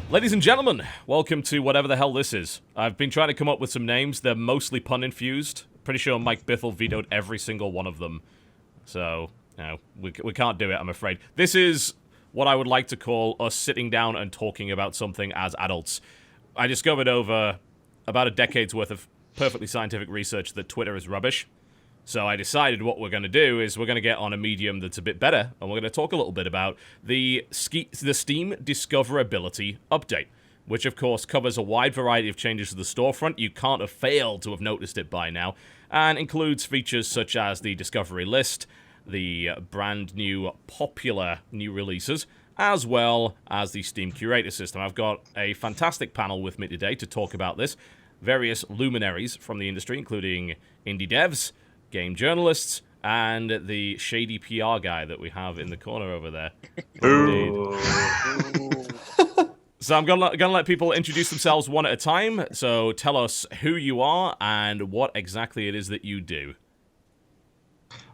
Ladies and gentlemen, welcome to whatever the hell this is. I've been trying to come up with some names. They're mostly pun-infused. Pretty sure Mike Bithell vetoed every single one of them. So, no, we can't do it, I'm afraid. This is what I would like to call us sitting down and talking about something as adults. I discovered over about a decade's worth of perfectly scientific research that Twitter is rubbish. So I decided what we're going to do is we're going to get on a medium that's a bit better, and we're going to talk a little bit about the Steam discoverability update, which of course covers a wide variety of changes to the storefront. You can't have failed to have noticed it by now, and includes features such as the discovery list, the brand new popular new releases, as well as the Steam Curator system. I've got a fantastic panel with me today to talk about this. Various luminaries from the industry, including indie devs, game journalists, and the shady PR guy that we have in the corner over there. So I'm gonna let people introduce themselves one at a time. So tell us who you are and what exactly it is that you do.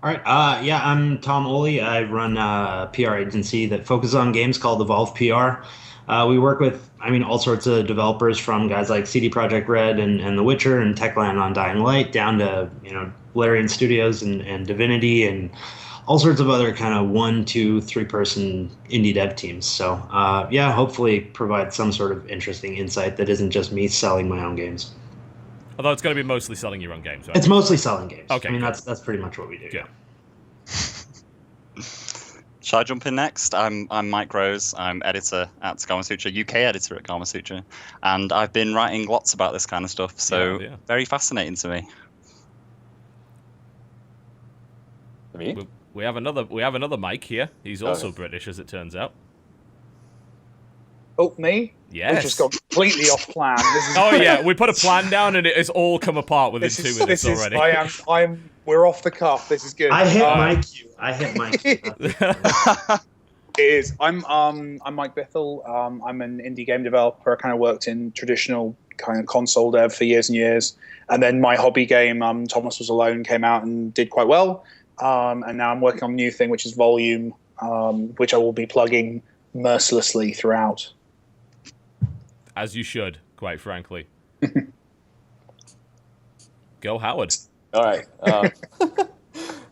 All right. I'm Tom Ohle. I run a PR agency that focuses on games called Evolve PR. We work with, all sorts of developers, from guys like CD Projekt Red and The Witcher and Techland on Dying Light, down to, Larian Studios and Divinity and all sorts of other kind of 1, 2, 3-person indie dev teams. So, hopefully provide some sort of interesting insight that isn't just me selling my own games. Although it's going to be mostly selling your own games, right? It's mostly selling games. Okay. Cool. That's pretty much what we do. Yeah. Shall I jump in next? I'm Mike Rose. I'm editor at Gamasutra, UK editor at Gamasutra, and I've been writing lots about this kind of stuff. So very fascinating to me. Me? We have another Mike here. He's also British, as it turns out. Oh, me? Yes. We've just gone completely off plan. We put a plan down and it's all come apart within 2 minutes already. We're off the cuff. This is good. I hit Mike. It is. I'm Mike Bithell. I'm an indie game developer. I kind of worked in traditional kind of console dev for years and years. And then my hobby game, Thomas Was Alone, came out and did quite well. And now I'm working on a new thing, which is Volume, which I will be plugging mercilessly throughout. As you should, quite frankly. Go, Howard. All right.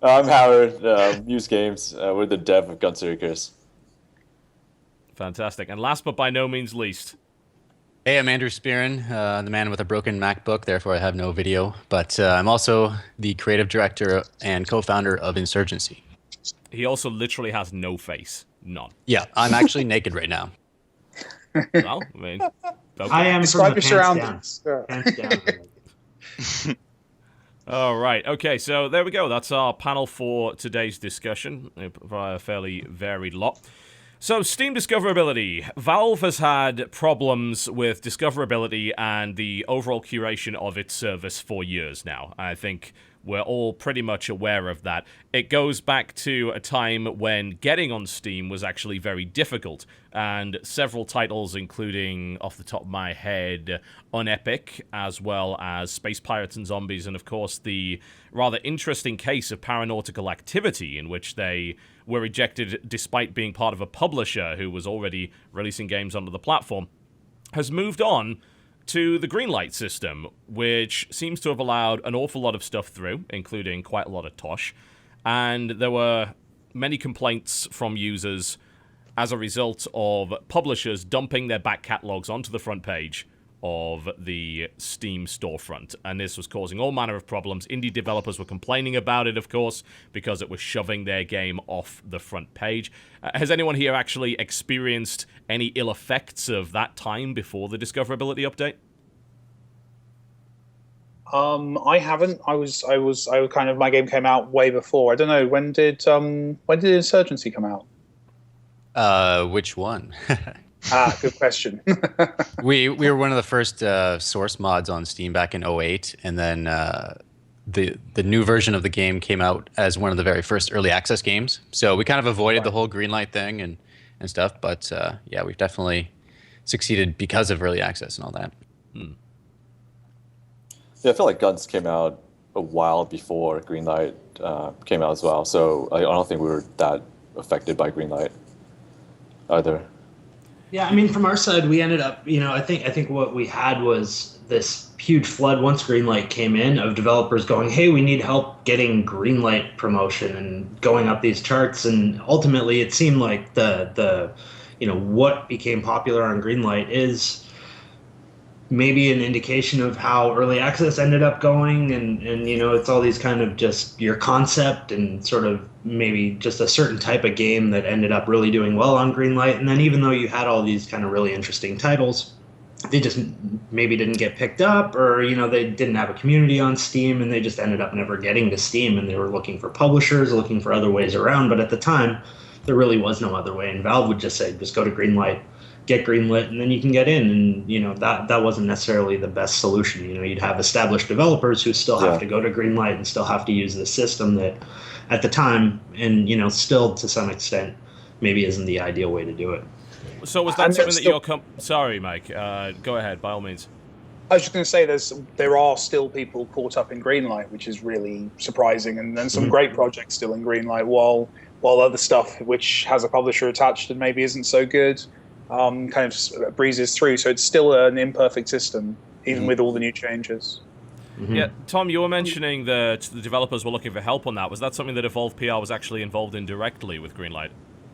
I'm Howard, Muse Games. We're the dev of Gunseekers. Fantastic. And last but by no means least. Hey, I'm Andrew Spearin, the man with a broken MacBook, therefore I have no video. But I'm also the creative director and co-founder of Insurgency. He also literally has no face. None. Yeah, I'm actually naked right now. Well, okay. I am. Describe your surroundings. Pants down. All right. Okay, so there we go. That's our panel for today's discussion. A fairly varied lot. So, Steam discoverability. Valve has had problems with discoverability and the overall curation of its service for years now. I think we're all pretty much aware of that. It goes back to a time when getting on Steam was actually very difficult, and several titles, including, off the top of my head, Unepic, as well as Space Pirates and Zombies, and of course the rather interesting case of Paranautical Activity, in which they were rejected despite being part of a publisher who was already releasing games onto the platform, has moved on to the Greenlight system, which seems to have allowed an awful lot of stuff through, including quite a lot of tosh. And there were many complaints from users as a result of publishers dumping their back catalogs onto the front page of the Steam storefront. And this was causing all manner of problems. Indie developers were complaining about it, of course, because it was shoving their game off the front page. Has anyone here actually experienced any ill effects of that time before the discoverability update? I haven't. I was kind of, my game came out way before. I don't know, when did Insurgency come out? Which one? Good question. we were one of the first source mods on Steam back in 2008, and then the new version of the game came out as one of the very first early access games. So we kind of avoided the whole Greenlight thing and stuff, but we've definitely succeeded because of early access and all that. Yeah, I feel like Guns came out a while before Greenlight came out as well, so I don't think we were that affected by Greenlight either. Yeah, I mean, from our side, we ended up, I think what we had was this huge flood once Greenlight came in of developers going, hey, we need help getting Greenlight promotion and going up these charts. And ultimately, it seemed like the what became popular on Greenlight is maybe an indication of how early access ended up going, and it's all these kind of just your concept and sort of maybe just a certain type of game that ended up really doing well on Greenlight. And then even though you had all these kind of really interesting titles, they just maybe didn't get picked up, or they didn't have a community on Steam, and they just ended up never getting to Steam, and they were looking for publishers, looking for other ways around. But at the time, there really was no other way, and Valve would just say, just go to Greenlight, get greenlit, and then you can get in. And that wasn't necessarily the best solution. You'd have established developers who still have to go to Greenlight and still have to use the system that at the time, and still to some extent, maybe isn't the ideal way to do it. So was that something that you're sorry, Mike, go ahead by all means. I was just going to say there are still people caught up in Greenlight, which is really surprising, and then some great projects still in Greenlight, while other stuff which has a publisher attached and maybe isn't so good kind of breezes through. So it's still an imperfect system, even with all the new changes. Yeah, Tom, you were mentioning that the developers were looking for help on that. Was that something that Evolve PR was actually involved in directly with Greenlight?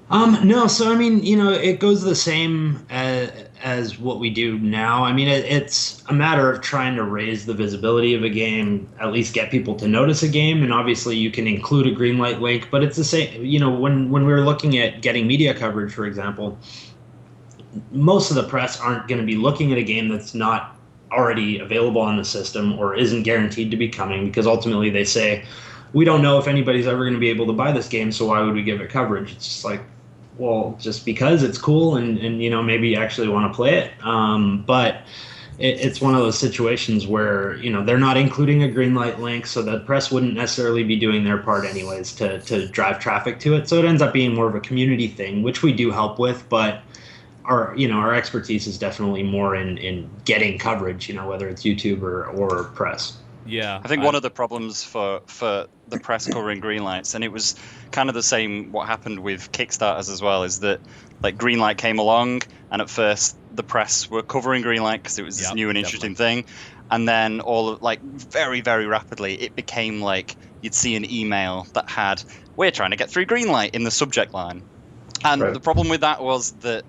No, so I mean, it goes the same as what we do now. I mean, it's a matter of trying to raise the visibility of a game, at least get people to notice a game, and obviously you can include a Greenlight link, but it's the same, when we were looking at getting media coverage, for example, most of the press aren't going to be looking at a game that's not already available on the system or isn't guaranteed to be coming, because ultimately they say, we don't know if anybody's ever going to be able to buy this game, so why would we give it coverage? It's just like, well, just because it's cool and maybe you actually want to play it. But it's one of those situations where, they're not including a Greenlight link, so the press wouldn't necessarily be doing their part anyways to drive traffic to it. So it ends up being more of a community thing, which we do help with, but our expertise is definitely more in getting coverage, whether it's YouTube or press. Yeah, I think one of the problems for the press covering Greenlights, and it was kind of the same what happened with Kickstarters as well, is that like Greenlight came along, and at first the press were covering Greenlight because it was this new and interesting thing, and then very, very rapidly it became like you'd see an email that had "We're trying to get through Greenlight" in the subject line. And the problem with that was that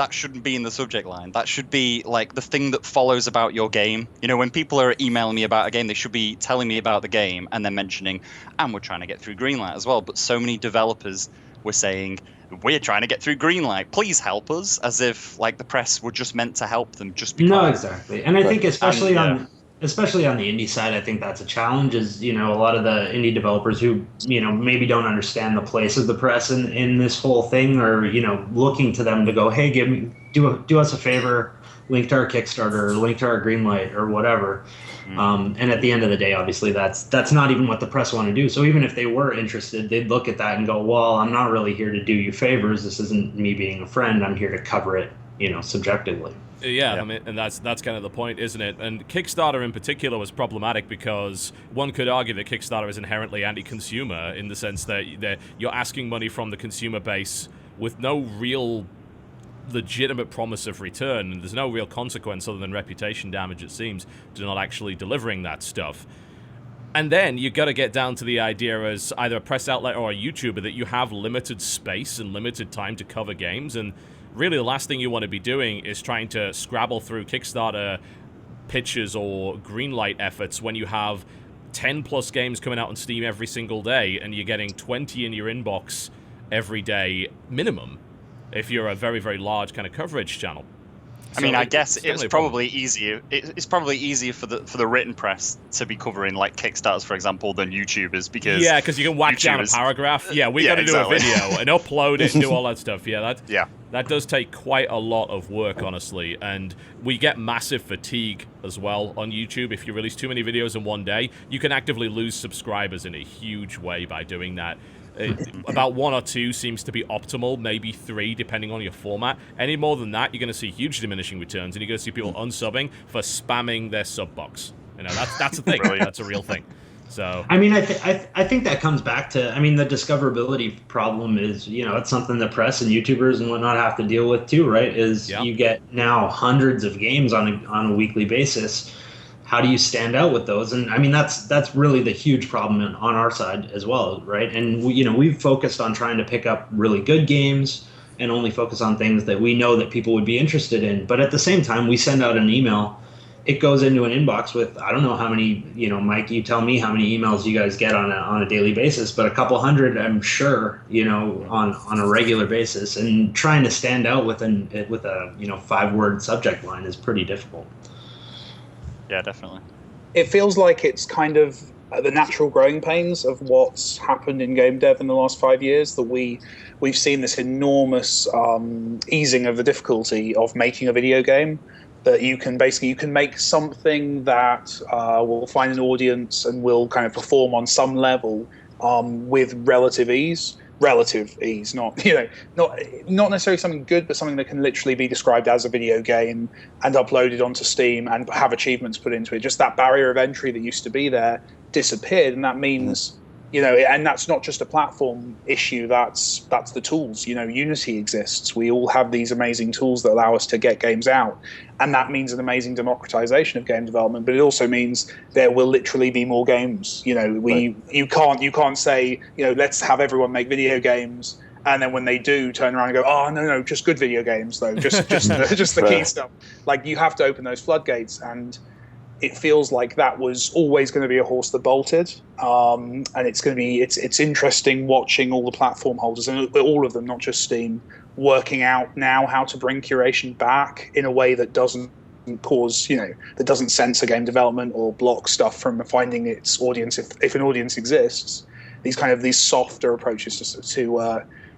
shouldn't be in the subject line. That should be like the thing that follows about your game. When people are emailing me about a game, they should be telling me about the game and then mentioning, and we're trying to get through Greenlight as well. But so many developers were saying, we're trying to get through Greenlight, please help us, as if like the press were just meant to help them just because. No, exactly. And I think especially on the indie side, I think that's a challenge, is, a lot of the indie developers who, maybe don't understand the place of the press in this whole thing, or, looking to them to go, hey, do us a favor, link to our Kickstarter, link to our Greenlight or whatever. And at the end of the day, obviously that's not even what the press want to do. So even if they were interested, they'd look at that and go, well, I'm not really here to do you favors. This isn't me being a friend. I'm here to cover it, subjectively. Yeah, I mean, and that's kind of the point, isn't it? And Kickstarter in particular was problematic because one could argue that Kickstarter is inherently anti-consumer in the sense that you're asking money from the consumer base with no real legitimate promise of return, and there's no real consequence other than reputation damage, it seems, to not actually delivering that stuff. And then you got to get down to the idea as either a press outlet or a YouTuber that you have limited space and limited time to cover games, and really the last thing you want to be doing is trying to scrabble through Kickstarter pitches or Greenlight efforts when you have 10 plus games coming out on Steam every single day and you're getting 20 in your inbox every day minimum if you're a very, very large kind of coverage channel. I mean, I guess it's probably easier. It's probably easier for the written press to be covering like Kickstarters, for example, than YouTubers, because you can whack down a paragraph. Yeah, we got to do a video and upload it and do all that stuff. That does take quite a lot of work, honestly, and we get massive fatigue as well on YouTube. If you release too many videos in one day, you can actively lose subscribers in a huge way by doing that. About 1 or 2 seems to be optimal, maybe 3 depending on your format. Any more than that, you're going to see huge diminishing returns, and you're going to see people unsubbing for spamming their sub box. That's a thing. That's a real thing. So I mean, I think that comes back to, I mean, the discoverability problem is, it's something the press and YouTubers and whatnot have to deal with too, right? Is you get now hundreds of games on a weekly basis. How do you stand out with those? And I mean, that's really the huge problem on our side as well, right? And we've focused on trying to pick up really good games and only focus on things that we know that people would be interested in. But at the same time, we send out an email. It goes into an inbox with, I don't know how many, Mike, you tell me how many emails you guys get on a daily basis, but a couple hundred, I'm sure, on a regular basis. And trying to stand out with a 5-word subject line is pretty difficult. Yeah, definitely. It feels like it's kind of the natural growing pains of what's happened in game dev in the last 5 years, that we've seen this enormous easing of the difficulty of making a video game. That you can make something that will find an audience and will kind of perform on some level with relative ease, not necessarily something good, but something that can literally be described as a video game and uploaded onto Steam and have achievements put into it. Just that barrier of entry that used to be there disappeared, and that means and that's not just a platform issue, that's the tools. Unity exists. We all have these amazing tools that allow us to get games out, and that means an amazing democratization of game development, but it also means there will literally be more games. You can't say, let's have everyone make video games, and then when they do, turn around and go, oh no, just good video games though, just the key stuff. Like, you have to open those floodgates, and it feels like that was always going to be a horse that bolted, and it's interesting watching all the platform holders, and all of them, not just Steam, working out now how to bring curation back in a way that doesn't cause, that doesn't censor game development or block stuff from finding its audience if an audience exists. These softer approaches to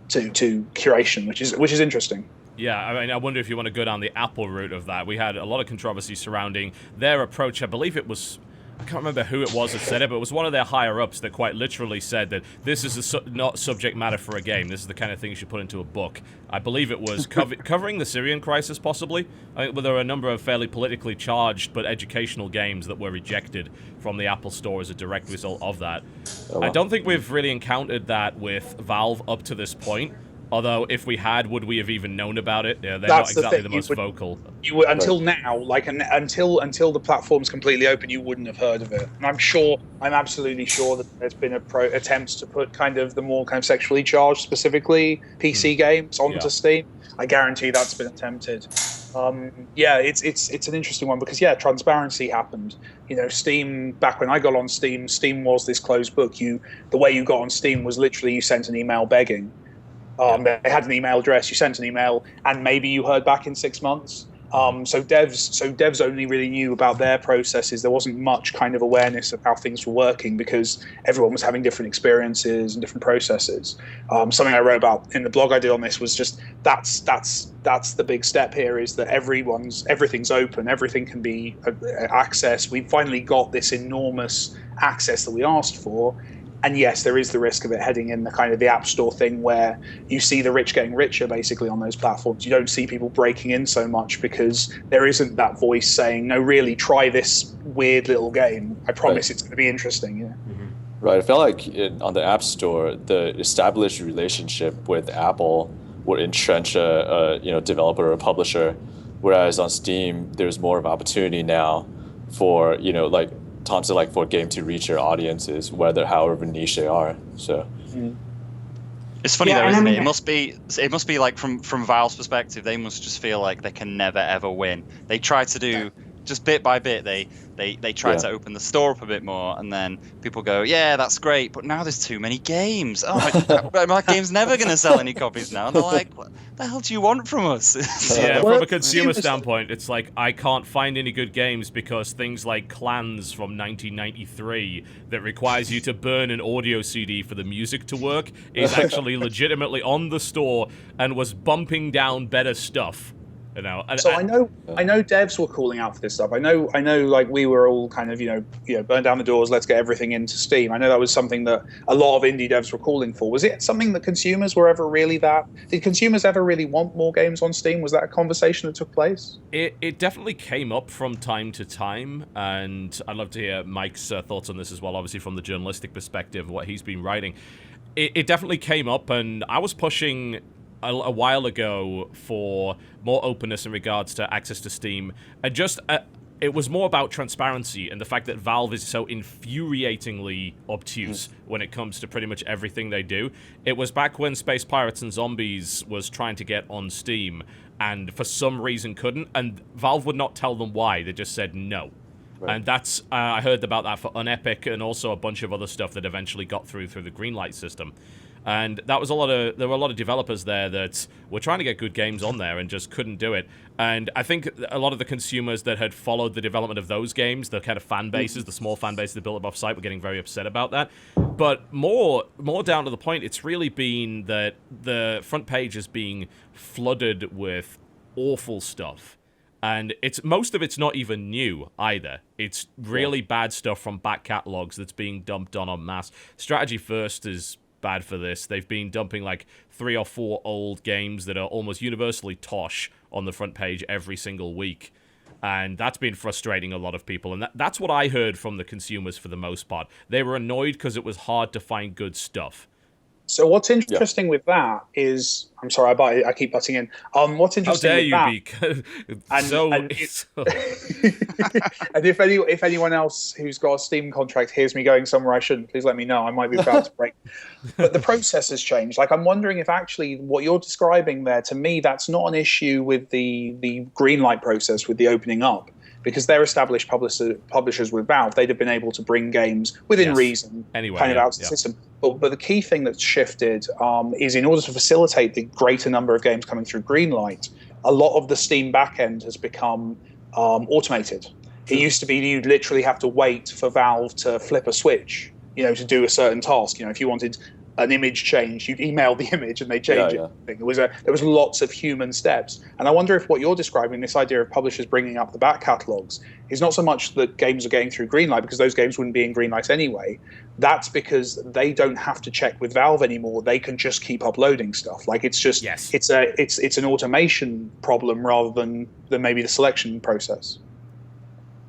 curation, which is interesting. Yeah, I mean, I wonder if you want to go down the Apple route of that. We had a lot of controversy surrounding their approach. I believe it was, I can't remember who it was that said it, but it was one of their higher-ups that quite literally said that this is not subject matter for a game. This is the kind of thing you should put into a book. I believe it was covering the Syrian crisis, possibly. I think there were a number of fairly politically charged but educational games that were rejected from the Apple Store as a direct result of that. Oh, wow. I don't think we've really encountered that with Valve up to this point. Although, if we had, would we have even known about it? Yeah, they're not exactly the most vocal. You would, until now, until the platform's completely open, you wouldn't have heard of it. And I'm absolutely sure that there's been attempts to put kind of the more kind of sexually charged, specifically PC games onto Steam. I guarantee that's been attempted. It's an interesting one because transparency happened. Steam, back when I got on Steam was this closed book. The way you got on Steam was literally you sent an email begging. They had an email address, you sent an email, and maybe you heard back in 6 months. So devs only really knew about their processes. There wasn't much kind of awareness of how things were working because everyone was having different experiences and different processes. Something I wrote about in the blog I did on this was just that's the big step here, is that everything's open, everything can be accessed. We finally got this enormous access that we asked for. And yes, there is the risk of it heading in the kind of the App Store thing where you see the rich getting richer basically on those platforms. You don't see people breaking in so much because there isn't that voice saying, no, really, try this weird little game. I promise it's going to be interesting. Yeah. Mm-hmm. Right. I felt like on the App Store, the established relationship with Apple would entrench a developer or a publisher, whereas on Steam, there's more of opportunity now for, like Tom said, like for a game to reach their audiences, however niche they are. So it's funny though, isn't it? It must be like from Valve's perspective, they must just feel like they can never ever win. They try to do just bit by bit. They try to open the store up a bit more, and then people go, yeah, that's great, but now there's too many games. Oh, my game's never going to sell any copies now. And they're like, what the hell do you want from us? Yeah, from a consumer standpoint, it's like, I can't find any good games because things like Clans from 1993 that requires you to burn an audio CD for the music to work is actually legitimately on the store and was bumping down better stuff So I know devs were calling out for this stuff. I know like we were all kind of burn down the doors, let's get everything into Steam. I know that was something that a lot of indie devs were calling for. Was it something that consumers were ever really did consumers ever really want more games on Steam? Was that a conversation that took place? It definitely came up from time to time, and I'd love to hear Mike's thoughts on this as well, obviously from the journalistic perspective, what he's been writing. It definitely came up, and I was pushing a while ago for more openness in regards to access to Steam, and just it was more about transparency and the fact that Valve is so infuriatingly obtuse when it comes to pretty much everything they do. It was back when Space Pirates and Zombies was trying to get on Steam, and for some reason couldn't, and Valve would not tell them why. They just said no. Right. And that's I heard about that for Unepic and also a bunch of other stuff that eventually got through the Greenlight system. And that was there were a lot of developers there that were trying to get good games on there and just couldn't do it. And I think a lot of the consumers that had followed the development of those games, the kind of fan bases, the small fan bases that built up off-site, were getting very upset about that. But more down to the point, it's really been that the front page is being flooded with awful stuff. And most of it's not even new either. It's really bad stuff from back catalogs that's being dumped on en masse. Strategy First is bad for this. They've been dumping like 3 or 4 old games that are almost universally tosh on the front page every single week. And that's been frustrating a lot of people. And that's what I heard from the consumers for the most part. They were annoyed because it was hard to find good stuff. So what's interesting with that is, I'm sorry, I keep butting in. What's interesting with that? How dare you be? And if anyone else who's got a Steam contract hears me going somewhere I shouldn't, please let me know. I might be about to break. But the process has changed. Like, I'm wondering if actually what you're describing there, to me, that's not an issue with the Greenlight process, with the opening up. Because they're established publishers with Valve, they'd have been able to bring games within reason, kind of out of the system. But the key thing that's shifted is, in order to facilitate the greater number of games coming through Greenlight, a lot of the Steam backend has become automated. It used to be you'd literally have to wait for Valve to flip a switch, to do a certain task. If you wanted an image change, you'd email the image and they change it. There was lots of human steps. And I wonder if what you're describing, this idea of publishers bringing up the back catalogs, is not so much that games are getting through Greenlight, because those games wouldn't be in Greenlight anyway. That's because they don't have to check with Valve anymore. They can just keep uploading stuff. Like, it's just it's an automation problem rather than maybe the selection process.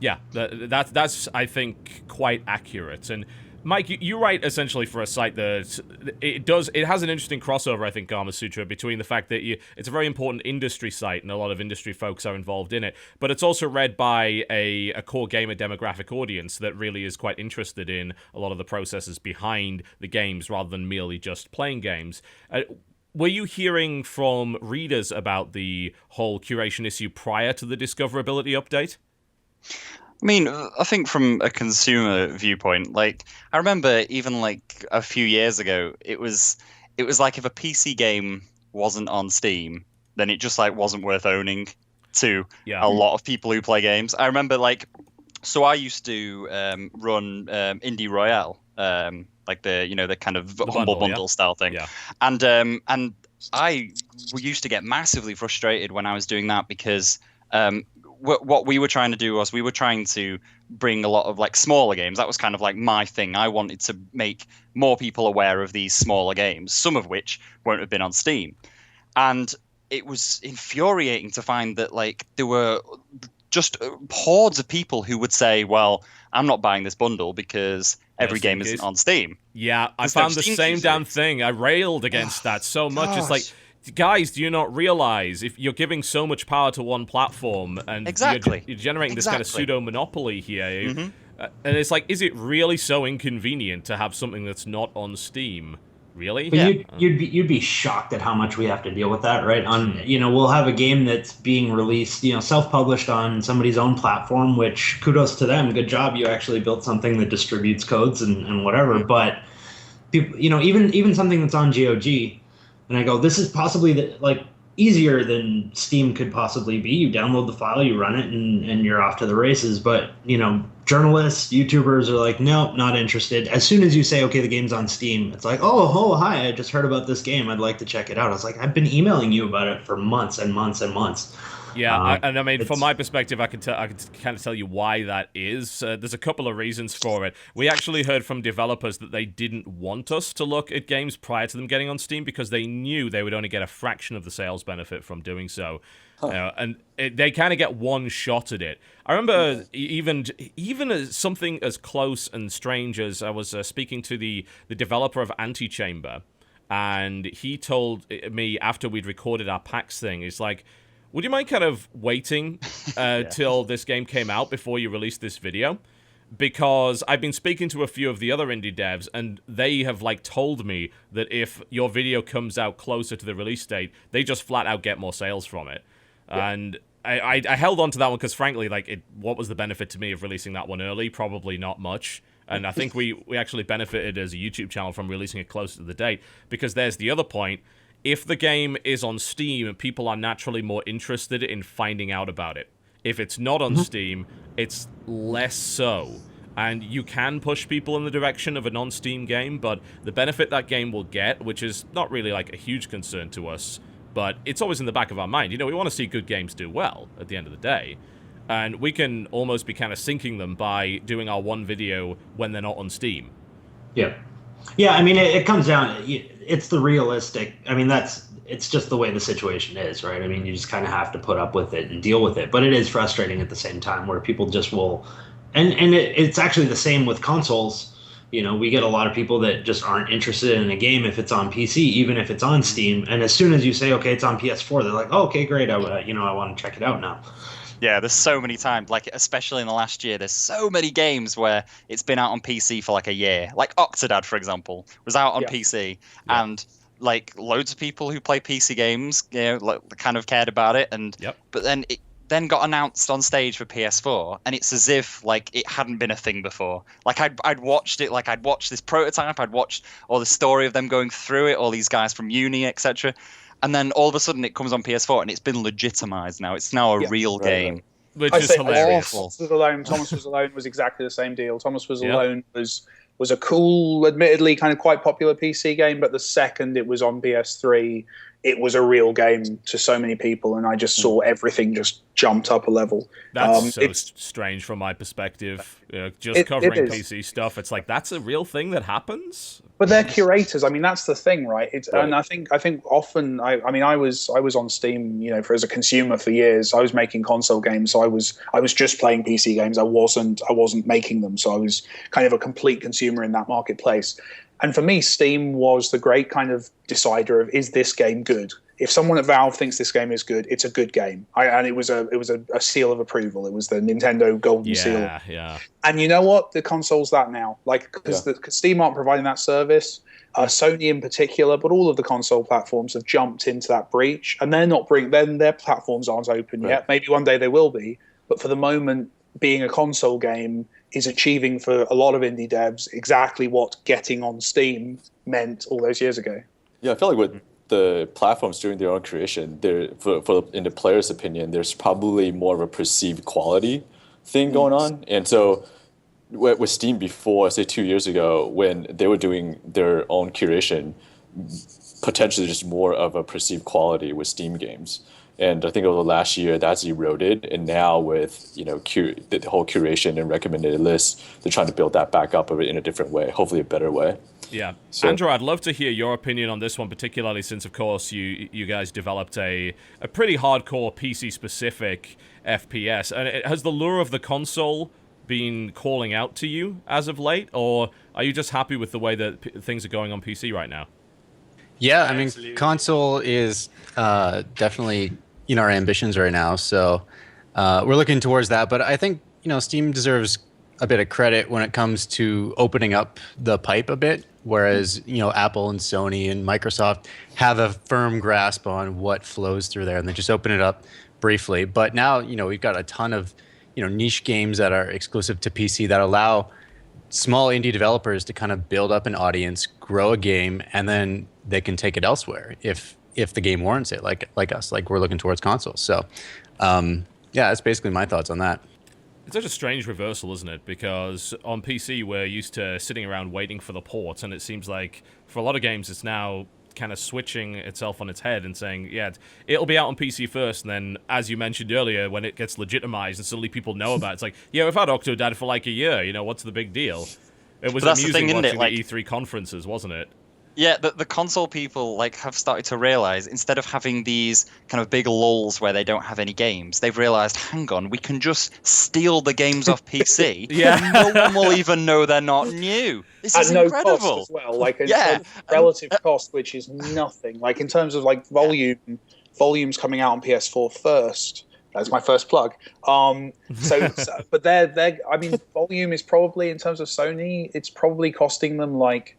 Yeah, that's I think quite accurate. And Mike, you write essentially for a site that it has an interesting crossover, I think, Gamasutra, between the fact that it's a very important industry site and a lot of industry folks are involved in it, but it's also read by a core gamer demographic audience that really is quite interested in a lot of the processes behind the games rather than merely just playing games. Were you hearing from readers about the whole curation issue prior to the discoverability update? I mean, I think from a consumer viewpoint, like, I remember even like a few years ago, it was like if a PC game wasn't on Steam, then it just like wasn't worth owning to a lot of people who play games. I remember so I used to run Indie Royale, like the kind of humble bundle style thing, and I used to get massively frustrated when I was doing that because what we were trying to do was we were trying to bring a lot of like smaller games. That was kind of like my thing. I wanted to make more people aware of these smaller games, some of which won't have been on Steam. And it was infuriating to find that like there were just hordes of people who would say, well, I'm not buying this bundle because every game isn't on Steam. Yeah, I found the same damn thing. I railed against that so much. It's like, guys, do you not realize if you're giving so much power to one platform and you're generating this kind of pseudo-monopoly here, and it's like, is it really so inconvenient to have something that's not on Steam? Really? But you'd be shocked at how much we have to deal with that, right? We'll have a game that's being released, self-published on somebody's own platform, which kudos to them. Good job. You actually built something that distributes codes and whatever. But people, even something that's on GOG, and I go, this is possibly easier than Steam could possibly be. You download the file, you run it, and you're off to the races. But, journalists, YouTubers are like, nope, not interested. As soon as you say, okay, the game's on Steam, it's like, oh, hi, I just heard about this game. I'd like to check it out. I was like, I've been emailing you about it for months and months and months. Yeah, and I mean, from my perspective, I can kind of tell you why that is. There's a couple of reasons for it. We actually heard from developers that they didn't want us to look at games prior to them getting on Steam because they knew they would only get a fraction of the sales benefit from doing so. And they kind of get one shot at it. I remember even as something as close and strange as I was speaking to the developer of Antichamber, and he told me after we'd recorded our PAX thing, he's like, would you mind kind of waiting till this game came out before you release this video? Because I've been speaking to a few of the other indie devs, and they have like told me that if your video comes out closer to the release date, they just flat out get more sales from it. Yeah. And I held on to that one because frankly, like, what was the benefit to me of releasing that one early? Probably not much. And I think we actually benefited as a YouTube channel from releasing it closer to the date, because there's the other point. If the game is on Steam, people are naturally more interested in finding out about it. If it's not on Steam, it's less so. And you can push people in the direction of a non-Steam game, but the benefit that game will get, which is not really like a huge concern to us, but it's always in the back of our mind. You know, we want to see good games do well at the end of the day. And we can almost be kind of sinking them by doing our one video when they're not on Steam. Yeah. Yeah, I mean, it comes down, it's the realistic, I mean, it's just the way the situation is, right? I mean, you just kind of have to put up with it and deal with it. But it is frustrating at the same time where people just will, and it's actually the same with consoles. You know, we get a lot of people that just aren't interested in a game if it's on PC, even if it's on Steam. And as soon as you say, okay, it's on PS4, they're like, oh, okay, great, I want to check it out now. Yeah, there's so many times, like especially in the last year, there's so many games where it's been out on PC for like a year. Like Octodad, for example, was out on PC, and like loads of people who play PC games, you know, like kind of cared about it, and but then it then got announced on stage for PS4, and it's as if like it hadn't been a thing before. Like I'd watched it, like I'd watched this prototype, I'd watched all the story of them going through it, all these guys from uni, etc. And then all of a sudden it comes on PS4 and it's been legitimized now. It's now a real game. Which is hilarious. Thomas Was Alone was exactly the same deal. Thomas Was Alone was a cool, admittedly kind of quite popular PC game, but the second it was on PS3, it was a real game to so many people, and I just saw everything just jumped up a level. That's so strange from my perspective. Just covering PC stuff, it's like, that's a real thing that happens? But they're curators. I mean, that's the thing, right? And I think often, I mean, I was on Steam, you know, as a consumer for years. I was making console games, so I was just playing PC games. I wasn't making them, so I was kind of a complete consumer in that marketplace. And for me, Steam was the great kind of decider of, is this game good? If someone at Valve thinks this game is good, it's a good game. And it was a seal of approval. It was the Nintendo Golden Seal. Yeah. And you know what? The console's that now. Like, because Steam aren't providing that service. Sony in particular, but all of the console platforms have jumped into that breach, and they're not then their platforms aren't open yet. Maybe one day they will be, but for the moment, being a console game is achieving for a lot of indie devs exactly what getting on Steam meant all those years ago. Yeah, I feel like with the platforms doing their own creation, in the player's opinion, there's probably more of a perceived quality thing going on. And so with Steam before, say 2 years ago, when they were doing their own curation, potentially just more of a perceived quality with Steam games. And I think over the last year, that's eroded. And now with, you know, the whole curation and recommended lists, they're trying to build that back up in a different way, hopefully a better way. Yeah. So, Andrew, I'd love to hear your opinion on this one, particularly since, of course, you guys developed a pretty hardcore PC-specific FPS. And has the lure of the console been calling out to you as of late? Or are you just happy with the way that things are going on PC right now? Yeah, I mean, console is definitely our ambitions right now. So we're looking towards that. But I think, Steam deserves a bit of credit when it comes to opening up the pipe a bit, whereas, Apple and Sony and Microsoft have a firm grasp on what flows through there, and they just open it up briefly. But now, we've got a ton of, niche games that are exclusive to PC that allow small indie developers to kind of build up an audience, grow a game, and then they can take it elsewhere if the game warrants it, like us, like we're looking towards consoles. So, that's basically my thoughts on that. It's such a strange reversal, isn't it? Because on PC, we're used to sitting around waiting for the port, and it seems like for a lot of games, it's now kind of switching itself on its head and saying, yeah, it'll be out on PC first, and then, as you mentioned earlier, when it gets legitimized and suddenly people know about it, it's like, yeah, we've had Octodad for like a year, you know, what's the big deal? It was that's the amusing thing, isn't watching it? Like, the E3 conferences, wasn't it? Yeah, the console people like have started to realize, instead of having these kind of big lulls where they don't have any games, they've realized, hang on, we can just steal the games off PC. Yeah. No one will even know they're not new. This is no incredible. cost as well, like Yeah. relative cost, which is nothing. Like in terms of like volumes coming out on PS4 first. That's my first plug. But they're I mean, volume is probably, in terms of Sony, it's probably costing them like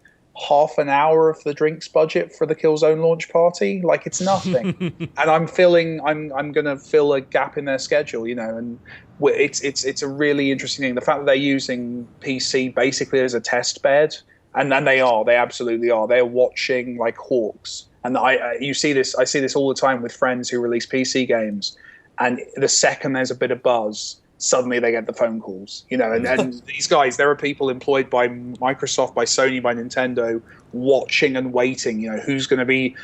half an hour of the drinks budget for the Killzone launch party. Like, it's nothing. And I'm gonna fill a gap in their schedule, you know. And it's a really interesting thing. The fact that they're using PC basically as a test bed, and they absolutely are. They're watching like hawks. And I see this all the time with friends who release PC games. And the second there's a bit of buzz, suddenly they get the phone calls, you know. And these guys, there are people employed by Microsoft, by Sony, by Nintendo, watching and waiting. You know, who's going to be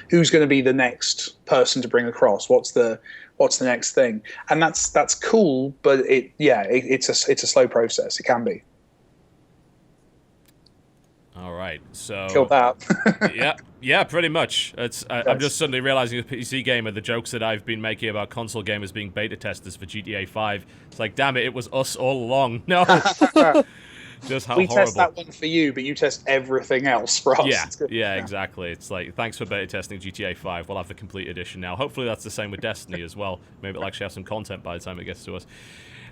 the next person to bring across? What's the next thing? And that's cool, but it's a slow process. It can be. All right, so Kill that. yeah, pretty much. I'm just suddenly realizing, as a PC gamer, the jokes that I've been making about console gamers being beta testers for GTA 5. It's like, damn it was us all along. No, just how we horrible. test that one for you, but you test everything else for us. Yeah, exactly. It's like, thanks for beta testing GTA 5. We'll have the complete edition now. Hopefully that's the same with Destiny as well. Maybe it'll actually have some content by the time it gets to us.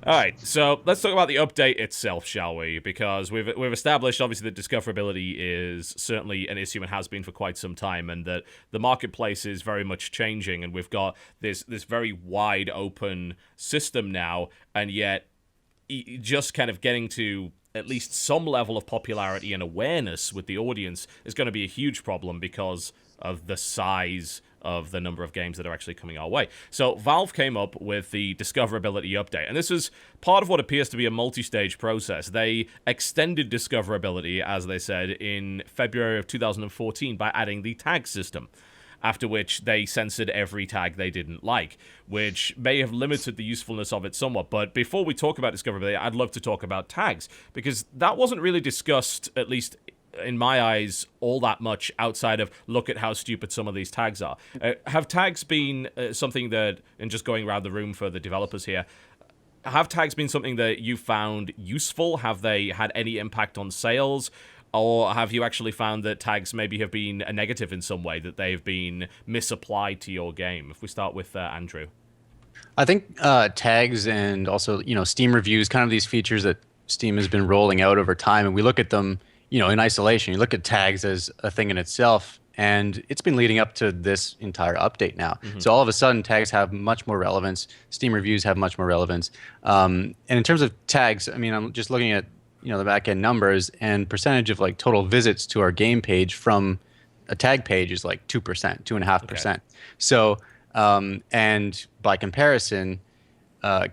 All right, so let's talk about the update itself, shall we? Because we've established, obviously, that discoverability is certainly an issue and has been for quite some time, and that the marketplace is very much changing, and we've got this very wide open system now, and yet just kind of getting to at least some level of popularity and awareness with the audience is going to be a huge problem because of the size of the number of games that are actually coming our way. So Valve came up with the discoverability update, and this is part of what appears to be a multi-stage process. They extended discoverability, as they said, in February of 2014 by adding the tag system, after which they censored every tag they didn't like, which may have limited the usefulness of it somewhat. But before we talk about discoverability, I'd love to talk about tags, because that wasn't really discussed, at least in my eyes, all that much outside of look at how stupid some of these tags are. Have tags been something that, and just going around the room for the developers here, have tags been something that you found useful? Have they had any impact on sales? Or have you actually found that tags maybe have been a negative in some way, that they've been misapplied to your game? If we start with Andrew. I think tags and also, Steam reviews, kind of these features that Steam has been rolling out over time, and we look at them, in isolation. You look at tags as a thing in itself, and it's been leading up to this entire update now. Mm-hmm. So all of a sudden, tags have much more relevance. Steam reviews have much more relevance. And in terms of tags, I mean, I'm just looking at the back end numbers, and percentage of like total visits to our game page from a tag page is like 2%, 2.5%. Okay. So, and by comparison,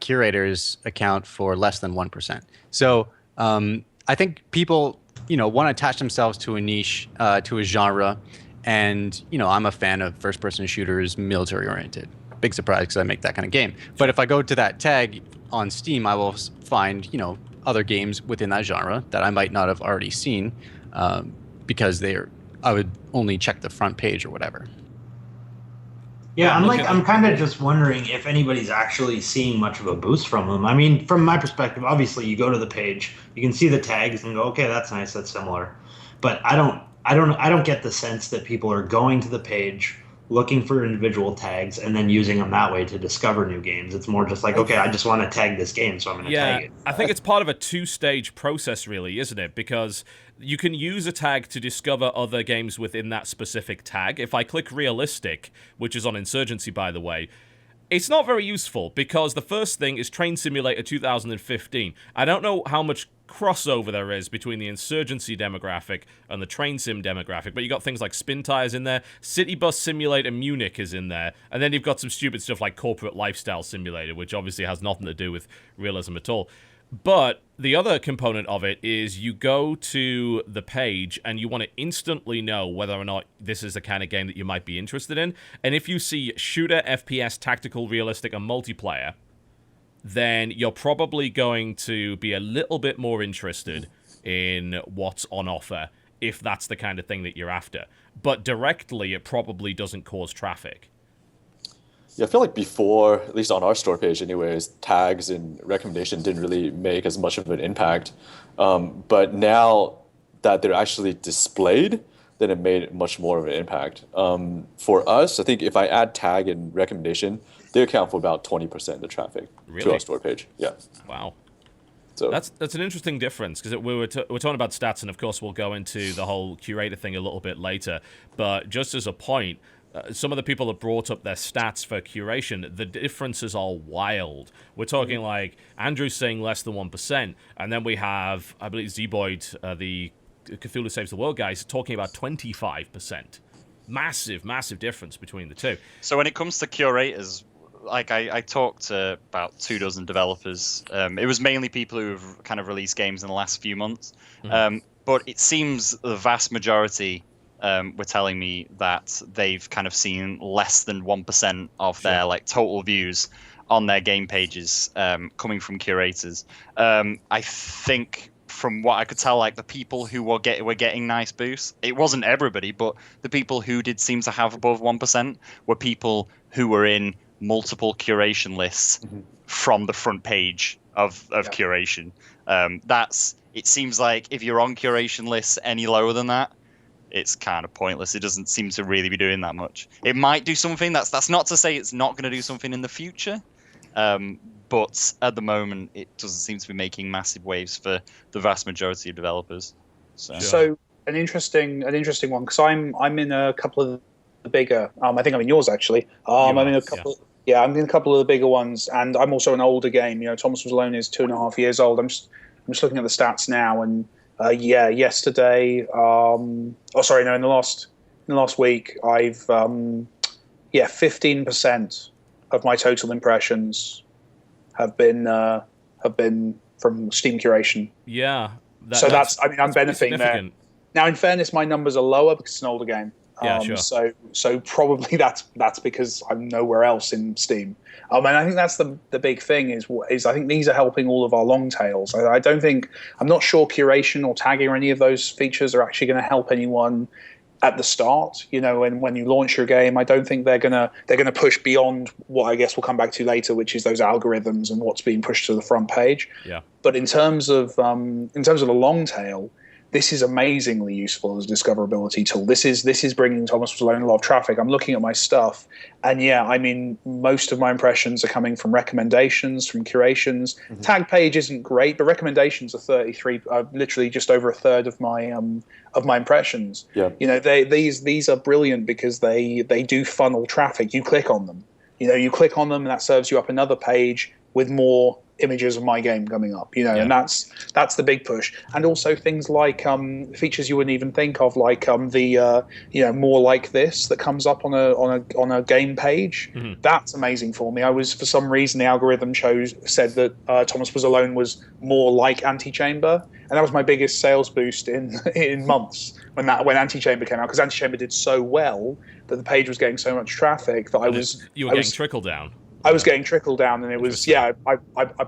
curators account for less than 1%. So I think people, want to attach themselves to a niche, to a genre. And, I'm a fan of first-person shooters, military-oriented. Big surprise, because I make that kind of game. But if I go to that tag on Steam, I will find, other games within that genre that I might not have already seen, because I would only check the front page or whatever. Yeah, I'm kind of just wondering if anybody's actually seeing much of a boost from them. I mean, from my perspective, obviously you go to the page, you can see the tags and go, okay, that's nice, that's similar. But I don't get the sense that people are going to the page, looking for individual tags, and then using them that way to discover new games. It's more just like, okay, I just want to tag this game, so I'm going to tag it. I think it's part of a two-stage process, really, isn't it? Because you can use a tag to discover other games within that specific tag. If I click realistic, which is on Insurgency, by the way, it's not very useful, because the first thing is Train Simulator 2015. I don't know how much crossover there is between the Insurgency demographic and the Train Sim demographic, but you got things like Spin Tires in there, City Bus Simulator Munich is in there, and then you've got some stupid stuff like Corporate Lifestyle Simulator, which obviously has nothing to do with realism at all. But the other component of it is you go to the page and you want to instantly know whether or not this is the kind of game that you might be interested in. And if you see shooter, FPS, tactical, realistic, and multiplayer, then you're probably going to be a little bit more interested in what's on offer if that's the kind of thing that you're after. But directly, it probably doesn't cause traffic. Yeah, I feel like before, at least on our store page anyways, tags and recommendation didn't really make as much of an impact. But now that they're actually displayed, then it made much more of an impact. For us, I think if I add tag and recommendation, they account for about 20% of the traffic to our store page. Yeah. Wow. So that's an interesting difference, because we're talking about stats, and of course we'll go into the whole curator thing a little bit later. But just as a point, some of the people that brought up their stats for curation, the differences are wild. We're talking like Andrew's saying less than 1%, and then we have, I believe, Z-Boyd, the Cthulhu Saves the World guys, talking about 25%. Massive difference between the two. So when it comes to curators, like I talked to about 24 developers. It was mainly people who have kind of released games in the last few months. But it seems the vast majority were telling me that they've kind of seen less than 1% of their like total views on their game pages coming from curators. I think from what I could tell, like the people who were getting nice boosts, it wasn't everybody, but the people who did seem to have above 1% were people who were in multiple curation lists from the front page of curation. It seems like if you're on curation lists any lower than that, it's kind of pointless. It doesn't seem to really be doing that much. It might do something. That's not to say it's not going to do something in the future. But at the moment, it doesn't seem to be making massive waves for the vast majority of developers. So an interesting one, because I'm in a couple of the bigger. I think I'm in yours actually. I'm in a couple. Yeah, I'm in a couple of the bigger ones, and I'm also an older game. You know, Thomas Was Alone is 2.5 years old. I'm just looking at the stats now, and yesterday. In the last week, I've 15% of my total impressions have been from Steam curation. Yeah. I'm benefiting there. Now, in fairness, my numbers are lower because it's an older game. Yeah, sure. So probably that's because I'm nowhere else in Steam. And I think that's the big thing is I think these are helping all of our long tails. I'm not sure curation or tagging or any of those features are actually going to help anyone at the start. You know, when you launch your game, I don't think they're gonna push beyond what I guess we'll come back to later, which is those algorithms and what's being pushed to the front page. Yeah. But in terms of the long tail, this is amazingly useful as a discoverability tool. This is bringing Thomas Was Alone a lot of traffic. I'm looking at my stuff, and most of my impressions are coming from recommendations, from curations. Tag page isn't great, but recommendations are 33, literally just over a third of my impressions. Yeah. You know, these are brilliant because they do funnel traffic. You click on them. You know, you click on them, and that serves you up another page with more images of my game coming up, and that's the big push. And also things like features you wouldn't even think of, like more like this that comes up on a game page. That's amazing for me. For some reason the algorithm said that Thomas Was Alone was more like Antichamber, and that was my biggest sales boost in months when Antichamber came out, because Antichamber did so well that the page was getting so much traffic that you were getting trickle down. I was getting trickle down, and it was I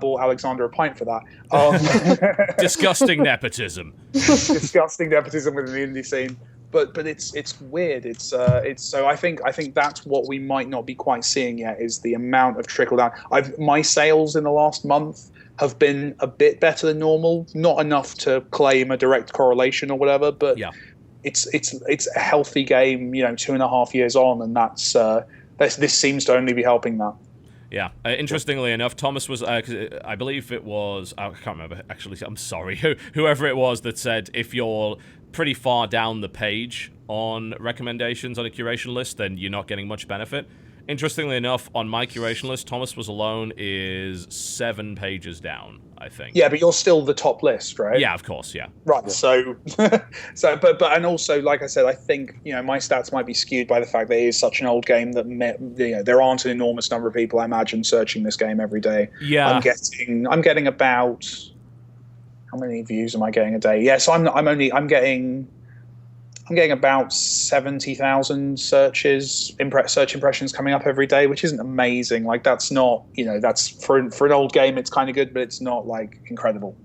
bought Alexander a pint for that. Disgusting nepotism. Disgusting nepotism within the indie scene. But it's weird. It's so I think that's what we might not be quite seeing yet, is the amount of trickle down. My sales in the last month have been a bit better than normal. Not enough to claim a direct correlation or whatever, but it's a healthy game. 2.5 years on, and this seems to only be helping that. Yeah. Interestingly enough, Thomas was, I believe it was, I can't remember, actually, I'm sorry, whoever it was that said if you're pretty far down the page on recommendations on a curation list, then you're not getting much benefit. Interestingly enough, on my curation list, Thomas Was Alone is 7 pages down, I think. Yeah, but you're still the top list, right? Yeah, of course, yeah. Right, yeah. But and also, like I said, I think my stats might be skewed by the fact that it is such an old game that there aren't an enormous number of people, I imagine, searching this game every day. Yeah. I'm getting about how many views am I getting a day? Yeah, so I'm getting about 70,000 search impressions coming up every day, which isn't amazing. Like, that's not, that's for an old game, it's kind of good, but it's not like incredible.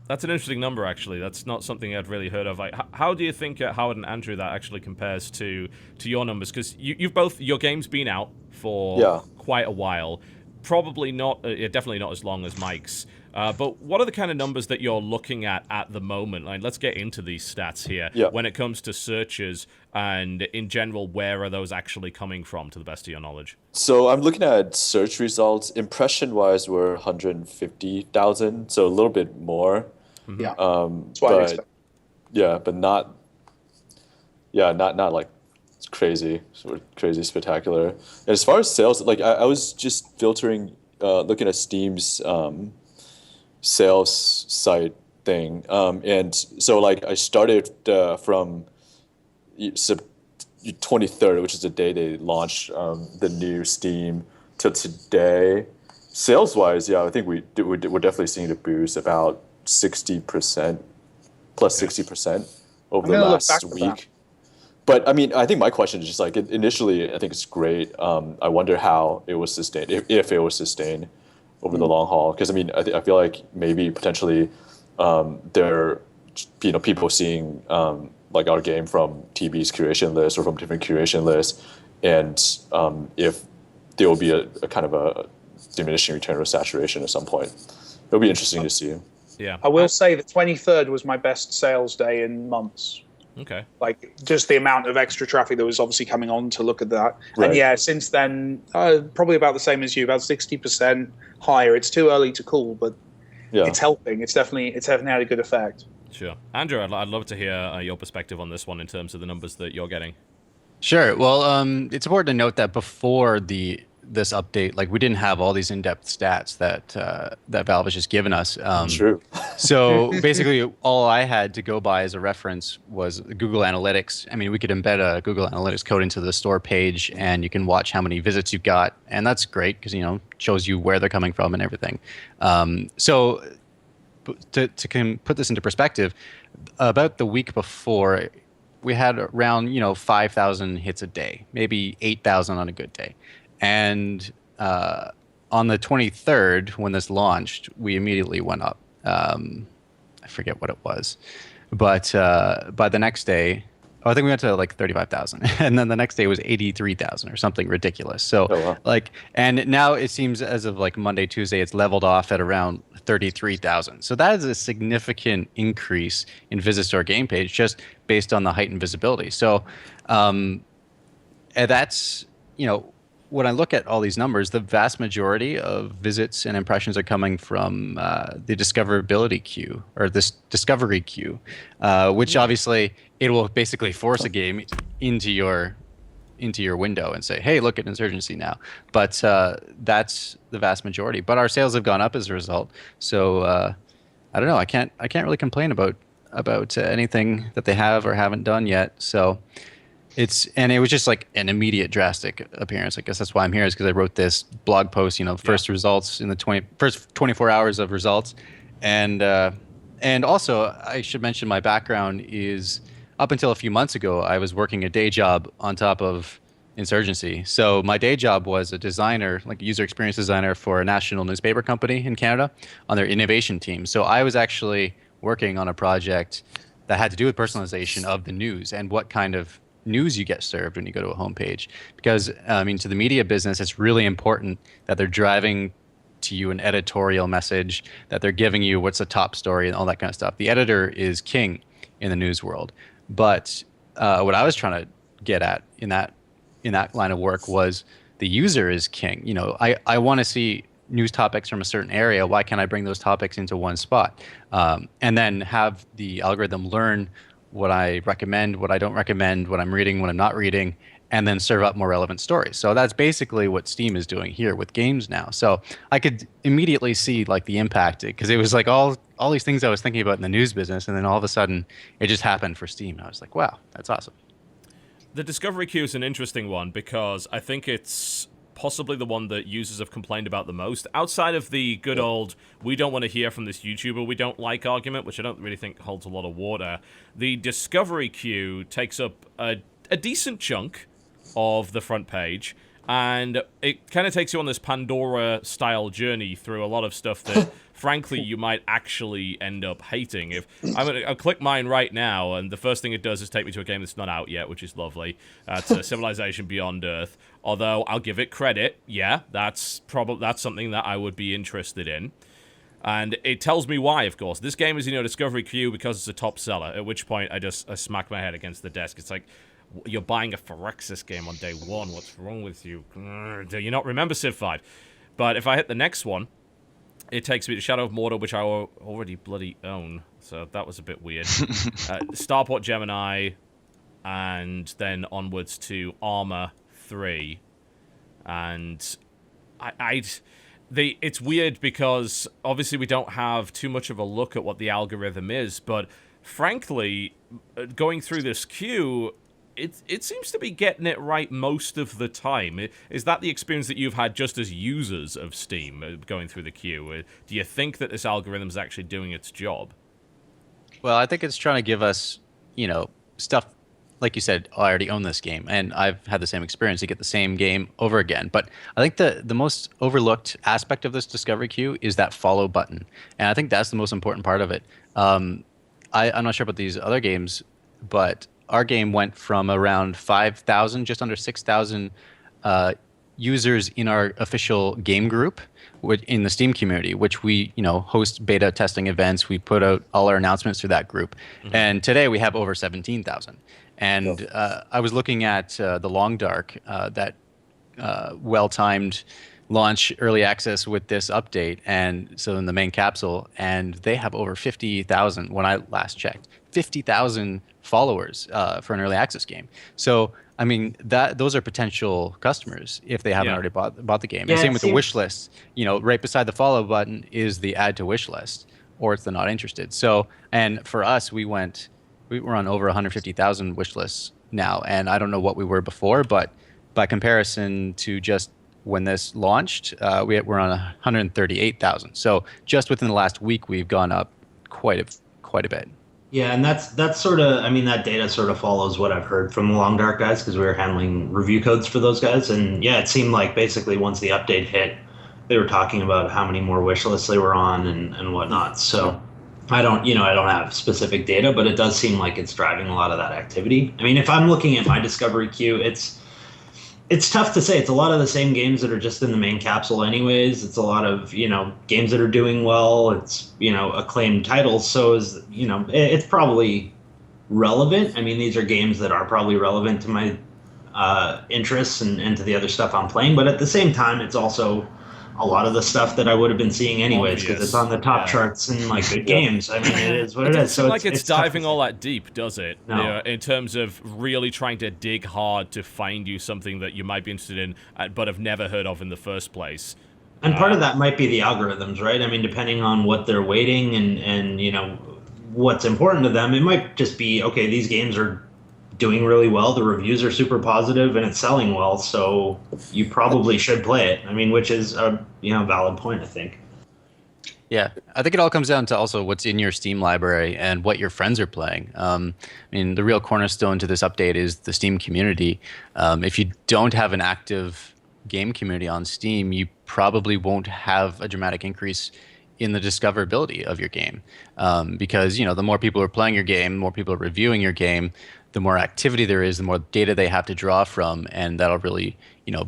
That's an interesting number, actually. That's not something I'd really heard of. Like, how do you think, Howard and Andrew, that actually compares to your numbers? Because your game's been out for quite a while. Probably not, definitely not as long as Mike's. But what are the kind of numbers that you're looking at the moment? Like, let's get into these stats here. Yeah. When it comes to searches and, in general, where are those actually coming from, to the best of your knowledge? So I'm looking at search results. Impression-wise, we're 150,000, so a little bit more. Mm-hmm. Yeah, that's what I expect. Yeah, but not like crazy, sort of crazy spectacular. And as far as sales, like I was just filtering, looking at Steam's sales site thing, and so like I started from 23rd, which is the day they launched the new Steam, till today. Sales wise, I think we're definitely seeing the boost about 60%, plus 60% over the last week. But I mean, I think my question is just like, initially, I think it's great. I wonder how it was sustained, if it was sustained over the long haul. Because I mean, I feel like maybe potentially there, people seeing like our game from TB's curation list or from different curation lists, and if there will be a kind of a diminishing return or saturation at some point. It'll be interesting to see. Yeah, I will say the 23rd was my best sales day in months. Okay. Like, just the amount of extra traffic that was obviously coming on to look at that. Right. And since then, probably about the same as you, about 60% higher. It's too early to call, but it's helping. It's definitely had a good effect. Sure. Andrew, I'd love to hear your perspective on this one in terms of the numbers that you're getting. Sure. Well, it's important to note that before this update, like, we didn't have all these in-depth stats that Valve has just given us. True. So basically, all I had to go by as a reference was Google Analytics. I mean, we could embed a Google Analytics code into the store page, and you can watch how many visits you've got, and that's great because shows you where they're coming from and everything. So to put this into perspective, about the week before, we had around 5,000 hits a day, maybe 8,000 on a good day. And on the 23rd, when this launched, we immediately went up. I forget what it was. But by the next day, I think we went to like 35,000. And then the next day was 83,000 or something ridiculous. So and now it seems as of like Monday, Tuesday, it's leveled off at around 33,000. So that is a significant increase in visits to our game page just based on the heightened visibility. So and that's, when I look at all these numbers, the vast majority of visits and impressions are coming from the discoverability queue, or this discovery queue, which obviously it will basically force a game into your window and say, hey, look at Insurgency now. But that's the vast majority. But our sales have gone up as a result. So I don't know. I can't really complain about anything that they have or haven't done yet. So. It was just like an immediate drastic appearance. I guess that's why I'm here, is because I wrote this blog post, first results in the first 24 hours of results. And also I should mention my background is, up until a few months ago, I was working a day job on top of Insurgency. So my day job was a designer, like a user experience designer for a national newspaper company in Canada on their innovation team. So I was actually working on a project that had to do with personalization of the news and what kind of news you get served when you go to a homepage. Because to the media business, it's really important that they're driving to you an editorial message, that they're giving you what's the top story and all that kind of stuff. The editor is king in the news world. But what I was trying to get at in that line of work was the user is king. I want to see news topics from a certain area. Why can't I bring those topics into one spot? And then have the algorithm learn what I recommend, what I don't recommend, what I'm reading, what I'm not reading, and then serve up more relevant stories. So that's basically what Steam is doing here with games now. So I could immediately see like the impact, because it was like all these things I was thinking about in the news business, and then all of a sudden it just happened for Steam. I was like, wow, that's awesome. The discovery queue is an interesting one because I think it's possibly the one that users have complained about the most. Outside of the good old, we don't want to hear from this YouTuber we don't like argument, which I don't really think holds a lot of water, the discovery queue takes up a decent chunk of the front page, and it kind of takes you on this Pandora-style journey through a lot of stuff that, frankly, you might actually end up hating. If I'll click mine right now, and the first thing it does is take me to a game that's not out yet, which is lovely. It's Civilization Beyond Earth. Although I'll give it credit, yeah, that's something that I would be interested in. And it tells me why, of course. This game is in your discovery queue because it's a top seller, at which point I smack my head against the desk. It's like, you're buying a Phyrexis game on day one. What's wrong with you? Do you not remember Civ 5? But if I hit the next one, it takes me to Shadow of Mordor, which I already bloody own. So that was a bit weird. Starport Gemini, and then onwards to Armor 3. And it's weird because obviously we don't have too much of a look at what the algorithm is, but frankly, going through this queue, it seems to be getting it right most of the time. Is that the experience that you've had just as users of Steam going through the queue? Do you think that this algorithm is actually doing its job? Well, I think it's trying to give us, stuff, like you said, I already own this game, and I've had the same experience. You get the same game over again. But I think the most overlooked aspect of this discovery queue is that follow button. And I think that's the most important part of it. I'm not sure about these other games, but our game went from around 5,000, just under 6,000 users in our official game group in the Steam community, which we, host beta testing events. We put out all our announcements through that group. Mm-hmm. And today we have over 17,000. And I was looking at the Long Dark, that well-timed launch early access with this update, and so in the main capsule, and they have over 50,000 when I last checked. 50,000 followers for an early access game. So, I mean, those are potential customers if they haven't already bought the game. And same with the wish list. Right beside the follow button is the add to wish list, or it's the not interested. So, and for us, we were on over 150,000 wish lists now, and I don't know what we were before, but by comparison to just when this launched, we're on 138,000. So just within the last week, we've gone up quite a bit. Yeah, and that's sort of, that data sort of follows what I've heard from the Long Dark guys, because we were handling review codes for those guys. And yeah, it seemed like basically once the update hit, they were talking about how many more wish lists they were on and whatnot. So I don't have specific data, but it does seem like it's driving a lot of that activity. If I'm looking at my discovery queue, it's tough to say. It's a lot of the same games that are just in the main capsule anyways. It's a lot of, games that are doing well. It's, acclaimed titles. So it's probably relevant. These are games that are probably relevant to my interests and to the other stuff I'm playing. But at the same time, it's also a lot of the stuff that I would have been seeing anyways, because it's on the top charts and good games. It is what it is. So it's diving all that deep, does it? No. In terms of really trying to dig hard to find you something that you might be interested in, but have never heard of in the first place. And part of that might be the algorithms, right? Depending on what they're weighting and what's important to them, it might just be, okay, these games are doing really well, the reviews are super positive, and it's selling well, so you probably should play it. Which is a valid point, I think. Yeah, I think it all comes down to also what's in your Steam library and what your friends are playing. The real cornerstone to this update is the Steam community. If you don't have an active game community on Steam, you probably won't have a dramatic increase in the discoverability of your game, because the more people are playing your game, the more people are reviewing your game, the more activity there is, the more data they have to draw from, and that'll really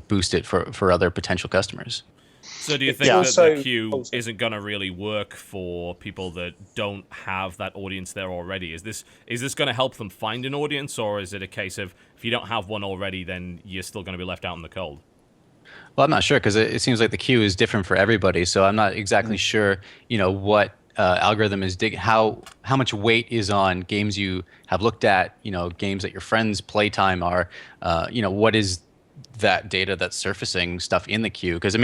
boost it for other potential customers. So do you think that the queue isn't going to really work for people that don't have that audience there already? Is this going to help them find an audience, or is it a case of if you don't have one already, then you're still going to be left out in the cold? Well, I'm not sure, because it seems like the queue is different for everybody, so I'm not exactly sure, what algorithm is how much weight is on games you have looked at, games that your friends' playtime are, what is that data that's surfacing stuff in the queue? Because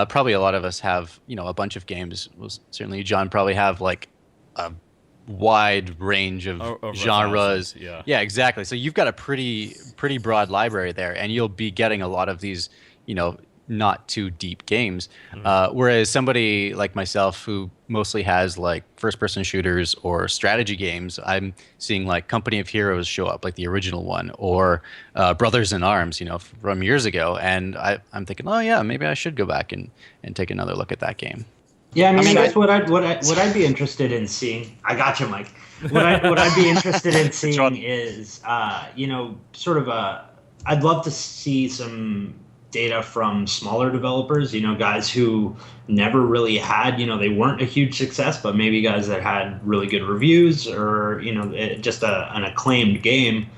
probably a lot of us have, a bunch of games. Well, certainly John probably have like a wide range of genres. Yeah, exactly. So you've got a pretty broad library there, and you'll be getting a lot of these, not too deep games. Whereas somebody like myself who mostly has like first-person shooters or strategy games, I'm seeing like Company of Heroes show up, like the original one, or Brothers in Arms, from years ago. And I'm thinking, oh yeah, maybe I should go back and take another look at that game. Yeah, I guess what I'd be interested in seeing. I got you, Mike. What I'd be interested in seeing is, sort of I'd love to see some data from smaller developers, guys who never really had, they weren't a huge success, but maybe guys that had really good reviews or, just an acclaimed game.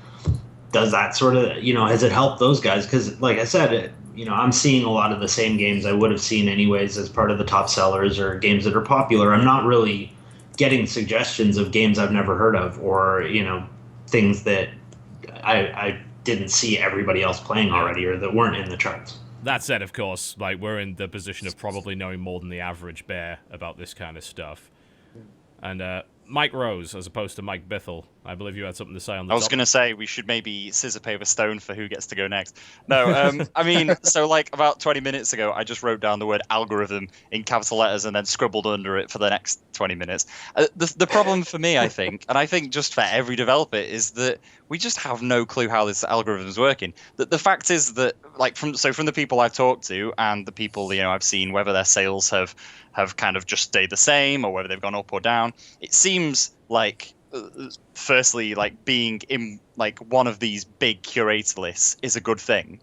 Does that sort of, has it helped those guys? Because like I said, I'm seeing a lot of the same games I would have seen anyways as part of the top sellers or games that are popular. I'm not really getting suggestions of games I've never heard of or, things that I didn't see everybody else playing already or that weren't in the charts. That said, of course, like we're in the position of probably knowing more than the average bear about this kind of stuff. And Mike Rose, as opposed to Mike Bithell, I believe you had something to say on the I was top. going to say we should maybe scissor, paper, stone for who gets to go next. No, so like about 20 minutes ago, I just wrote down the word algorithm in capital letters and then scribbled under it for the next 20 minutes. The problem for me, I think, and I think just for every developer, is that we just have no clue how this algorithm is working. The fact is that, like, from the people I've talked to and the people I've seen, whether their sales have kind of just stayed the same or whether they've gone up or down, it seems like firstly, like being in like one of these big curator lists is a good thing,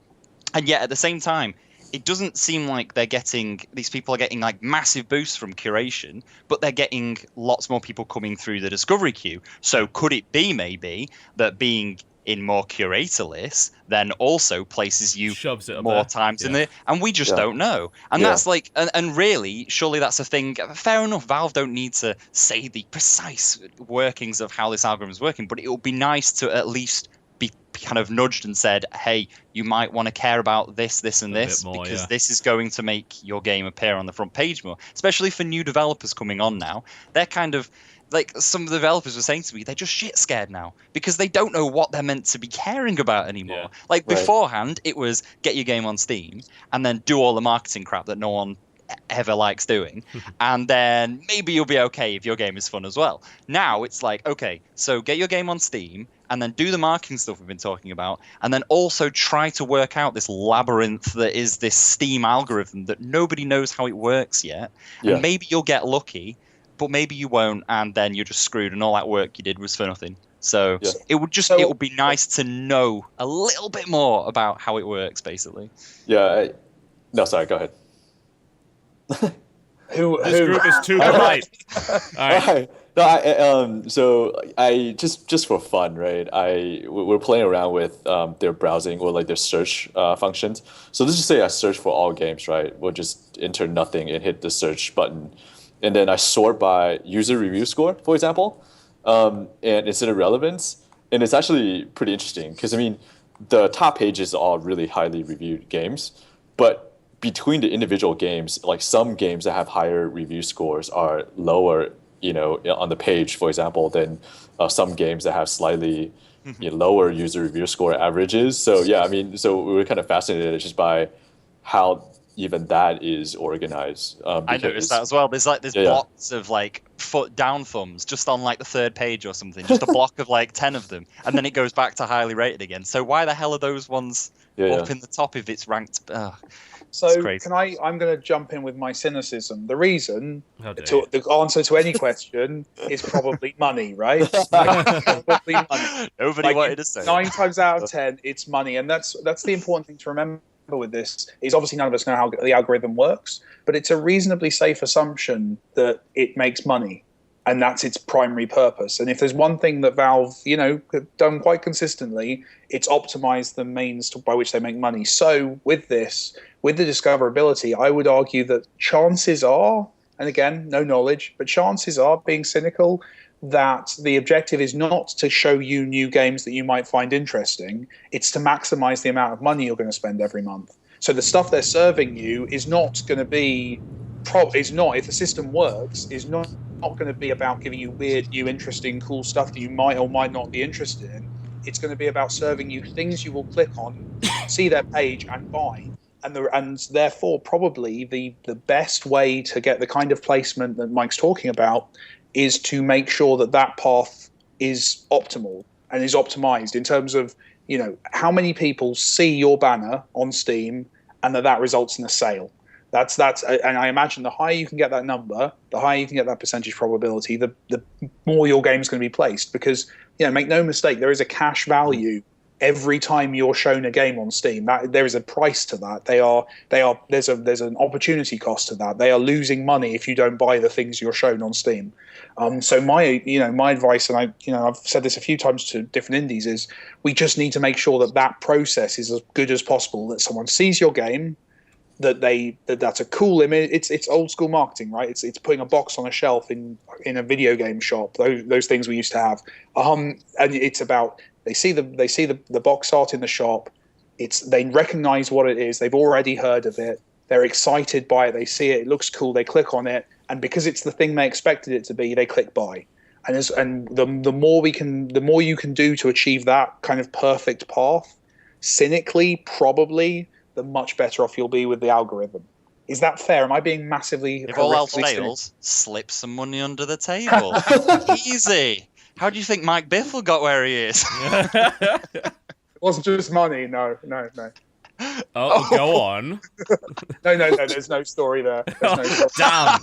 and yet at the same time, it doesn't seem like these people are getting like massive boosts from curation, but they're getting lots more people coming through the discovery queue. So could it be maybe that being in more curator lists then also places you more times in there, and we just don't know. And that's like, and really, surely that's a thing. Fair enough, Valve don't need to say the precise workings of how this algorithm is working, but it would be nice to at least be kind of nudged and said, hey, you might want to care about this, and this, because this is going to make your game appear on the front page more, especially for new developers coming on now. They're kind of, like some of the developers were saying to me, they're just shit scared now because they don't know what they're meant to be caring about anymore. Like beforehand, it was get your game on Steam and then do all the marketing crap that no one ever likes doing. And then maybe you'll be okay if your game is fun as well. Now it's like, okay, so get your game on Steam and then do the marketing stuff we've been talking about. And then also try to work out this labyrinth that is this Steam algorithm that nobody knows how it works yet. Yeah. And maybe you'll get lucky, but maybe you won't, and then you're just screwed, and all that work you did was for nothing. So it would be nice to know a little bit more about how it works, basically. Yeah. No, sorry. Go ahead. This group is too polite. All right. No, so I just for fun, right? We're playing around with their browsing or like their search functions. So let's just say I search for all games, right? We'll just enter nothing and hit the search button. And then I sort by user review score, for example, and instead of relevance. And it's actually pretty interesting because, I mean, the top pages are all really highly reviewed games. But between the individual games, like some games that have higher review scores are lower, on the page, for example, than some games that have slightly lower user review score averages. So, yeah, I mean, so we were kind of fascinated just by how even that is organized. I noticed that as well. There's blocks of like foot down thumbs just on like the third page or something, just a block of like 10 of them, and then it goes back to highly rated again. So why the hell are those ones up in the top if it's ranked? So I'm going to jump in with my cynicism. The reason, the answer to any question is probably money, right? Probably money. Nobody wanted to say 9 times out of 10, it's money, and that's the important thing to remember with this is obviously none of us know how the algorithm works, but it's a reasonably safe assumption that it makes money, and that's its primary purpose. And if there's one thing that Valve, have done quite consistently, it's optimized the means by which they make money. So with the discoverability, I would argue that chances are, and again, no knowledge, but chances are, being cynical, that the objective is not to show you new games that you might find interesting. It's to maximize the amount of money you're going to spend every month. So the stuff they're serving you is not going to be, if the system works, is not going to be about giving you weird, new, interesting, cool stuff that you might or might not be interested in. It's going to be about serving you things you will click on, see their page, and buy. and therefore probably the best way to get the kind of placement that Mike's talking about is to make sure that path is optimal and is optimized in terms of, how many people see your banner on Steam and that results in a sale. That's and I imagine the higher you can get that number, the higher you can get that percentage probability, the more your game's going to be placed. Because, make no mistake, there is a cash value every time you're shown a game on Steam. That there is a price to that. There's an opportunity cost to that. They are losing money if you don't buy the things you're shown on Steam. So my advice, and I've said this a few times to different indies, is we just need to make sure that process is as good as possible. That someone sees your game, that's a cool image. It's old school marketing, right? It's putting a box on a shelf in a video game shop. Those things we used to have. And it's about they see the box art in the shop. They recognize what it is. They've already heard of it. They're excited by it. They see it. It looks cool. They click on it, and because it's the thing they expected it to be, they click buy. And the more you can do to achieve that kind of perfect path, cynically, probably, the much better off you'll be with the algorithm. Is that fair? Am I being massively? If all else fails, slip some money under the table. Easy. How do you think Mike Bithell got where he is? It wasn't just money. No. Oh, go on. No. There's no story there. Damn.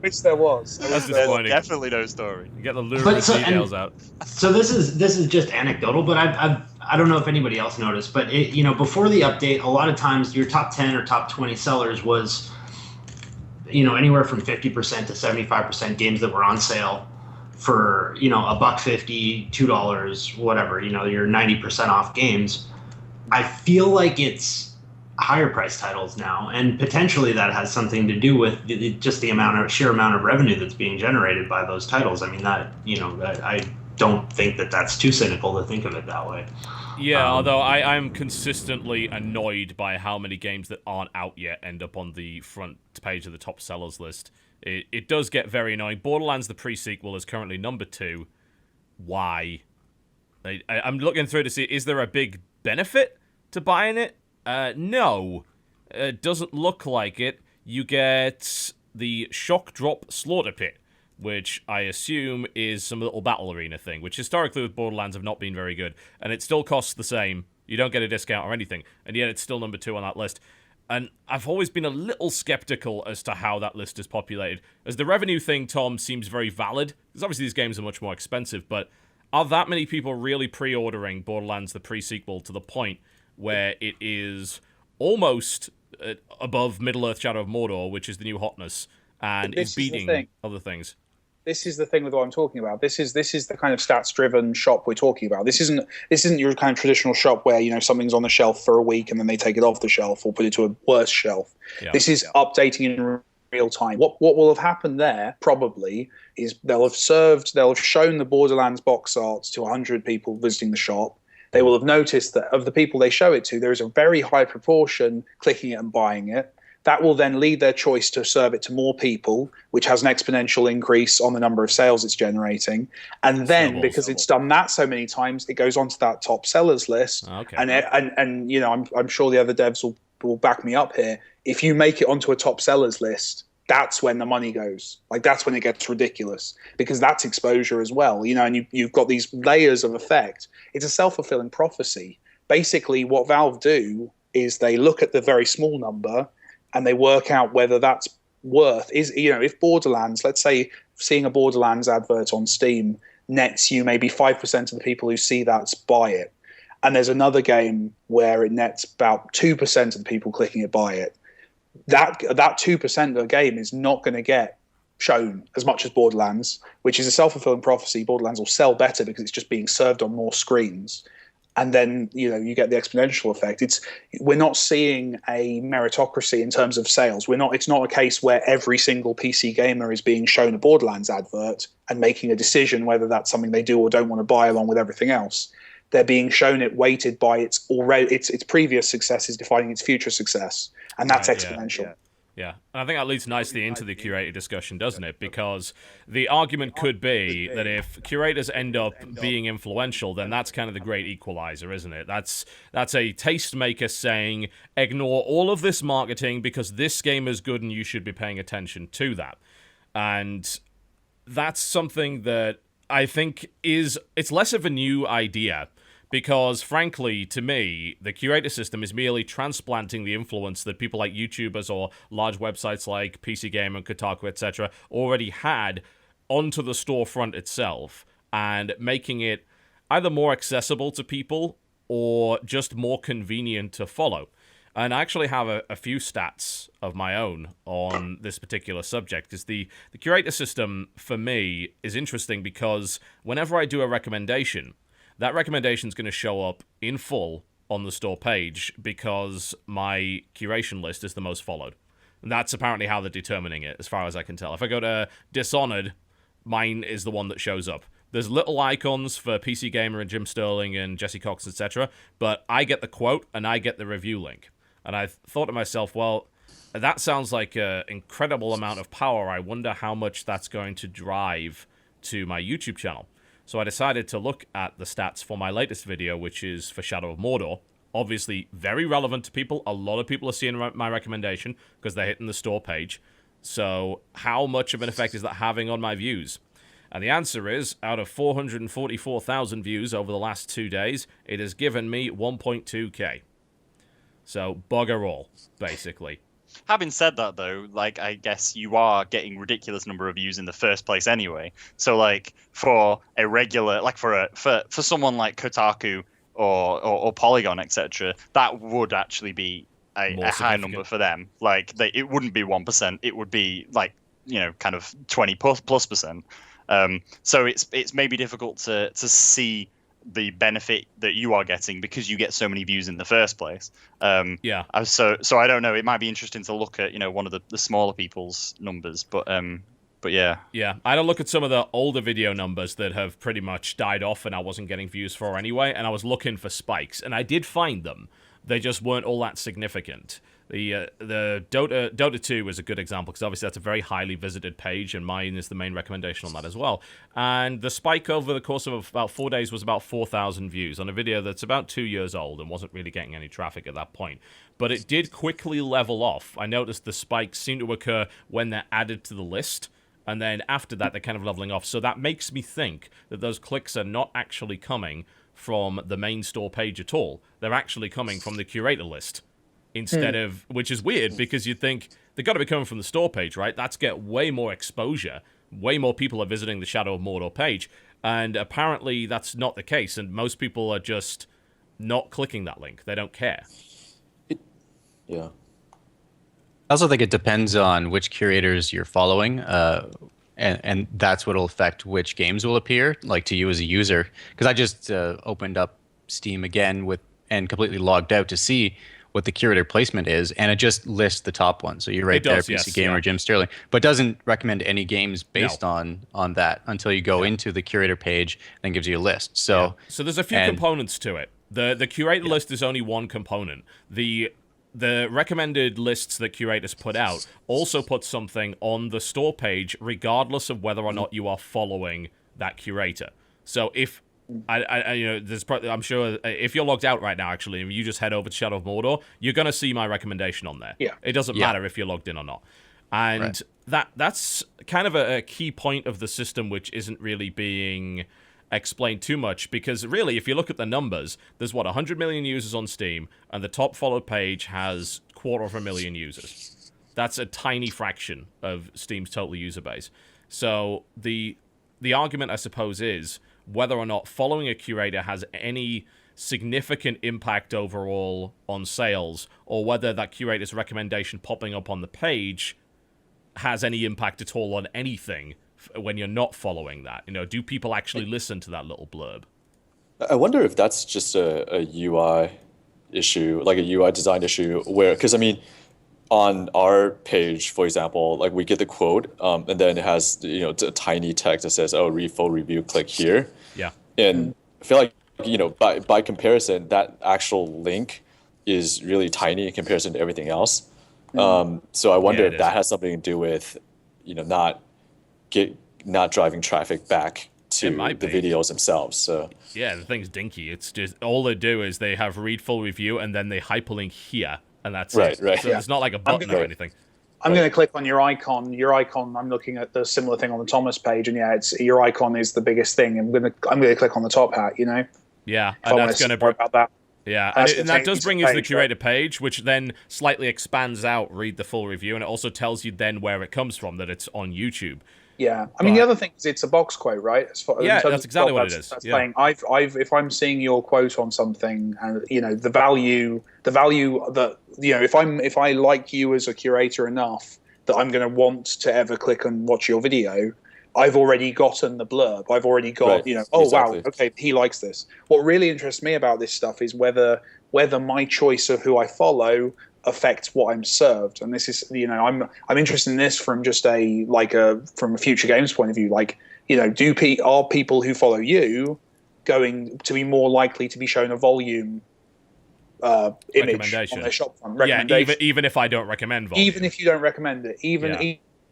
Which there was. That's disappointing. Definitely no story. You get the lurid details out. So this is just anecdotal, but I don't know if anybody else noticed, but before the update, a lot of times your top 10 or top 20 sellers was, anywhere from 50% to 75% games that were on sale for, $1.50, $2, whatever, your 90% off games. I feel like it's higher price titles now, and potentially that has something to do with just the sheer amount of revenue that's being generated by those titles. I mean, I don't think that's too cynical to think of it that way. Yeah, although I'm consistently annoyed by how many games that aren't out yet end up on the front page of the top sellers list. It does get very annoying. Borderlands, the pre-sequel, is currently number 2. Why? I'm looking through to see, is there a big benefit to buying it? No. It doesn't look like it. You get the Shock Drop Slaughter Pit, which I assume is some little battle arena thing, which historically with Borderlands have not been very good, and it still costs the same. You don't get a discount or anything, and yet it's still number 2 on that list. And I've always been a little skeptical as to how that list is populated, as the revenue thing, Tom, seems very valid, because obviously these games are much more expensive, but are that many people really pre-ordering Borderlands the pre-sequel to the point where it is almost above Middle-earth Shadow of Mordor, which is the new hotness, and is beating other things? This is the thing with what I'm talking about. This is the kind of stats-driven shop we're talking about. This isn't your kind of traditional shop where something's on the shelf for a week and then they take it off the shelf or put it to a worse shelf. Yeah. This is updating in real time. What will have happened there probably is they'll have shown the Borderlands box art to 100 people visiting the shop. They will have noticed that of the people they show it to, there is a very high proportion clicking it and buying it. That will then lead their choice to serve it to more people, which has an exponential increase on the number of sales it's generating. And then, because it's done that so many times, it goes onto that top sellers list. Okay. And I'm sure the other devs will back me up here. If you make it onto a top sellers list, that's when the money goes. Like, that's when it gets ridiculous, because that's exposure as well. And you've got these layers of effect. It's a self-fulfilling prophecy. Basically, what Valve do is they look at the very small number and they work out whether that's worth if Borderlands, let's say seeing a Borderlands advert on Steam nets you maybe 5% of the people who see that buy it, and there's another game where it nets about 2% of the people clicking it buy it, that 2% of the game is not going to get shown as much as Borderlands, which is a self-fulfilling prophecy. Borderlands will sell better because it's just being served on more screens. And then, you get the exponential effect. We're not seeing a meritocracy in terms of sales. It's not a case where every single PC gamer is being shown a Borderlands advert and making a decision whether that's something they do or don't want to buy along with everything else. They're being shown it weighted by its previous successes defining its future success. And that's exponential. Yeah. Yeah, and I think that leads nicely into the curator discussion, doesn't it? Because the argument could be that if curators end up being influential, then that's kind of the great equalizer, isn't it? That's a tastemaker saying, ignore all of this marketing because this game is good and you should be paying attention to that. And that's something that I think it's less of a new idea. Because, frankly, to me, the curator system is merely transplanting the influence that people like YouTubers or large websites like PC Gamer and Kotaku, etc., already had onto the storefront itself and making it either more accessible to people or just more convenient to follow. And I actually have a few stats of my own on this particular subject. Because the curator system, for me, is interesting because whenever I do a recommendation, that recommendation is going to show up in full on the store page because my curation list is the most followed. And that's apparently how they're determining it, as far as I can tell. If I go to Dishonored, mine is the one that shows up. There's little icons for PC Gamer and Jim Sterling and Jesse Cox, etc., but I get the quote and I get the review link. And I thought to myself, well, that sounds like an incredible amount of power. I wonder how much that's going to drive to my YouTube channel. So I decided to look at the stats for my latest video, which is for Shadow of Mordor. Obviously, very relevant to people. A lot of people are seeing my recommendation because they're hitting the store page. So how much of an effect is that having on my views? And the answer is, out of 444,000 views over the last 2 days, it has given me 1.2k. So bugger all, basically. Having said that, though, like, I guess you are getting ridiculous number of views in the first place anyway. So, like, for a regular, like, for someone like Kotaku or Polygon, etc., that would actually be a high number for them. Like, it wouldn't be 1%. It would be, like, kind of 20 plus percent. So it's maybe difficult to see the benefit that you are getting because you get so many views in the first place. Yeah. So I don't know. It might be interesting to look at one of the smaller people's numbers, but yeah. Yeah, I had a look at some of the older video numbers that have pretty much died off and I wasn't getting views for anyway, and I was looking for spikes, and I did find them. They just weren't all that significant. The Dota 2 is a good example because obviously that's a very highly visited page, and mine is the main recommendation on that as well. And the spike over the course of about 4 days was about 4,000 views on a video that's about 2 years old and wasn't really getting any traffic at that point. But it did quickly level off. I noticed the spikes seem to occur when they're added to the list, and then after that they're kind of leveling off. So that makes me think that those clicks are not actually coming from the main store page at all. They're actually coming from the curator list. Instead of, which is weird because you'd think they've got to be coming from the store page, right? That's get way more exposure. Way more people are visiting the Shadow of Mordor page. And apparently that's not the case. And most people are just not clicking that link. They don't care. Yeah. I also think it depends on which curators you're following. And that's what will affect which games will appear, like to you as a user. Because I just opened up Steam again and completely logged out to see what the curator placement is, and it just lists the top one. So you're right there, PC Gamer, Jim Sterling, but doesn't recommend any games based on that until you go into the curator page, then gives you a list. So there's a few components to it. The curator list is only one component. The recommended lists that curators put out also put something on the store page, regardless of whether or not you are following that curator. So if I'm sure if you're logged out right now, actually, and you just head over to Shadow of Mordor, you're going to see my recommendation on there. Yeah. It doesn't matter if you're logged in or not. And that's kind of a key point of the system, which isn't really being explained too much, because really, if you look at the numbers, there's 100 million users on Steam, and the top followed page has 250,000 users. That's a tiny fraction of Steam's total user base. So the argument, I suppose, is whether or not following a curator has any significant impact overall on sales, or whether that curator's recommendation popping up on the page has any impact at all on anything when you're not following that. Do people actually listen to that little blurb? I wonder if that's just a UI issue, like a UI design issue, where, because I mean, on our page, for example, like we get the quote, and then it has a tiny text that says, "Oh, read full review, click here." Yeah. And I feel like by comparison, that actual link is really tiny in comparison to everything else. So I wonder it if that is. has something to do with, not driving traffic back to It might the be. videos themselves. So Yeah, the thing's dinky. It's just all they do is they have read full review and then they hyperlink here, and that's Right, it. right. So Yeah. there's not like a button or Right. anything. I'm going to click on your icon. Your icon. I'm looking at the similar thing on the Thomas page, and yeah, it's your icon is the biggest thing. I'm going to click on the top hat. You know, Yeah, if and I want that's to going see more to about that. yeah, That's and gonna that take does you to bring the us the page, right? curator page, which then slightly expands out. Read the full review, and it also tells you then where it comes from, that it's on YouTube. Yeah, I mean But- the other thing is it's a box quote, right? In Yeah, terms that's of exactly what it that's- is. That's Yeah. saying if I'm seeing your quote on something, and the value that if I like you as a curator enough that I'm going to want to ever click and watch your video, I've already gotten the blurb. I've already got Right, oh exactly. wow, okay, he likes this. What really interests me about this stuff is whether my choice of who I follow affects what I'm served. And this is I'm interested in this from just from a future games point of view. Like are people who follow you going to be more likely to be shown a volume image on their shop front recommendation? Yeah, even if I don't recommend volume. Even if you don't recommend it, even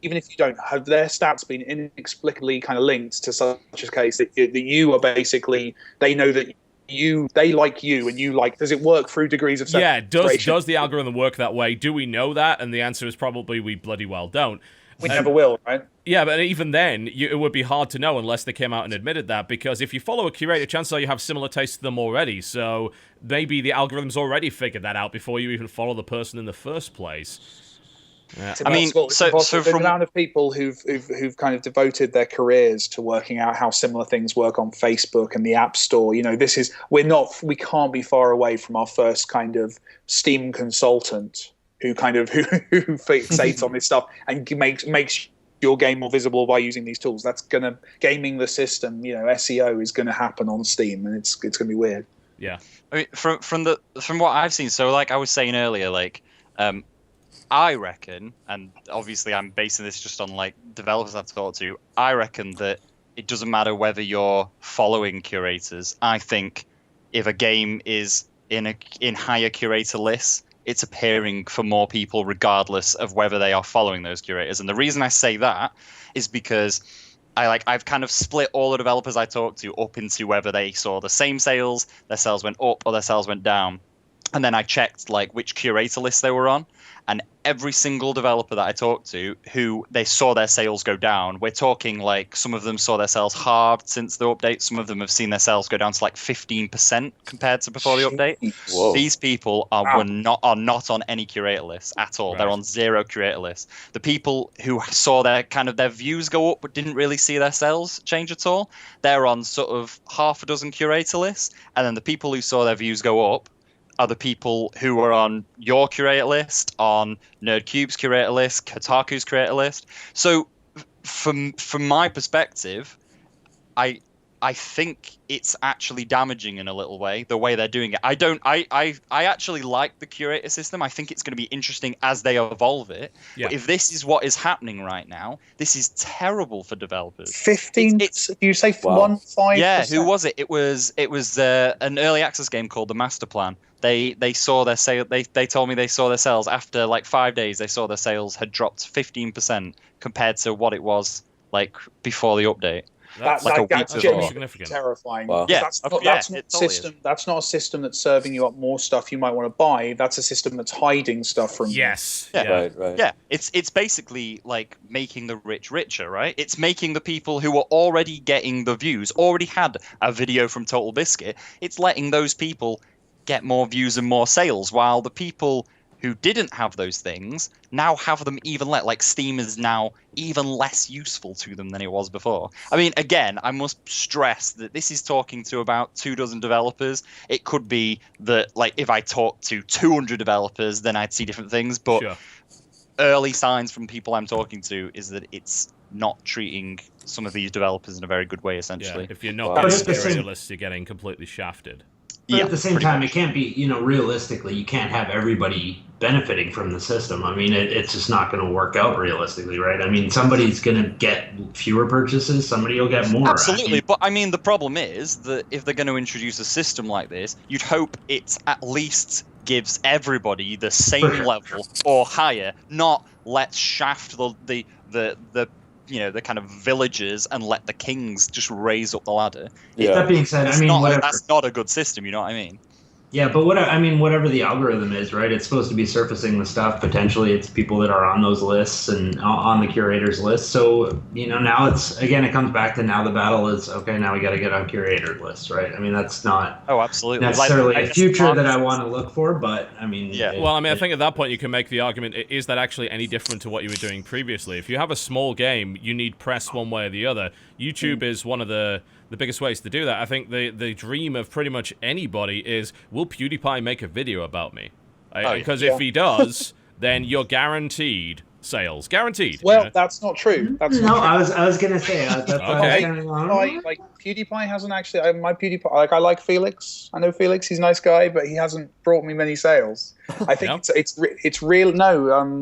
if you don't, have their stats been inexplicably kind of linked to such a case that you are basically, they know that they like you and you like, does it work through degrees of separation? Yeah, does the algorithm work that way? Do we know that? And the answer is probably we bloody well don't. We never will, right? Yeah, but even then, it would be hard to know unless they came out and admitted that, because if you follow a curator, chances are you have similar tastes to them already, so maybe the algorithm's already figured that out before you even follow the person in the first place. Yeah. It's I mean, impossible. It's impossible. from the amount of people who've kind of devoted their careers to working out how similar things work on Facebook and the App Store. We can't be far away from our first kind of Steam consultant who fixates on this stuff and makes your game more visible by using these tools. That's gonna gaming the system. SEO is gonna happen on Steam, and it's gonna be weird. Yeah. I mean, from what I've seen, so like I was saying earlier, I reckon, and obviously I'm basing this just on like developers I've talked to, I reckon that it doesn't matter whether you're following curators. I think if a game is in higher curator lists, it's appearing for more people regardless of whether they are following those curators. And the reason I say that is because I've kind of split all the developers I talked to up into whether they saw the same sales, their sales went up, or their sales went down. And then I checked like which curator list they were on, and every single developer that I talked to who they saw their sales go down, we're talking like some of them saw their sales halved since the update. Some of them have seen their sales go down to like 15% compared to before the update. Whoa. These people are not on any curator list at all. Right. They're on zero curator lists. The people who saw their views go up but didn't really see their sales change at all, they're on sort of half a dozen curator lists. And then the people who saw their views go up are the people who are on your curator list, on NerdCube's curator list, Kotaku's curator list. So from my perspective, I think it's actually damaging in a little way, the way they're doing it. I actually like the curator system. I think it's going to be interesting as they evolve it. Yeah. But if this is what is happening right now, this is terrible for developers. 15. You say Wow. 1.5%? Yeah, who was it? It was an early access game called The Master Plan. They saw their sale. They told me they saw their sales after like 5 days. They saw their sales had dropped 15% compared to what it was like before the update. That's like a week that's before. genuinely Significant. terrifying. Wow. Yeah, That's okay, not yeah, a it totally is. system. That's not a system that's serving you up more stuff you might want to buy. That's a system that's hiding stuff from you. Yes. Yeah. Right. Yeah, it's basically like making the rich richer, right? It's making the people who were already getting the views, already had a video from TotalBiscuit, it's letting those people get more views and more sales, while the people who didn't have those things now have them even less. Like Steam is now even less useful to them than it was before. I mean, again, I must stress that this is talking to about 24 developers. It could be that, like, if I talk to 200 developers, then I'd see different things. But Sure. early signs from people I'm talking to is that it's not treating some of these developers in a very good way, Yeah. essentially. If you're not Wow. getting But at the curator same- lists, you're getting completely shafted. But at the same time, it can't be, realistically, you can't have everybody benefiting from the system. I mean, it's just not going to work out realistically, right? I mean, somebody's going to get fewer purchases, somebody will get more. Absolutely, but I mean, the problem is that if they're going to introduce a system like this, you'd hope it's at least gives everybody the same level or higher, not let's shaft the the kind of villagers and let the kings just raise up the ladder. That being said, It's I mean, not, that's not a good system. You know what I mean? Yeah, but whatever the algorithm is, right? It's supposed to be surfacing the stuff. Potentially, it's people that are on those lists and on the curators list. So, now it comes back to now the battle is, okay, now we got to get on curator lists, right? I mean, that's not absolutely necessarily a future that I want to look for, but I mean, I think at that point you can make the argument: is that actually any different to what you were doing previously? If you have a small game, you need press one way or the other. YouTube is one of the biggest ways to do that. I think the dream of pretty much anybody is, will PewDiePie make a video about me? Because if he does, then you're guaranteed sales. Guaranteed. Well, that's not true. That's not true. I was going to say. Like PewDiePie hasn't actually. My PewDiePie, I like Felix. I know Felix. He's a nice guy, but he hasn't brought me many sales. I think it's real. No,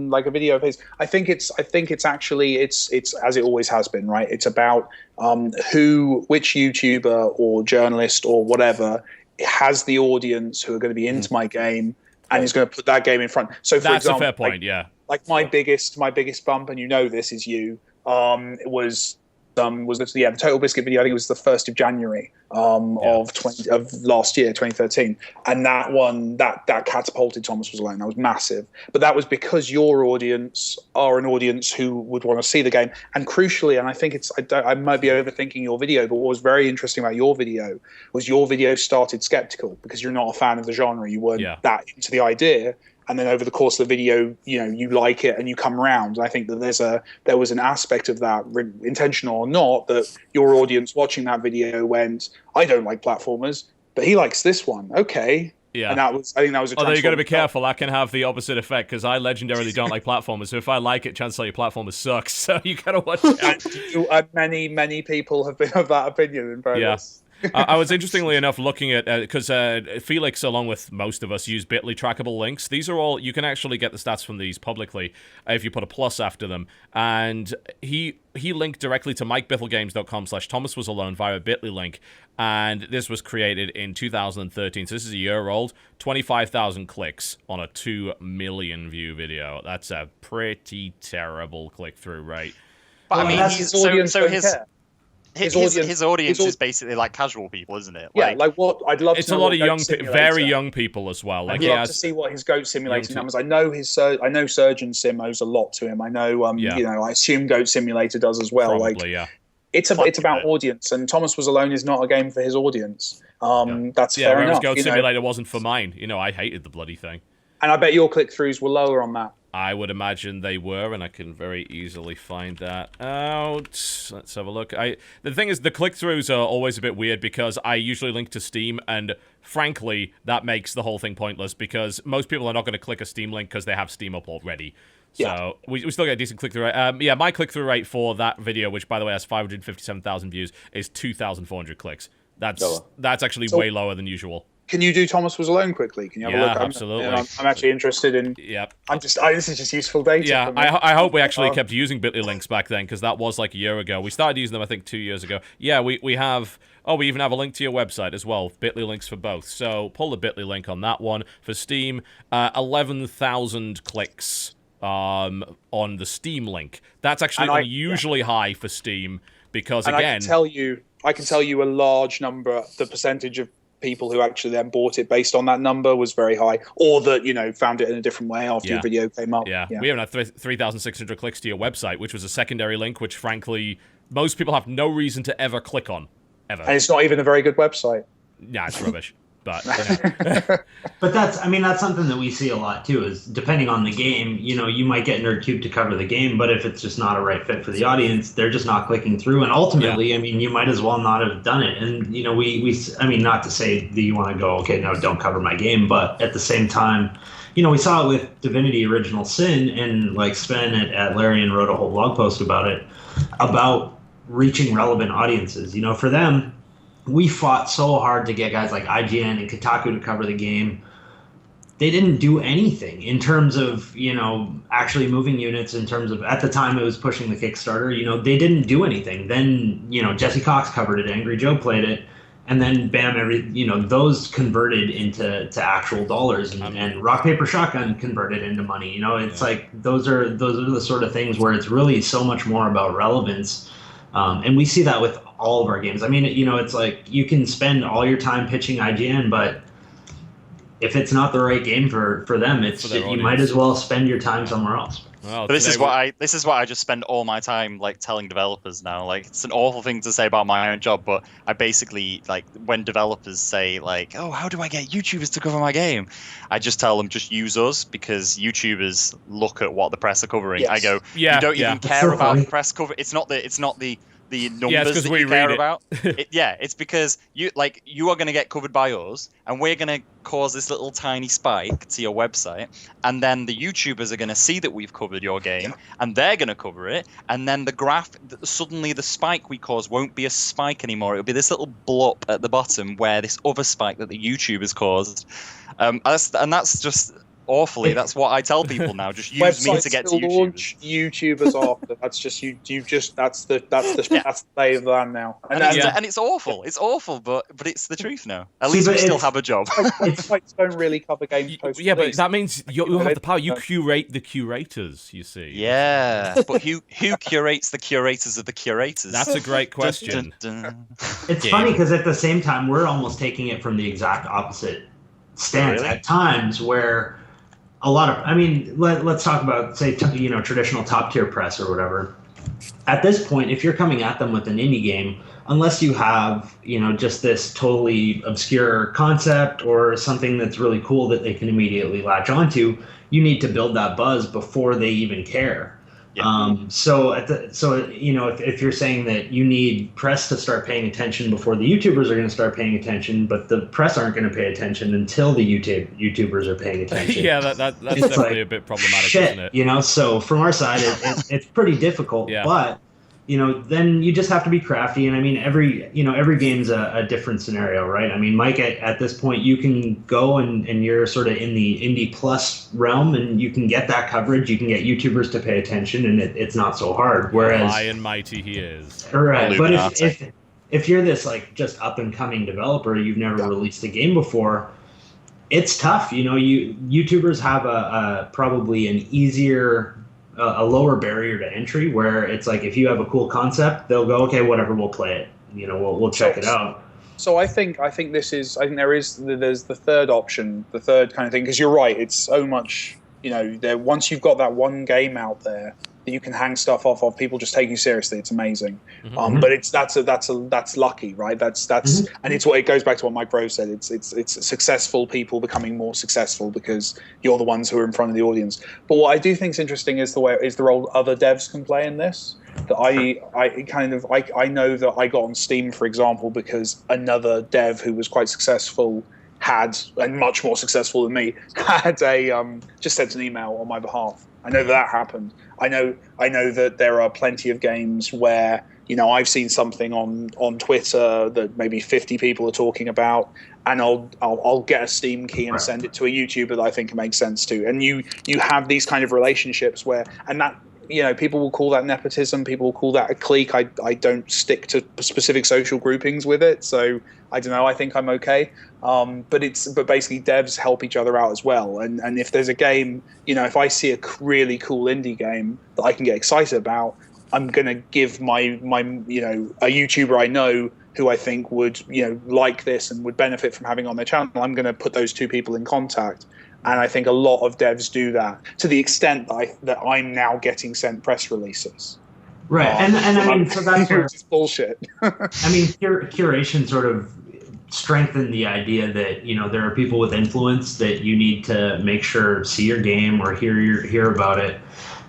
like a video of his. I think it's actually it's as it always has been, right? It's about which YouTuber or journalist or whatever has the audience who are going to be into my game and is going to put that game in front. So for that's example, a fair point. Like my biggest bump, and this is you, was the TotalBiscuit video. I think it was the 1st of January of last year, 2013, and that one that catapulted Thomas Was Alone. That was massive, but that was because your audience are an audience who would want to see the game, and crucially, and I think I might be overthinking your video, but what was very interesting about your video was your video started skeptical because you're not a fan of the genre, you weren't that into the idea. And then over the course of the video, you like it and you come around. And I think that there was an aspect of that, intentional or not, that your audience watching that video went, I don't like platformers, but he likes this one. Okay. Yeah. And I think that was a although you've got to be careful, that can have the opposite effect, because I legendarily don't like platformers. So if I like it, chances are your platformer sucks. So you got to watch out. Many people have been of that opinion in progress. Yeah. I was interestingly enough looking at, because Felix, along with most of us, use Bitly trackable links. These are all, you can actually get the stats from these publicly if you put a plus after them. And he linked directly to mikebithelgames.com/ThomasWasAlone via a Bitly link. And this was created in 2013. So this is a year old. 25,000 clicks on a 2 million view video. That's a pretty terrible click-through rate. But I mean, his audience is basically like casual people, isn't it? I'd love to. It's a lot of young, very young people as well. I'd love to see what his Goat Simulator numbers. I know Surgeon Sim owes a lot to him. I know, I assume Goat Simulator does as well. Probably, It's about audience, and Thomas Was Alone is not a game for his audience. That's fair enough. Goat Simulator wasn't for mine. I hated the bloody thing. And I bet your click-throughs were lower on that. I would imagine they were, and I can very easily find that out. Let's have a look. The thing is, the click-throughs are always a bit weird because I usually link to Steam, and frankly, that makes the whole thing pointless because most people are not going to click a Steam link because they have Steam up already. So we still get a decent click-through rate. My click-through rate for that video, which, by the way, has 557,000 views, is 2,400 clicks. That's actually way lower than usual. Can you do Thomas Was Alone quickly? Can you have a look? Absolutely. I'm actually interested in. Yep. This is just useful data. Yeah, I hope we actually kept using Bitly links back then, because that was like a year ago. We started using them, I think, 2 years ago. Yeah, we have. Oh, we even have a link to your website as well. Bitly links for both. So pull the Bitly link on that one for Steam. 11,000 clicks on the Steam link. That's actually unusually high for Steam because again, I can tell you a large number. The percentage of people who actually then bought it based on that number was very high, or that found it in a different way after your video came up. We even had 3,600 clicks to your website, which was a secondary link, which frankly most people have no reason to ever click on, ever. And it's not even a very good website. Yeah, it's rubbish. But but that's something that we see a lot too. Is depending on the game, you might get NerdCube to cover the game, but if it's just not a right fit for the audience, they're just not clicking through. And ultimately, you might as well not have done it. And we not to say that you want to go, okay, no, don't cover my game, but at the same time, we saw it with Divinity Original Sin, and like Sven at Larian wrote a whole blog post about it, about reaching relevant audiences. For them, we fought so hard to get guys like IGN and Kotaku to cover the game. They didn't do anything in terms of, actually moving units, in terms of, at the time it was pushing the Kickstarter, they didn't do anything. Then, Jesse Cox covered it, Angry Joe played it, and then bam, those converted into actual dollars, and rock paper shotgun converted into money. It's like those are the sort of things where it's really so much more about relevance, and we see that with all of our games. I mean, it's like you can spend all your time pitching IGN, but if it's not the right game for them, you might as well spend your time somewhere else. Well, this is what I just spend all my time like telling developers now. Like, it's an awful thing to say about my own job, but I basically, like, when developers say like, "Oh, how do I get YouTubers to cover my game?" I just tell them just use us, because YouTubers look at what the press are covering. Yes. I go, you don't even care about the press cover. It's not the numbers that you care about. It's because you are going to get covered by us, and we're going to cause this little tiny spike to your website, and then the YouTubers are going to see that we've covered your game, and they're going to cover it, and then the graph, suddenly the spike we cause won't be a spike anymore. It'll be this little blop at the bottom where this other spike that the YouTubers caused, and that's just awfully. That's what I tell people now. Just use me to get to YouTubers. Launch YouTubers after. That's just that's the lay of the land now. And it's awful. It's awful, but it's the truth now. At least we still have a job. Sites don't really cover games post. Yeah, but that means you have the power. You curate the curators. You see. Yeah, but who curates the curators of the curators? That's a great question. It's funny because at the same time we're almost taking it from the exact opposite stance at times, where a lot of, I mean, let's talk about, say, traditional top tier press or whatever. At this point, if you're coming at them with an indie game, unless you have, just this totally obscure concept or something that's really cool that they can immediately latch onto, you need to build that buzz before they even care. Yeah. If you're saying that you need press to start paying attention before the YouTubers are going to start paying attention, but the press aren't going to pay attention until the YouTubers are paying attention. Yeah, that's definitely a bit problematic, isn't it? So from our side, it's pretty difficult. Yeah. But then you just have to be crafty. And I mean, every game's a different scenario, right? I mean, Mike, at this point, you can go and you're sort of in the indie plus realm, and you can get that coverage. You can get YouTubers to pay attention, and it's not so hard. Whereas high and mighty he is. Right. But if you're this like just up and coming developer, you've never released a game before, it's tough. YouTubers have probably an easier, a lower barrier to entry, where it's like if you have a cool concept, they'll go, okay, whatever, we'll play it. We'll check it out. So I think there's the third option, the third kind of thing, because you're right. It's so much, once you've got that one game out there that you can hang stuff off of, people just take you seriously. It's amazing. Mm-hmm. But that's lucky, right? That's mm-hmm. And it goes back to what Mike Grove said. It's successful people becoming more successful because you're the ones who are in front of the audience. But what I do think is interesting is the role other devs can play in this. That I know that I got on Steam, for example, because another dev who was quite successful and much more successful than me, just sent an email on my behalf. I know that happened. I know that there are plenty of games where I've seen something on Twitter that maybe 50 people are talking about, and I'll get a Steam key and send it to a YouTuber that I think it makes sense to. And you have these kind of relationships where, and that, people will call that nepotism. People will call that a clique. I don't stick to specific social groupings with it, so I don't know. I think I'm okay. But basically devs help each other out as well. And if there's a game, if I see a really cool indie game that I can get excited about, I'm gonna give my a YouTuber I know who I think would like this and would benefit from having on their channel. I'm gonna put those two people in contact. And I think a lot of devs do that to the extent that I'm now getting sent press releases. Right, and I mean, so that's where it's bullshit. I mean, curation sort of strengthened the idea that there are people with influence that you need to make sure see your game or hear about it,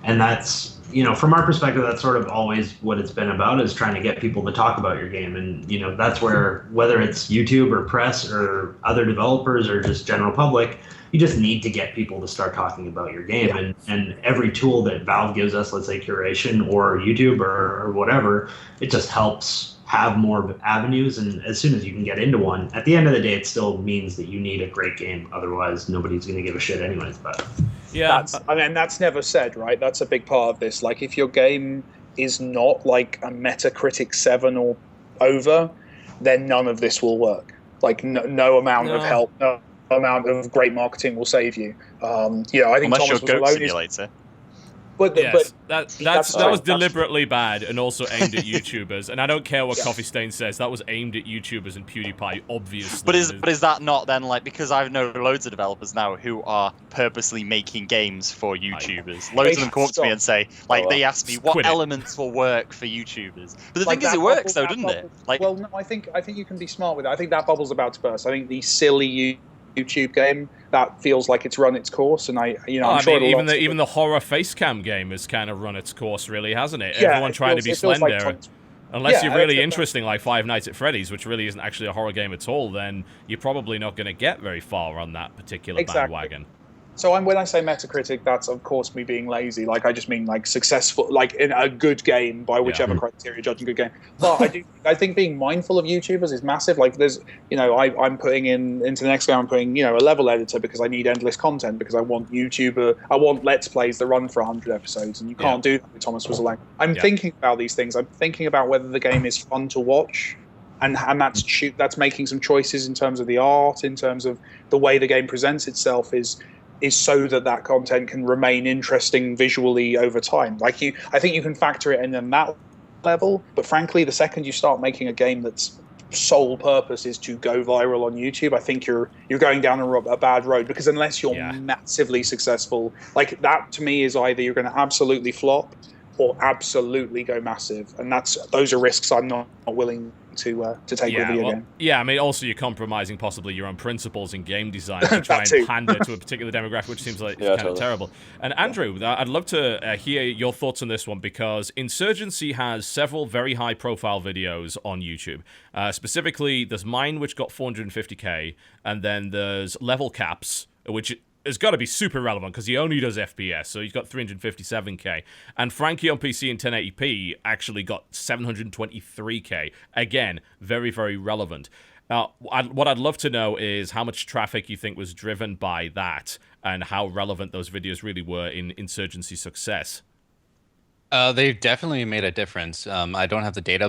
and that's from our perspective, that's sort of always what it's been about, is trying to get people to talk about your game. And that's where, whether it's YouTube or press or other developers or just general public, you just need to get people to start talking about your game. Yeah. And every tool that Valve gives us, let's say Curation or YouTube or whatever, it just helps have more avenues. And as soon as you can get into one, at the end of the day, it still means that you need a great game. Otherwise, nobody's going to give a shit anyways. But yeah, that's never said, right? That's a big part of this. Like, if your game is not like a Metacritic 7 or over, then none of this will work. Like no amount of help, no amount of great marketing will save you. I think unless Thomas you're was Goat alone. Simulator. Yes, But that was deliberately bad and also aimed at YouTubers. And I don't care what Coffee Stain says. That was aimed at YouTubers and PewDiePie, obviously. But is that not then, like, because I know loads of developers now who are purposely making games for YouTubers. Loads of them come up to me and say, like, they ask me what elements will work for YouTubers. But the thing is, it works though, doesn't it? Like, well, no, I think you can be smart with it. I think that bubble's about to burst. I think the silly YouTube game that feels like it's run its course, and I'm sure even the horror face cam game has kind of run its course, really, hasn't it? Yeah, Everyone trying to be slender. Unless you're really interesting, like Five Nights at Freddy's, which really isn't actually a horror game at all, then you're probably not going to get very far on that particular bandwagon. So when I say Metacritic, that's of course me being lazy. Like I just mean like successful, like in a good game by whichever criteria judging good game. But I think being mindful of YouTubers is massive. Like there's, I'm putting into the next game, I'm putting, a level editor because I need endless content because I want Let's Plays that run for 100 episodes, and you can't do that with Thomas Was Alone. I'm thinking about these things. I'm thinking about whether the game is fun to watch. And that's making some choices in terms of the art, in terms of the way the game presents itself is so that content can remain interesting visually over time. I think you can factor it in on that level, but frankly, the second you start making a game that's sole purpose is to go viral on YouTube, I think you're going down a bad road, because unless you're massively successful, like that to me is either you're going to absolutely flop or absolutely go massive, and those are risks I'm not willing to take with a video game. Yeah, I mean, also you're compromising possibly your own principles in game design to try and pander to a particular demographic, which seems like kind of terrible. And Andrew, I'd love to hear your thoughts on this one, because Insurgency has several very high-profile videos on YouTube. Specifically, there's mine, which got 450k, and then there's Level Caps, which has got to be super relevant because he only does FPS, so he's got 357k. And Frankie on PC in 1080p actually got 723k. Again, very, very relevant. Now, what I'd love to know is how much traffic you think was driven by that and how relevant those videos really were in Insurgency's success. They've definitely made a difference. I don't have the data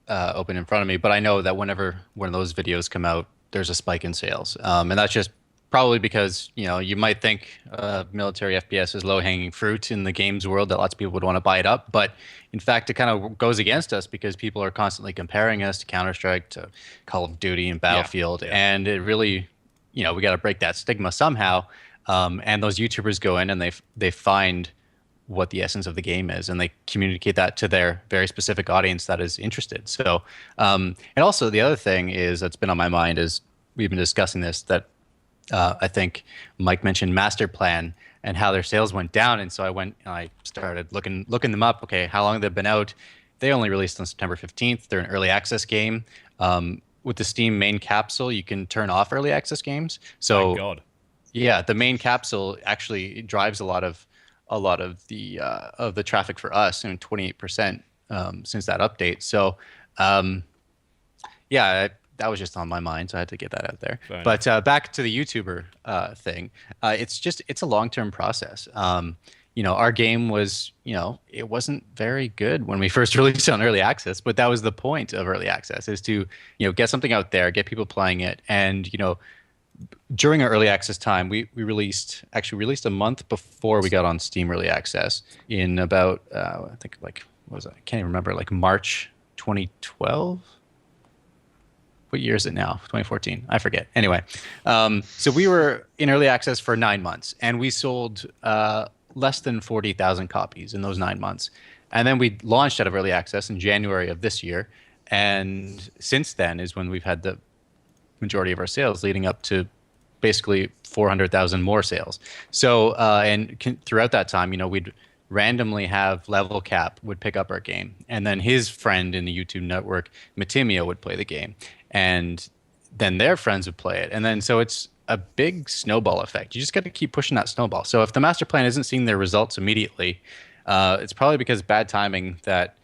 open in front of me, but I know that whenever one of those videos come out, there's a spike in sales. And that's just probably because, you might think military FPS is low-hanging fruit in the games world, that lots of people would want to buy it up. But in fact, it kind of goes against us because people are constantly comparing us to Counter-Strike, to Call of Duty and Battlefield. Yeah. And it really, we got to break that stigma somehow. And those YouTubers go in and they find what the essence of the game is, and they communicate that to their very specific audience that is interested. So, and also the other thing that's been on my mind is we've been discussing this, that I think Mike mentioned Master Plan and how their sales went down, and so I started looking them up. Okay, how long they've been out? They only released on September 15th. They're an early access game. With the Steam main capsule, you can turn off early access games. So, thank God. Yeah, the main capsule actually drives a lot of the traffic for us, 28% since that update. So, that was just on my mind, so I had to get that out there. But back to the YouTuber thing, it's a long-term process. Our game was, it wasn't very good when we first released it on early access, but that was the point of early access, is to, get something out there, get people playing it. And, during our early access time, we released a month before we got on Steam early access in about, I think what was it? I can't even remember, like March 2012? What year is it now? 2014. I forget. Anyway, so we were in early access for 9 months, and we sold less than 40,000 copies in those 9 months. And then we launched out of early access in January of this year. And since then is when we've had the majority of our sales, leading up to basically 400,000 more sales. So, throughout that time, we'd randomly have Level Cap would pick up our game, and then his friend in the YouTube network, Matimio, would play the game, and then their friends would play it. And then so it's a big snowball effect. You just got to keep pushing that snowball. So if the master plan isn't seeing their results immediately, it's probably because bad timing that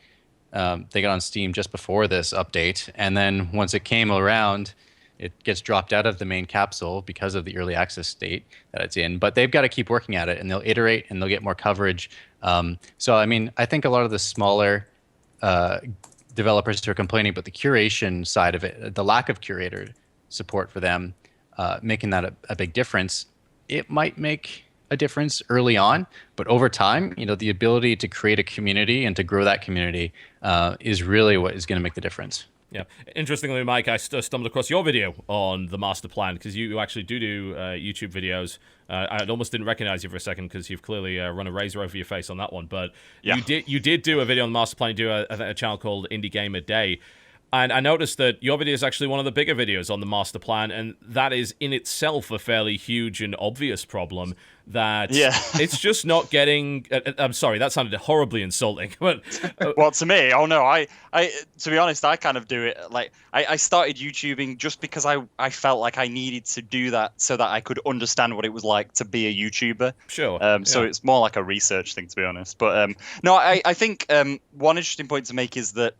they got on Steam just before this update. And then once it came around, it gets dropped out of the main capsule because of the early access state that it's in. But they've got to keep working at it, and they'll iterate and they'll get more coverage. So, I mean, I think a lot of the smaller developers who are complaining about the curation side of it, the lack of curator support for them, making that a big difference. It might make a difference early on, but over time, the ability to create a community and to grow that community is really what is going to make the difference. Yeah. Interestingly, Mike, I stumbled across your video on the master plan because you actually do YouTube videos. I almost didn't recognize you for a second because you've clearly run a razor over your face on that one. But yeah. you did do a video on the master plan. You do a channel called Indie Game a Day. And I noticed that your video is actually one of the bigger videos on the master plan, and that is in itself a fairly huge and obvious problem that it's just not getting... I'm sorry, that sounded horribly insulting. But well, to me, oh no, I to be honest, I kind of do it like I started YouTubing just because I felt like I needed to do that so that I could understand what it was like to be a YouTuber. Sure. So it's more like a research thing, to be honest. But no, I think one interesting point to make is that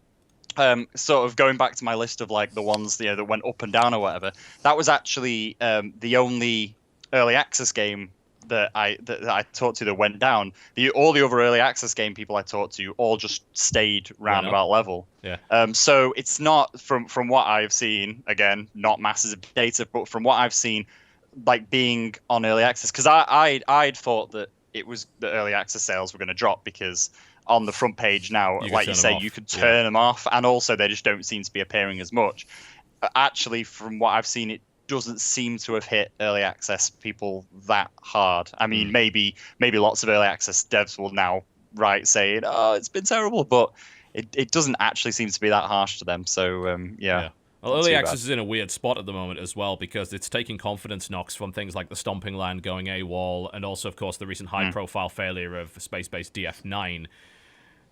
sort of going back to my list of like the ones that went up and down or whatever, that was actually the only early access game that I talked to that went down. All the other early access game people I talked to all just stayed roundabout level. Yeah. So it's not from what I've seen, again, not masses of data, but from what I've seen, like being on early access, because I'd thought that it was the early access sales were going to drop because on the front page now, like you say, you could turn them off, and also they just don't seem to be appearing as much. Actually, from what I've seen, it doesn't seem to have hit early access people that hard. I mean, maybe lots of early access devs will now write saying, "Oh, it's been terrible," but it doesn't actually seem to be that harsh to them. So yeah. Well, early access is in a weird spot at the moment as well because it's taking confidence knocks from things like the Stomping Land going AWOL, and also, of course, the recent high-profile failure of space-based DF9.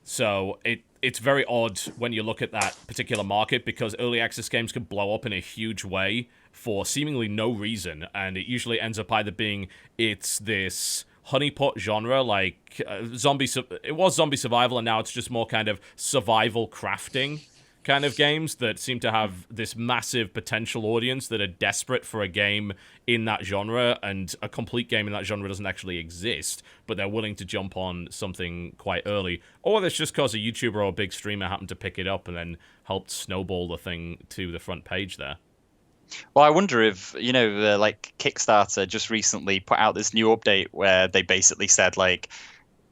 So it's very odd when you look at that particular market because early access games can blow up in a huge way for seemingly no reason, and it usually ends up either being it's this honeypot genre like it was zombie survival, and now it's just more kind of survival crafting kind of games that seem to have this massive potential audience that are desperate for a game in that genre, and a complete game in that genre doesn't actually exist, but they're willing to jump on something quite early. Or it's just because a YouTuber or a big streamer happened to pick it up and then helped snowball the thing to the front page there. Well, I wonder if, like Kickstarter just recently put out this new update where they basically said, like,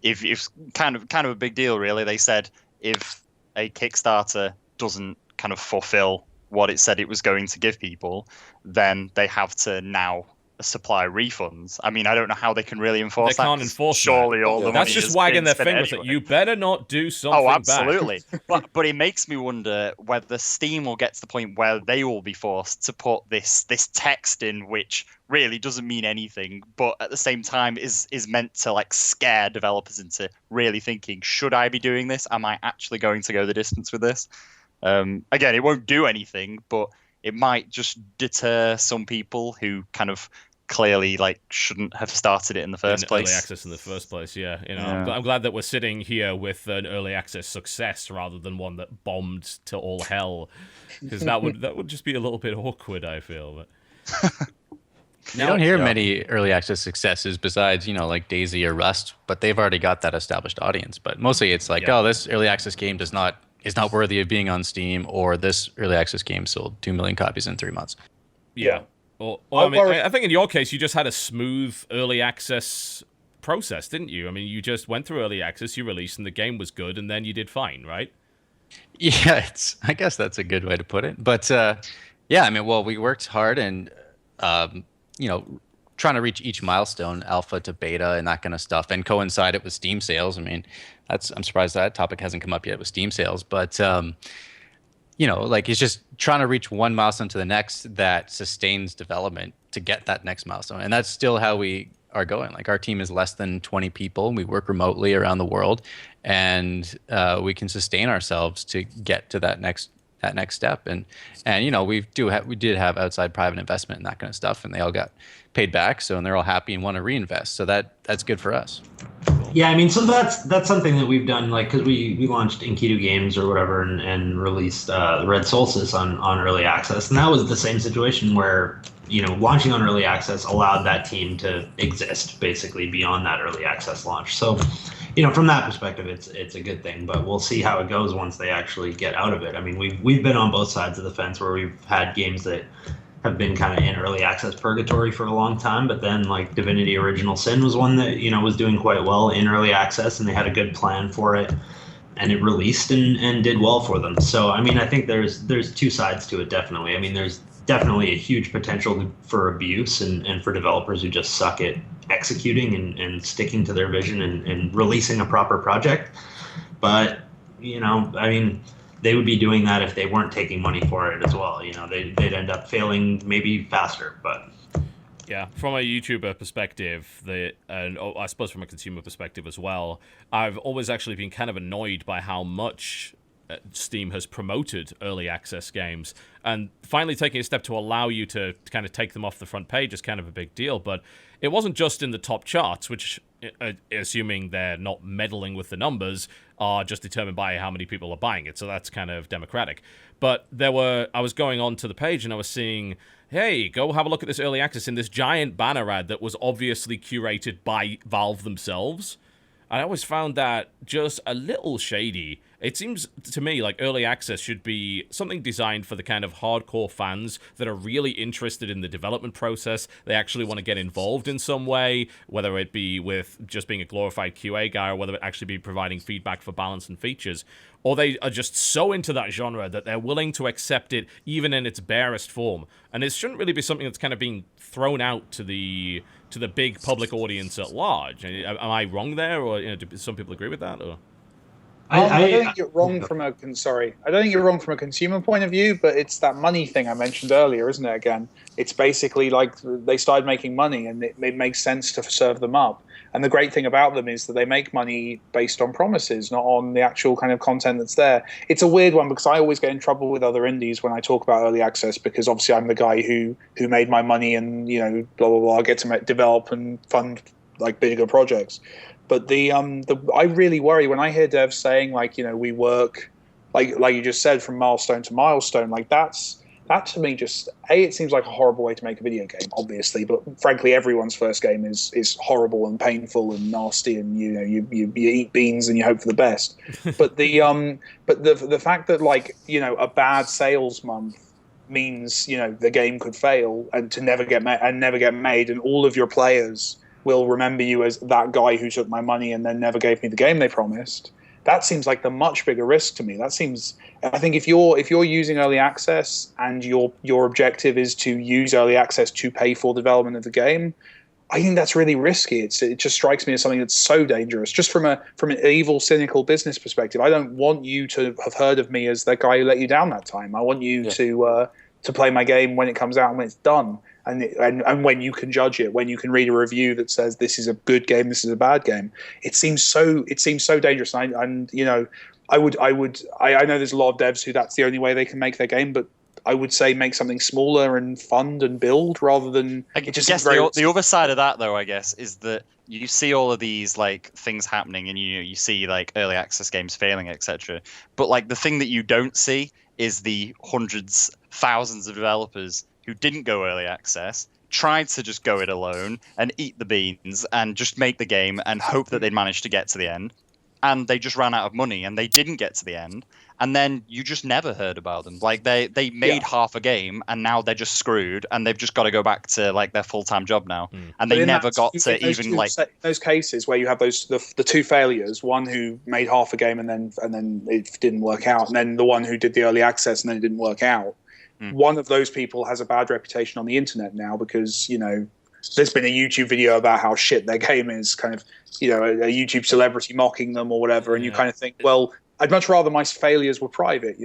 if kind of a big deal, really. They said if a Kickstarter doesn't kind of fulfill what it said it was going to give people, then they have to now supply refunds. I mean, I don't know how they can really enforce that. They can't enforce surely that. All the That's money just is wagging their spent fingers anyway. at you. Better not do something Oh, absolutely. back. but it makes me wonder whether Steam will get to the point where they will be forced to put this text in, which really doesn't mean anything, but at the same time is meant to like scare developers into really thinking, should I be doing this? Am I actually going to go the distance with this? Again, it won't do anything, but it might just deter some people who kind of clearly like shouldn't have started it in the first place. Early access in the first place, yeah. I'm glad that we're sitting here with an early access success rather than one that bombed to all hell, because that would just be a little bit awkward, I feel. But you don't hear many early access successes besides, like Daisy or Rust, but they've already got that established audience. But mostly it's like, oh, this early access game is not worthy of being on Steam, or this early access game sold 2 million copies in 3 months. Yeah. I think in your case, you just had a smooth early access process, didn't you? I mean, you just went through early access, you released, and the game was good, and then you did fine, right? Yeah, I guess that's a good way to put it. But we worked hard and, trying to reach each milestone, alpha to beta and that kind of stuff, and coincide it with Steam sales. I mean, I'm surprised that topic hasn't come up yet with Steam sales, but it's just trying to reach one milestone to the next that sustains development to get that next milestone. And that's still how we are going. Like, our team is less than 20 people, and we work remotely around the world, and we can sustain ourselves to get to that next step. And we did have outside private investment and that kind of stuff, and they all got paid back, and they're all happy and want to reinvest. So that's good for us. Yeah, I mean, so that's something that we've done, like, because we launched Enkidu Games or whatever and released Red Solstice on early access, and that was the same situation where, launching on early access allowed that team to exist basically beyond that early access launch. So from that perspective, it's a good thing. But we'll see how it goes once they actually get out of it. I mean, we've been on both sides of the fence where we've had games that have been kind of in early access purgatory for a long time, but then like Divinity Original Sin was one that was doing quite well in early access, and they had a good plan for it, and it released and did well for them. So I mean, I think there's two sides to it, definitely. I mean, there's definitely a huge potential for abuse and for developers who just suck at executing and sticking to their vision and releasing a proper project. But I mean, they would be doing that if they weren't taking money for it as well. They'd end up failing maybe faster. But yeah, from a YouTuber perspective, and I suppose from a consumer perspective as well, I've always actually been kind of annoyed by how much Steam has promoted early access games, and finally taking a step to allow you to kind of take them off the front page is kind of a big deal. But it wasn't just in the top charts, which, assuming they're not meddling with the numbers, are just determined by how many people are buying it. So that's kind of democratic. But I was going on to the page and I was seeing, hey, go have a look at this early access in this giant banner ad that was obviously curated by Valve themselves. I always found that just a little shady. It seems to me like early access should be something designed for the kind of hardcore fans that are really interested in the development process. They actually want to get involved in some way, whether it be with just being a glorified QA guy or whether it actually be providing feedback for balance and features. Or they are just so into that genre that they're willing to accept it even in its barest form. And it shouldn't really be something that's kind of being thrown out to the big public audience at large. Am I wrong there, or do some people agree with that? Or I don't think you're wrong from a I don't think you're wrong from a consumer point of view, but it's that money thing I mentioned earlier, isn't it? Again, it's basically like they started making money, and it makes sense to serve them up. And the great thing about them is that they make money based on promises, not on the actual kind of content that's there. It's a weird one because I always get in trouble with other indies when I talk about early access, because obviously I'm the guy who made my money and blah blah blah. I get to develop and fund like bigger projects. But I really worry when I hear devs saying like we work like you just said from milestone to milestone. Like that to me just it seems like a horrible way to make a video game, obviously. But frankly, everyone's first game is horrible and painful and nasty, and you eat beans and you hope for the best. But the fact that a bad sales month means the game could fail and to never get made, and all of your players will remember you as that guy who took my money and then never gave me the game they promised. That seems like the much bigger risk to me. I think if you're using early access and your objective is to use early access to pay for the development of the game, I think that's really risky. It just strikes me as something that's so dangerous. Just from an evil, cynical business perspective, I don't want you to have heard of me as that guy who let you down that time. I want you to play my game when it comes out and when it's done. And when you can judge it, when you can read a review that says this is a good game, this is a bad game, it seems so dangerous. And I know there's a lot of devs who that's the only way they can make their game, but I would say make something smaller and fund and build rather than. I guess the other side of that, though, I guess, is that you see all of these things happening, and you see early access games failing, etc. But the thing that you don't see is the hundreds, thousands of developers who didn't go early access, tried to just go it alone and eat the beans and just make the game and hope that they'd manage to get to the end. And they just ran out of money and they didn't get to the end. And then you just never heard about them. They made half a game and now they're just screwed and they've just got to go back to their full-time job now. And they never got to even those cases where you have the two failures, one who made half a game and then it didn't work out, and then the one who did the early access and then it didn't work out. One of those people has a bad reputation on the internet now because, there's been a YouTube video about how shit their game is, kind of, a YouTube celebrity mocking them or whatever. And you kind of think, well, I'd much rather my failures were private,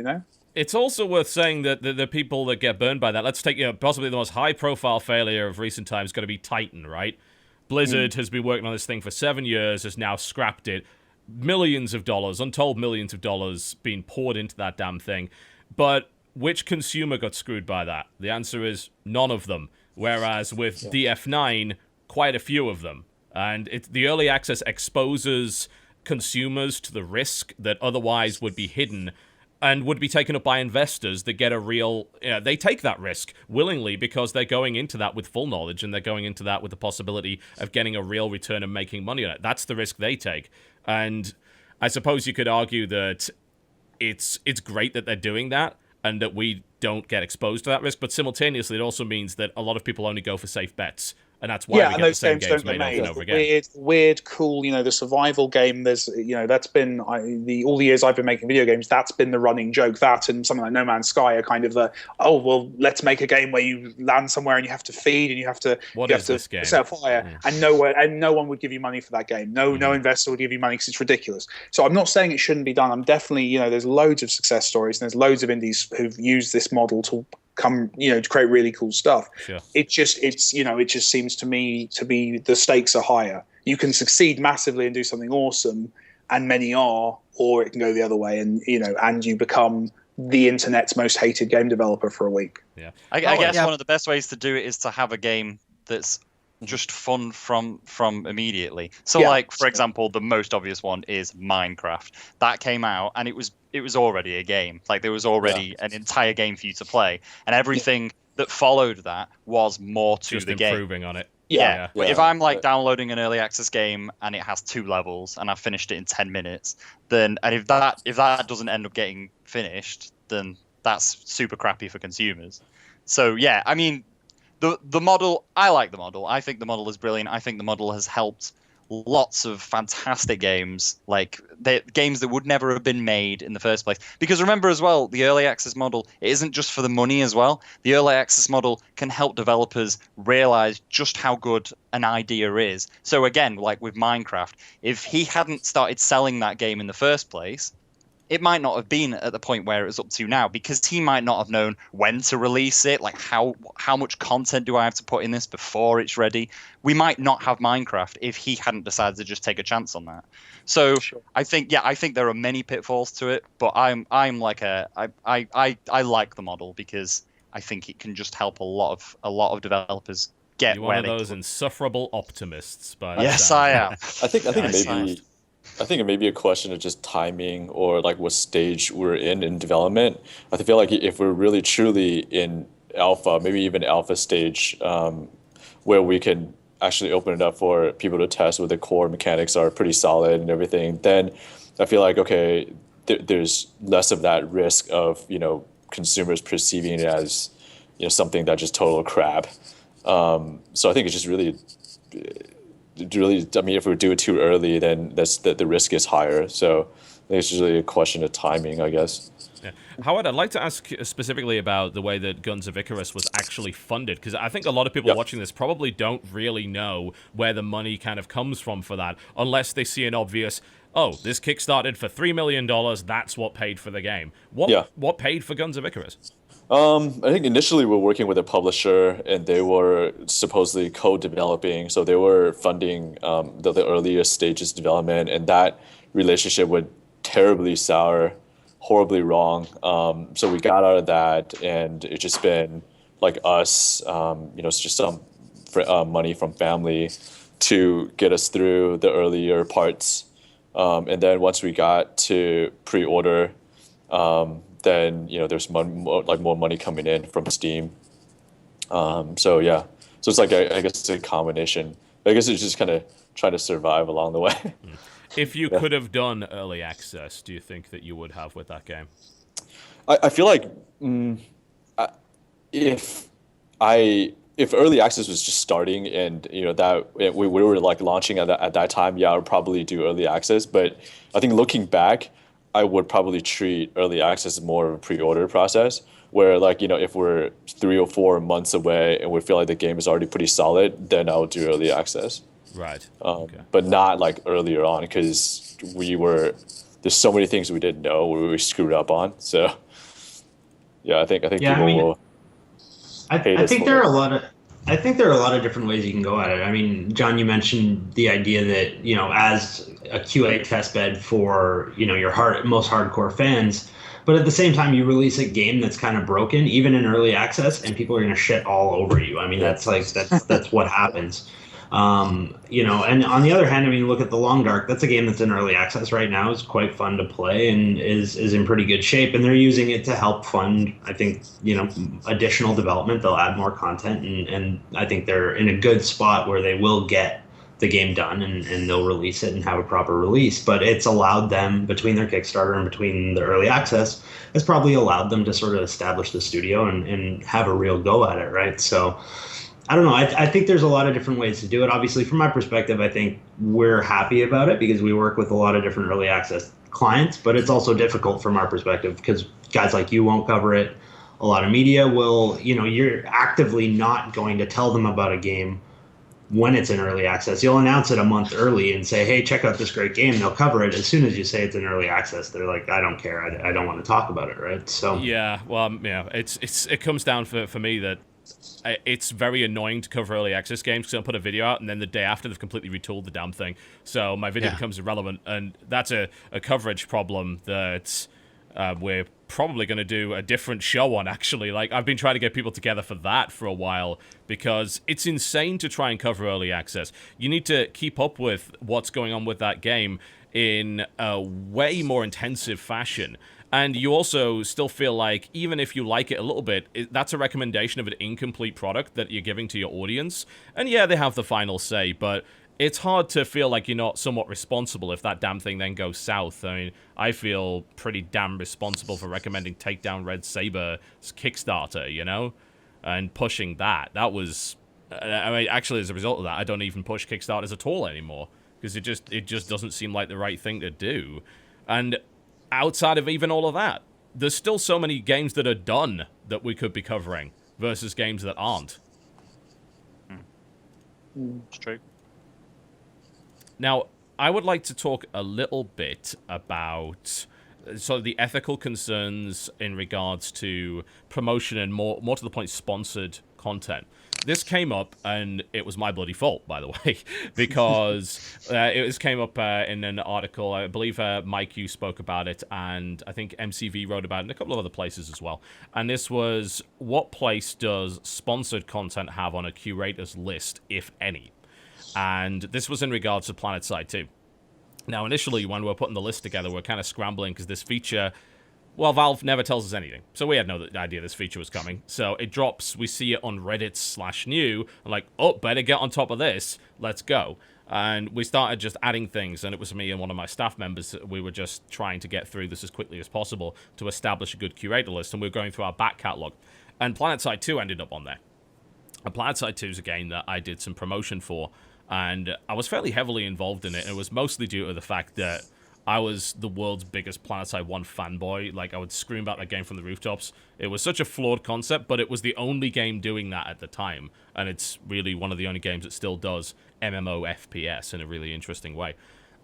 It's also worth saying that the people that get burned by that, let's take possibly the most high-profile failure of recent times, going to be Titan, right? Blizzard has been working on this thing for 7 years, has now scrapped it. Millions of dollars, untold millions of dollars being poured into that damn thing. But which consumer got screwed by that? The answer is none of them. Whereas with DF9, quite a few of them. And the early access exposes consumers to the risk that otherwise would be hidden. and would be taken up by investors that get a real, they take that risk willingly because they're going into that with full knowledge, and they're going into that with the possibility of getting a real return and making money on it. That's the risk they take. And I suppose you could argue that it's great that they're doing that and that we don't get exposed to that risk, but simultaneously it also means that a lot of people only go for safe bets. And that's why we get the same games made over and over again. Weird, cool, the survival game. There's, that's been all the years I've been making video games. That's been the running joke. That and something like No Man's Sky are kind of the, let's make a game where you land somewhere and you have to feed and you have to set fire, and no one would give you money for that game. No investor would give you money because it's ridiculous. So I'm not saying it shouldn't be done. I'm definitely, there's loads of success stories and there's loads of indies who've used this model to to create really cool stuff. Sure. It just seems to me to be the stakes are higher. You can succeed massively and do something awesome, and many are, or it can go the other way, and and you become the internet's most hated game developer for a week. Yeah, I guess one of the best ways to do it is to have a game that's just fun from immediately. So like, for example, the most obvious one is Minecraft. That came out and it was already a game. Like, there was already an entire game for you to play, and everything that followed that was more to just the game. Improving on it. Yeah. But if I'm like downloading an early access game and it has 2 levels and I've finished it in 10 minutes, then if that doesn't end up getting finished, then that's super crappy for consumers. So yeah, I mean, the model, I like the model. I think the model is brilliant. I think the model has helped lots of fantastic games, like games that would never have been made in the first place. Because remember as well, the early access model, it isn't just for the money as well. The early access model can help developers realize just how good an idea is. So again, like with Minecraft, if he hadn't started selling that game in the first place, it might not have been at the point where it was up to now, because he might not have known when to release it, like how much content do I have to put in this before it's ready. We might not have Minecraft if he hadn't decided to just take a chance on that. So I think there are many pitfalls to it, but I like the model because I think it can just help a lot of developers get You're where one of those insufferable optimists. Yes, I am. I think it may be a question of just timing or like what stage we're in development. I feel like if we're really truly in alpha, maybe even alpha stage, where we can actually open it up for people to test where the core mechanics are pretty solid and everything, then I feel like, okay, there's less of that risk of, consumers perceiving it as, something that's just total crap. So I think it's just really, I mean, if we do it too early, then the risk is higher. So I think it's really a question of timing, I guess. Yeah. Howard, I'd like to ask specifically about the way that Guns of Icarus was actually funded, because I think a lot of people watching this probably don't really know where the money kind of comes from for that, unless they see an obvious, this kickstarted for $3 million, that's what paid for the game. What paid for Guns of Icarus? I think initially we were working with a publisher, and they were supposedly co-developing, so they were funding the earlier stages of development, and that relationship went terribly sour, horribly wrong. So we got out of that, and it's just been like us, it's just some money from family to get us through the earlier parts, and then once we got to pre-order, then there's more money coming in from Steam. So it's like I guess it's a combination. I guess it's just kind of trying to survive along the way. If you could have done early access, do you think that you would have with that game? I feel like if early access was just starting and that we were like launching at that time, I would probably do early access. But I think looking back, I would probably treat early access as more of a pre-order process, where like, if we're 3 or 4 months away and we feel like the game is already pretty solid, then I would do early access. Right. But not like earlier on, because there's so many things we didn't know we screwed up on. So I think people will. I think there are a lot of different ways you can go at it. I mean, John, you mentioned the idea that, as a QA testbed for, your most hardcore fans, but at the same time, you release a game that's kind of broken, even in early access, and people are going to shit all over you. I mean, that's what happens. And on the other hand, I mean, look at The Long Dark. That's a game that's in early access right now. It's quite fun to play and is in pretty good shape. And they're using it to help fund, I think, additional development. They'll add more content, and I think they're in a good spot where they will get the game done and they'll release it and have a proper release. But it's allowed them, between their Kickstarter and between the early access, it's probably allowed them to sort of establish the studio and have a real go at it, right? So I don't know. I think there's a lot of different ways to do it. Obviously, from my perspective, I think we're happy about it because we work with a lot of different early access clients, but it's also difficult from our perspective because guys like you won't cover it. A lot of media will, you're actively not going to tell them about a game when it's in early access. You'll announce it a month early and say, hey, check out this great game. They'll cover it. As soon as you say it's in early access, they're like, I don't care. I don't want to talk about it, right? So yeah, well, it comes down for me that it's very annoying to cover early access games because I'll put a video out and then the day after they've completely retooled the damn thing. So my video becomes irrelevant, and that's a coverage problem that we're probably going to do a different show on, actually. Like, I've been trying to get people together for that for a while because it's insane to try and cover early access. You need to keep up with what's going on with that game in a way more intensive fashion. And you also still feel like, even if you like it a little bit, that's a recommendation of an incomplete product that you're giving to your audience. And yeah, they have the final say, but it's hard to feel like you're not somewhat responsible if that damn thing then goes south. I mean, I feel pretty damn responsible for recommending Takedown Red Saber's Kickstarter, and pushing that. That was, actually, as a result of that, I don't even push Kickstarters at all anymore because it just doesn't seem like the right thing to do. And outside of even all of that, there's still so many games that are done that we could be covering versus games that aren't. It's true. Now, I would like to talk a little bit about sort of the ethical concerns in regards to promotion and more to the point, sponsored content. This came up, and it was my bloody fault, by the way, because it came up in an article. I believe, Mike, you spoke about it, and I think MCV wrote about it in a couple of other places as well. And this was, what place does sponsored content have on a curator's list, if any? And this was in regards to PlanetSide 2. Now, initially, when we were putting the list together, we were kind of scrambling because this feature, well, Valve never tells us anything. So we had no idea this feature was coming. So it drops, we see it on Reddit/new, and like, oh, better get on top of this, let's go. And we started just adding things, and it was me and one of my staff members. We were just trying to get through this as quickly as possible to establish a good curator list, and we were going through our back catalog. And PlanetSide 2 ended up on there. And PlanetSide 2 is a game that I did some promotion for, and I was fairly heavily involved in it, and it was mostly due to the fact that I was the world's biggest PlanetSide 1 fanboy. Like, I would scream about that game from the rooftops. It was such a flawed concept, but it was the only game doing that at the time, and it's really one of the only games that still does MMO FPS in a really interesting way.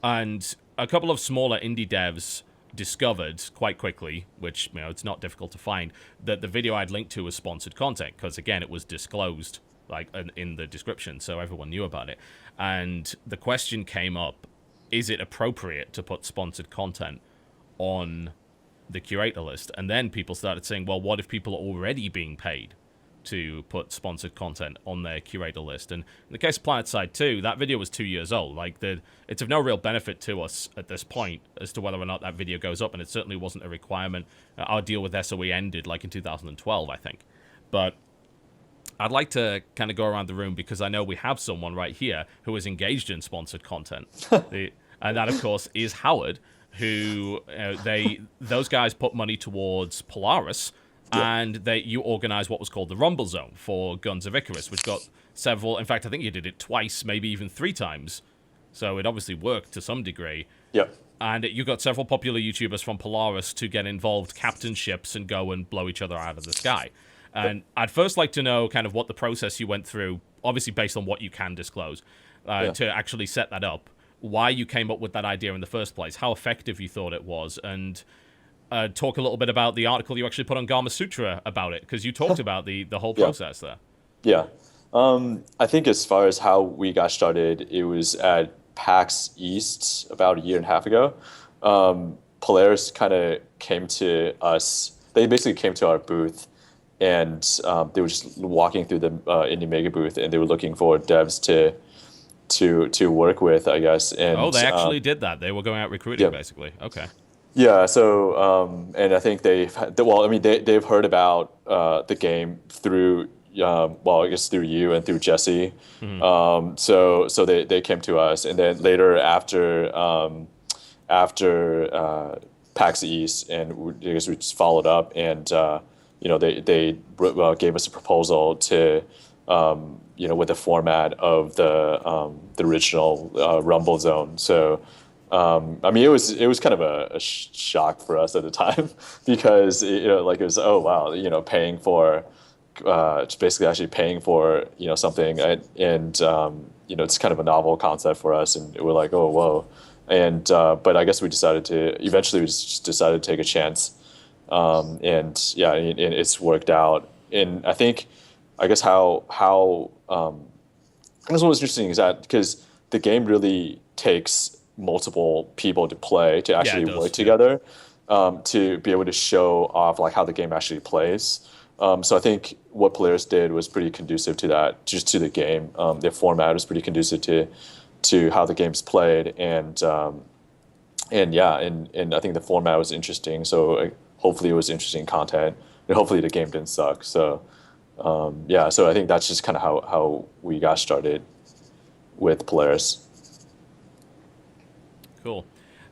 And a couple of smaller indie devs discovered quite quickly, which, it's not difficult to find, that the video I'd linked to was sponsored content, because, again, it was disclosed like in the description, so everyone knew about it. And the question came up, is it appropriate to put sponsored content on the curator list? And then people started saying, well, what if people are already being paid to put sponsored content on their curator list? And in the case of PlanetSide 2, that video was 2 years old. Like, it's of no real benefit to us at this point as to whether or not that video goes up, and it certainly wasn't a requirement. Our deal with SOE ended like in 2012, I think. But I'd like to kind of go around the room because I know we have someone right here who is engaged in sponsored content. And that, of course, is Howard, who those guys put money towards Polaris, and you organized what was called the Rumble Zone for Guns of Icarus, which got several. In fact, I think you did it twice, maybe even 3 times. So it obviously worked to some degree. Yep. And you got several popular YouTubers from Polaris to get involved, captain ships, and go and blow each other out of the sky. And I'd first like to know kind of what the process you went through, obviously based on what you can disclose, to actually set that up, why you came up with that idea in the first place, how effective you thought it was, and talk a little bit about the article you actually put on Gamasutra about it, because you talked about the whole process there. Yeah. I think as far as how we got started, it was at PAX East about a year and a half ago. Polaris kind of came to us. They basically came to our booth, and they were just walking through the Indie Mega booth, and they were looking for devs to to work with, I guess. And they actually did that. They were going out recruiting, Yep. basically. Okay. Yeah, so and I think they've heard about the game through I guess through you and through Jesse. So they came to us, and then later after PAX East, and I guess we just followed up, and they gave us a proposal to with the format of the original Rumble Zone. So. It was kind of a shock for us at the time because it was, oh wow, paying for basically actually paying for something, and it's kind of a novel concept for us, and we're like, oh whoa, and but I guess we eventually just decided to take a chance, and it's worked out, and I guess how I guess what was interesting is that because the game really takes multiple people to play to actually work together, to be able to show off like how the game actually plays. So I think what players did was pretty conducive to that, just to the game. Their format was pretty conducive to how the game's played, and I think the format was interesting. So hopefully it was interesting content, and hopefully the game didn't suck. So so I think that's just kind of how we got started with players. Cool.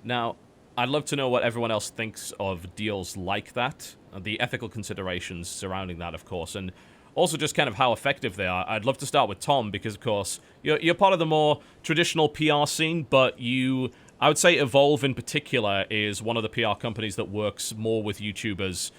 Now, I'd love to know what everyone else thinks of deals like that, the ethical considerations surrounding that, of course, and also just kind of how effective they are. I'd love to start with Tom, because, of course, you're part of the more traditional PR scene, but I would say Evolve in particular is one of the PR companies that works more with YouTubers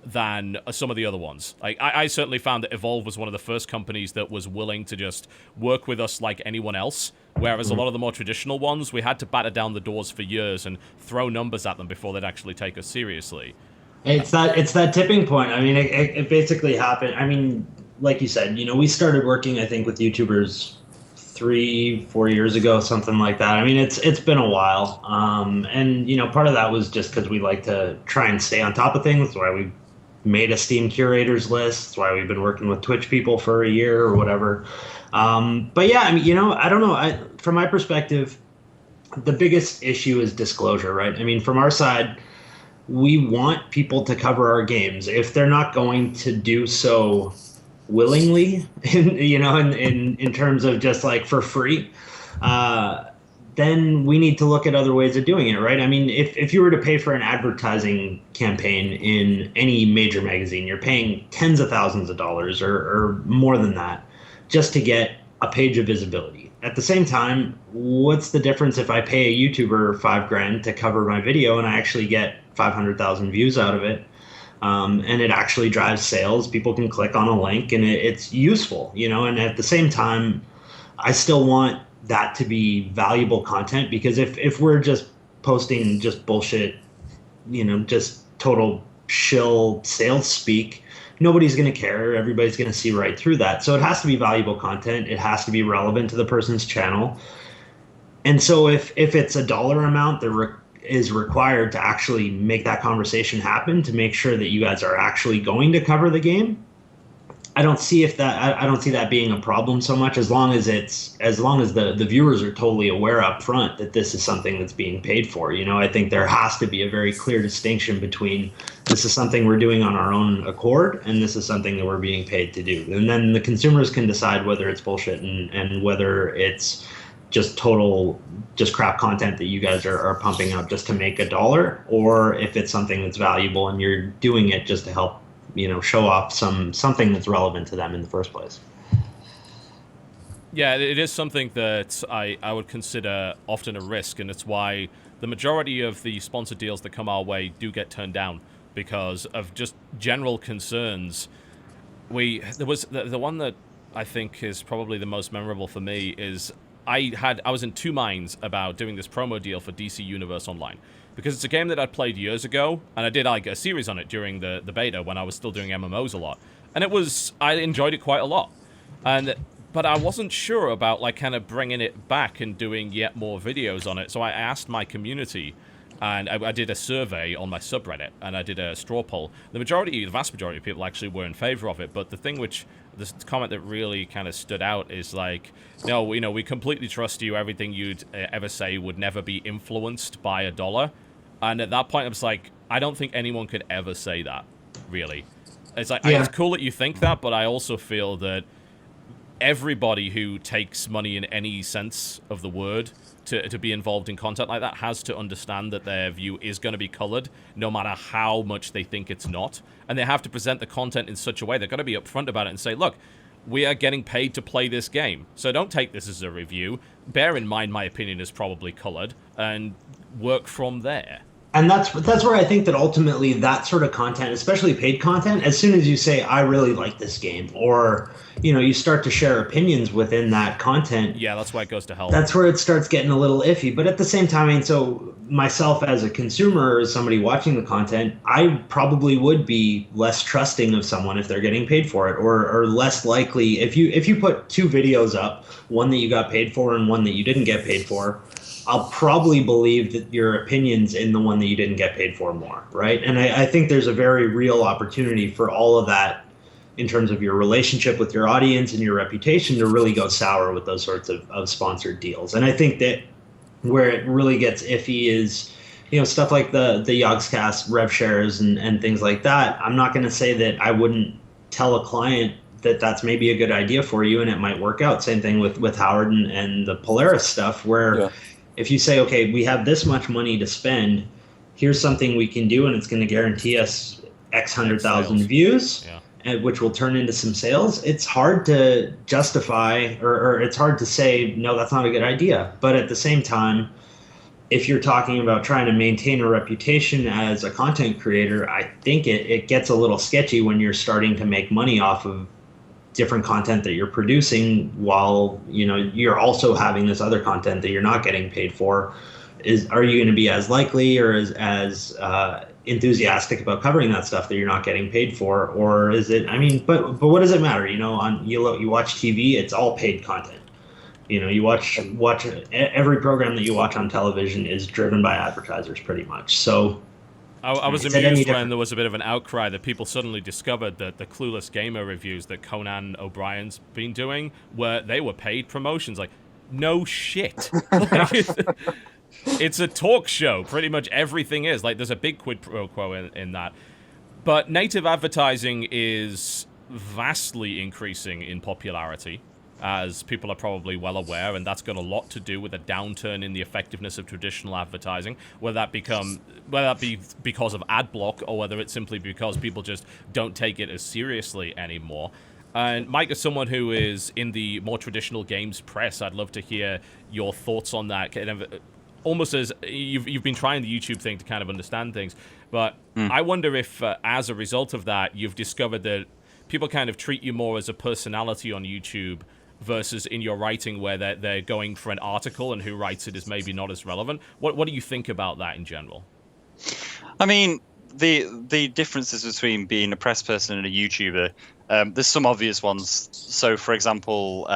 than some of the other ones. Like, I certainly found that Evolve was one of the first companies that was willing to just work with us like anyone else, whereas a lot of the more traditional ones, we had to batter down the doors for years and throw numbers at them before they'd actually take us seriously. It's that tipping point. I mean, it basically happened. I mean, like you said, we started working, I think, with YouTubers 3-4 years ago, something like that. I mean, it's been a while. And part of that was just because we like to try and stay on top of things. That's why we made a Steam Curators list. That's why we've been working with Twitch people for a year or whatever. But yeah, I mean, I don't know. From my perspective, the biggest issue is disclosure, right? I mean, from our side, we want people to cover our games. If they're not going to do so willingly, in terms of just like for free, then we need to look at other ways of doing it, right? I mean, if you were to pay for an advertising campaign in any major magazine, you're paying tens of thousands of dollars or more than that just to get a page of visibility. At the same time, what's the difference if I pay a YouTuber $5,000 to cover my video and I actually get 500,000 views out of it, and it actually drives sales? People can click on a link and it's useful, and at the same time, I still want that to be valuable content, because if we're just posting just bullshit, just total shill sales speak, nobody's going to care. Everybody's going to see right through that. So it has to be valuable content. It has to be relevant to the person's channel. And so if it's a dollar amount that is required to actually make that conversation happen, to make sure that you guys are actually going to cover the game, I don't see that being a problem so much, as long as the viewers are totally aware up front that this is something that's being paid for. I think there has to be a very clear distinction between this is something we're doing on our own accord and this is something that we're being paid to do. And then the consumers can decide whether it's bullshit and whether it's just crap content that you guys are pumping up just to make $1, or if it's something that's valuable and you're doing it just to help show off something that's relevant to them in the first place. Yeah, it is something that I would consider often a risk, and it's why the majority of the sponsored deals that come our way do get turned down, because of just general concerns. There was the one that I think is probably the most memorable for me is I was in two minds about doing this promo deal for DC Universe Online, because it's a game that I'd played years ago, and I did like a series on it during the beta when I was still doing MMOs a lot, and I enjoyed it quite a lot, but I wasn't sure about like kind of bringing it back and doing yet more videos on it. So I asked my community, And I did a survey on my subreddit, and I did a straw poll. The vast majority of people actually were in favor of it. But the comment that really kind of stood out is like, no, we completely trust you. Everything you'd ever say would never be influenced by a dollar. And at that point, I was like, I don't think anyone could ever say that, really. It's like, it's cool that you think that, but I also feel that everybody who takes money in any sense of the word to be involved in content like that has to understand that their view is going to be colored, no matter how much they think it's not. And they have to present the content in such a way, they've got to be upfront about it and say, look, we are getting paid to play this game, so don't take this as a review. Bear in mind my opinion is probably colored, and work from there. And that's where I think that ultimately that sort of content, especially paid content, as soon as you say, I really like this game, or, you start to share opinions within that content. Yeah, that's why it goes to hell. That's where it starts getting a little iffy. But at the same time, so myself as a consumer, or as somebody watching the content, I probably would be less trusting of someone if they're getting paid for it, or less likely if you put two videos up, one that you got paid for and one that you didn't get paid for, I'll probably believe that your opinions in the one that you didn't get paid for more, right? And I think there's a very real opportunity for all of that in terms of your relationship with your audience and your reputation to really go sour with those sorts of sponsored deals. And I think that where it really gets iffy is, stuff like the Yogscast rev shares and things like that. I'm not going to say that I wouldn't tell a client that that's maybe a good idea for you and it might work out. Same thing with Howard and the Polaris stuff, where if you say, okay, we have this much money to spend, here's something we can do, and it's going to guarantee us X 100,000 views, which will turn into some sales. It's hard to justify, or it's hard to say, no, that's not a good idea. But at the same time, if you're talking about trying to maintain a reputation as a content creator, I think it gets a little sketchy when you're starting to make money off of different content that you're producing while you're also having this other content that you're not getting paid for. Are you going to be as likely or as enthusiastic about covering that stuff that you're not getting paid for, or is it? I mean, but what does it matter? You watch TV, it's all paid content. You watch every program that you watch on television is driven by advertisers, pretty much. So. I was amused when there was a bit of an outcry that people suddenly discovered that the Clueless Gamer reviews that Conan O'Brien's been doing, where they were paid promotions. Like, no shit. It's a talk show. Pretty much everything is. Like, there's a big quid pro quo in that. But native advertising is vastly increasing in popularity, as people are probably well aware, and that's got a lot to do with a downturn in the effectiveness of traditional advertising, whether that be because of ad block or whether it's simply because people just don't take it as seriously anymore. And Mike, as someone who is in the more traditional games press, I'd love to hear your thoughts on that. Kind of, almost as you've been trying the YouTube thing to kind of understand things, but I wonder if as a result of that, you've discovered that people kind of treat you more as a personality on YouTube versus in your writing where they're going for an article and who writes it is maybe not as relevant. What do you think about that in general? I mean, the differences between being a press person and a YouTuber, there's some obvious ones. So, for example,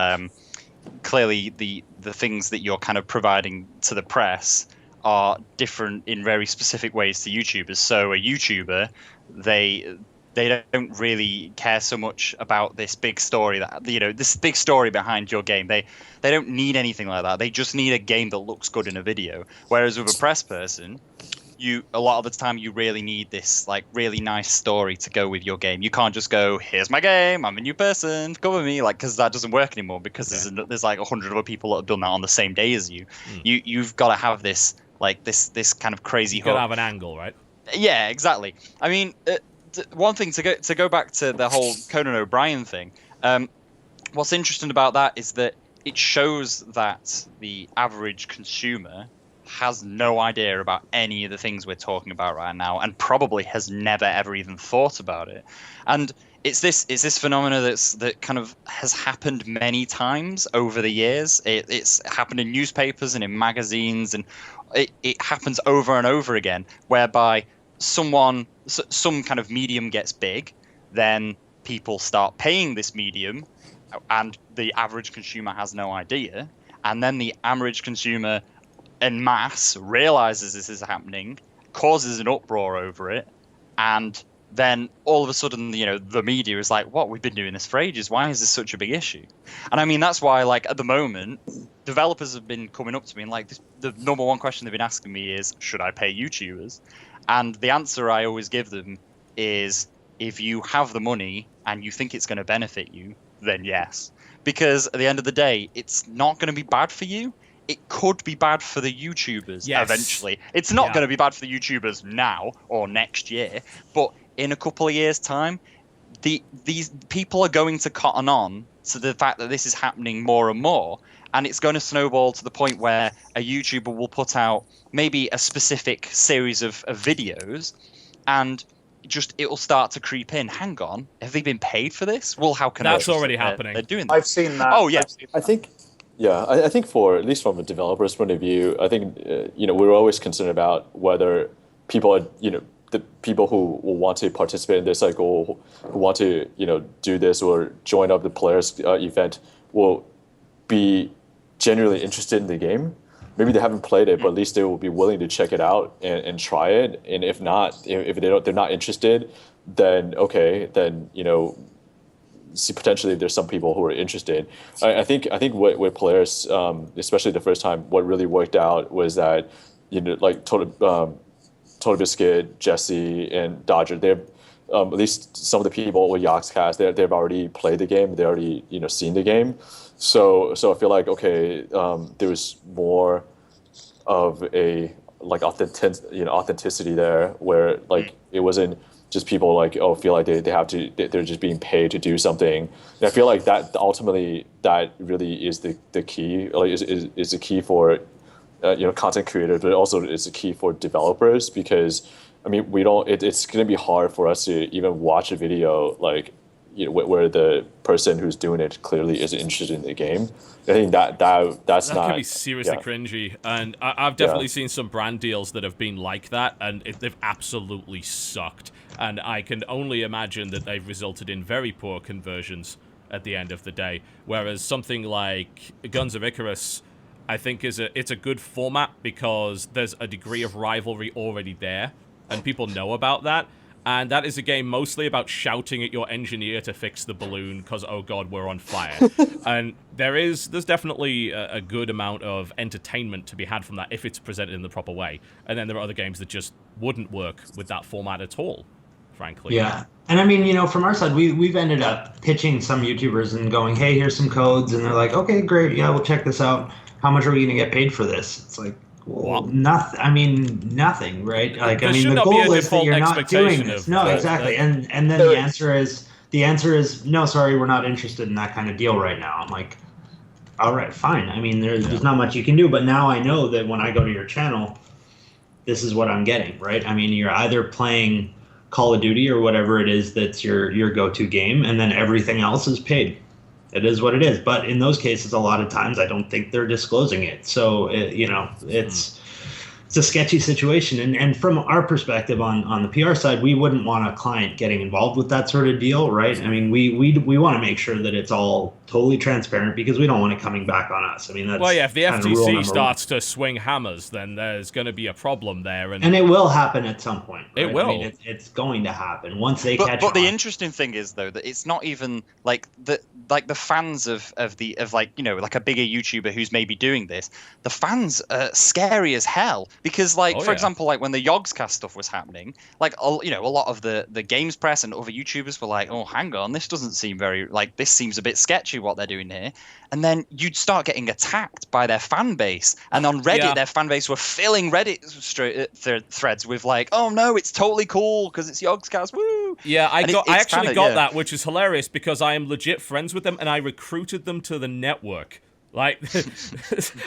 clearly the things that you're kind of providing to the press are different in very specific ways to YouTubers. So a YouTuber, they don't really care so much about this big story this big story behind your game. They don't need anything like that. They just need a game that looks good in a video. Whereas with a press person, a lot of the time you really need this like really nice story to go with your game. You can't just go, here's my game, I'm a new person, cover me, because that doesn't work anymore, because there's like 100 other people that have done that on the same day as you. You've got to have this this kind of crazy hook. You gotta have an angle, right? Yeah, exactly. I mean, one thing to go back to the whole Conan O'Brien thing. What's interesting about that is that it shows that the average consumer has no idea about any of the things we're talking about right now, and probably has never ever even thought about it. And it's this phenomena that kind of has happened many times over the years. It's happened in newspapers and in magazines, and it happens over and over again, whereby some kind of medium gets big, then people start paying this medium, and the average consumer has no idea, and then the average consumer en masse realizes this is happening, causes an uproar over it, and then all of a sudden, the media is like, what, we've been doing this for ages. Why is this such a big issue? And I mean, that's why, like, at the moment, developers have been coming up to me and, like, the number one question they've been asking me is, should I pay YouTubers? And the answer I always give them is, if you have the money and you think it's going to benefit you, then yes. Because at the end of the day, it's not going to be bad for you. It could be bad for the YouTubers eventually. It's not going to be bad for the YouTubers now or next year, but in a couple of years' time, these people are going to cotton on to the fact that this is happening more and more, and it's going to snowball to the point where a YouTuber will put out maybe a specific series of videos, and just it'll start to creep in. Hang on, have they been paid for this? Well, how can that's already happening? They're doing that. I've seen that. Oh yeah, I think. Yeah, I think for at least from a developer's point of view, I think we're always concerned about whether people are the people who will want to participate in this cycle, who want to do this or join up the players event, will be genuinely interested in the game. Maybe they haven't played it, but at least they will be willing to check it out and try it. And if not, if they're not interested, then okay, then see potentially there's some people who are interested. I think what players, especially the first time, what really worked out was that like TotalBiscuit, Jesse, and Dodger, they've at least some of the people with Yogscast, they've already played the game, they already seen the game. So I feel like okay, there was more of a like authenticity there, where like it wasn't just people like feel like they have to, they're just being paid to do something. And I feel like that ultimately that really is the key, like is the key for content creators, but also it's a key for developers, because I mean it's going to be hard for us to even watch a video like where the person who's doing it clearly isn't interested in the game. I think that's that not. Could be seriously cringy, and I've definitely seen some brand deals that have been like that, and they've absolutely sucked. And I can only imagine that they've resulted in very poor conversions at the end of the day. Whereas something like Guns of Icarus, I think it's a good format because there's a degree of rivalry already there, and people know about that. And that is a game mostly about shouting at your engineer to fix the balloon because, oh god, we're on fire. And there's definitely a good amount of entertainment to be had from that if it's presented in the proper way. And then there are other games that just wouldn't work with that format at all, frankly. Yeah. And I mean, from our side, we've ended up pitching some YouTubers and going, hey, here's some codes. And they're like, okay, great. Yeah, we'll check this out. How much are we going to get paid for this? It's like, well, nothing. I mean, nothing, right? Like, I mean, the goal is that you're not doing this. No, exactly. And then the answer is no, sorry, we're not interested in that kind of deal right now. I'm like, all right, fine. I mean, there's not much you can do, but now I know that when I go to your channel, this is what I'm getting, right? I mean, you're either playing Call of Duty or whatever it is that's your go-to game, and then everything else is paid. It is what it is. But in those cases, a lot of times I don't think they're disclosing it. So, it's a sketchy situation. And from our perspective on the PR side, we wouldn't want a client getting involved with that sort of deal, right? I mean, we want to make sure that it's all totally transparent because we don't want it coming back on us. I mean, that's if the FTC starts to swing hammers, then there's going to be a problem there. And it will happen at some point. Right? It will. I mean, it's going to happen once they catch on. But the interesting thing is, though, that it's not even like the fans of a bigger YouTuber who's maybe doing this. The fans are scary as hell. Because, for example, like when the Yogscast stuff was happening, like, a lot of the games press and other YouTubers were like, oh, hang on, this doesn't seem this seems a bit sketchy what they're doing here. And then you'd start getting attacked by their fan base. And on Reddit, their fan base were filling Reddit threads with like, oh, no, it's totally cool because it's Yogscast, woo! Yeah, I actually got that, which is hilarious because I am legit friends with them and I recruited them to the network. Like,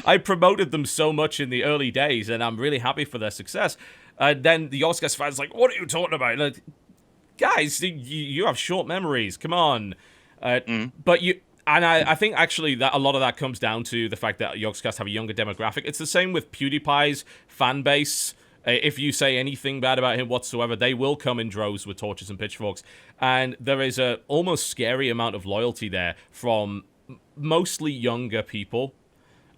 I promoted them so much in the early days, and I'm really happy for their success. Then the Yogscast fans like, what are you talking about? Like, guys, you have short memories. Come on. But I think actually that a lot of that comes down to the fact that Yogscast have a younger demographic. It's the same with PewDiePie's fan base. If you say anything bad about him whatsoever, they will come in droves with torches and pitchforks. And there is a almost scary amount of loyalty there from mostly younger people.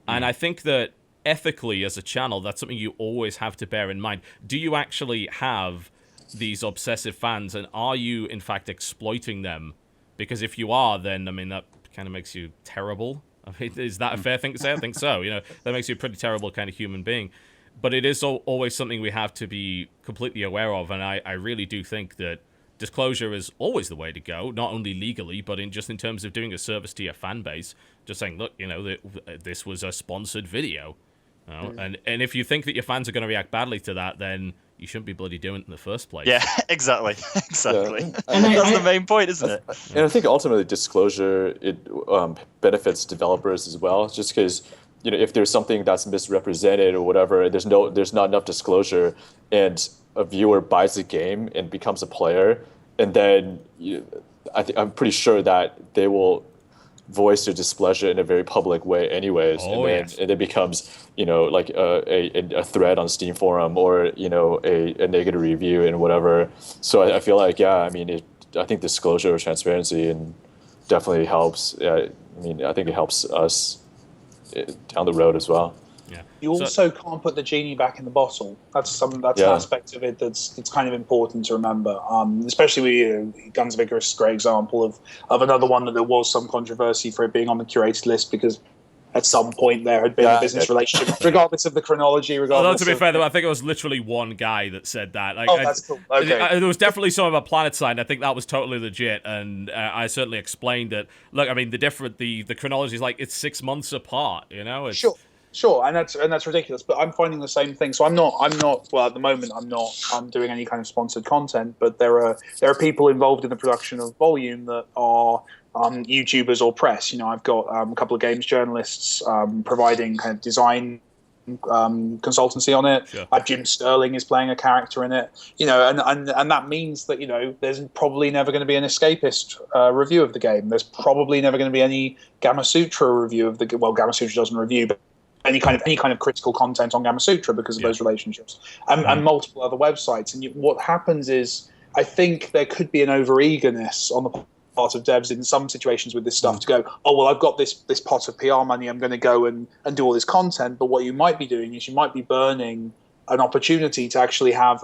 And I think that ethically as a channel, that's something you always have to bear in mind. Do you actually have these obsessive fans, and are you in fact exploiting them? Because if you are, then I mean that kind of makes you terrible. I mean, is that a fair thing to say? I think so. That makes you a pretty terrible kind of human being. But it is always something we have to be completely aware of, and I really do think that disclosure is always the way to go, not only legally, but in terms of doing a service to your fan base. Just saying, look, this was a sponsored video. And if you think that your fans are going to react badly to that, then you shouldn't be bloody doing it in the first place. Yeah, exactly. Yeah. And that's the main point, isn't it? And I think ultimately disclosure, it benefits developers as well, just because if there's something that's misrepresented or whatever, there's not enough disclosure, and a viewer buys the game and becomes a player, and then I'm pretty sure that they will voice their displeasure in a very public way anyways, and it becomes like a thread on Steam forum, or a negative review and whatever. So I feel like I think disclosure or transparency and definitely helps. I think it helps us down the road as well. Yeah. You also can't put the genie back in the bottle. That's an aspect of it that's kind of important to remember. Especially with Guns of Icarus is a great example of another one that there was some controversy for it being on the curated list, because at some point there had been a business relationship, regardless of the chronology. Although to be fair, though, I think it was literally one guy that said that. That's cool. Okay. There was definitely some about Planet Side. I think that was totally legit, and I certainly explained that. Look, I mean, the chronology is like it's 6 months apart. It's, Sure, and that's ridiculous. But I'm finding the same thing. So I'm not. Well, at the moment, I'm doing any kind of sponsored content. But there are people involved in the production of Volume that are YouTubers or press. I've got a couple of games journalists providing kind of design consultancy on it. Sure. Jim Sterling is playing a character in it. And that means that there's probably never going to be an escapist review of the game. There's probably never going to be any Gamasutra review of the game. Well, Gamasutra doesn't review, but any kind of critical content on Gamasutra because of those relationships, and multiple other websites. And what happens is, I think there could be an over-eagerness on the part of devs in some situations with this stuff to go, oh, well, I've got this pot of PR money, I'm going to go and do all this content. But what you might be doing is you might be burning an opportunity to actually have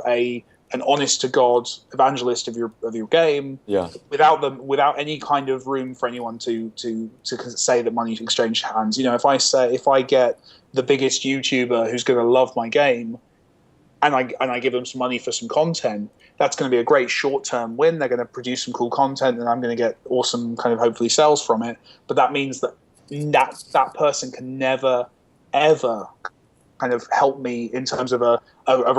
an honest-to-God evangelist of your game, without any kind of room for anyone to say that money exchanged hands. If I get the biggest YouTuber who's going to love my game, and I give them some money for some content, that's going to be a great short-term win. They're going to produce some cool content, and I'm going to get awesome kind of hopefully sales from it. But that means that person can never, ever kind of help me in terms of a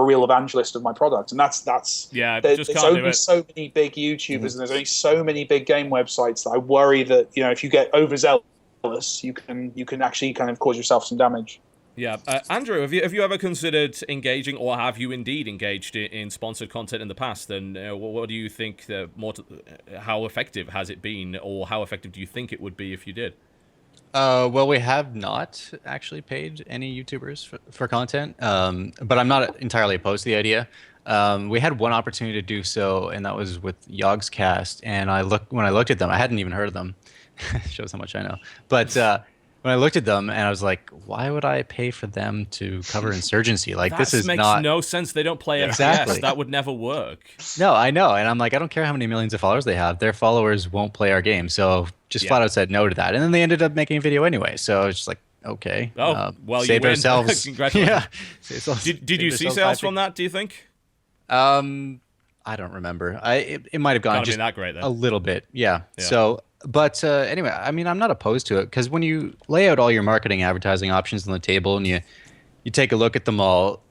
real evangelist of my product. And that's there's only so many big YouTubers and there's only so many big game websites that I worry that if you get overzealous, you can actually kind of cause yourself some damage. Yeah, Andrew, have you ever considered engaging, or have you indeed engaged in sponsored content in the past? And what do you think? How effective has it been, or how effective do you think it would be if you did? Well, we have not actually paid any YouTubers for content, but I'm not entirely opposed to the idea. We had one opportunity to do so, and that was with Yogscast. And when I looked at them, I hadn't even heard of them. Shows how much I know. But when I looked at them, and I was like, why would I pay for them to cover Insurgency? Like, this makes no sense. They don't play exactly. FPS. That would never work. No, I know. And I'm like, I don't care how many millions of followers they have. Their followers won't play our game. So just flat out said no to that. And then they ended up making a video anyway. So it's just like, okay. Oh, well, saved you win. Ourselves. Congratulations. Yeah. Did you see sales from that, do you think? I don't remember. It might have gone just that great, then. A little bit. Yeah. So... But anyway, I mean, I'm not opposed to it, because when you lay out all your marketing advertising options on the table and you take a look at them all,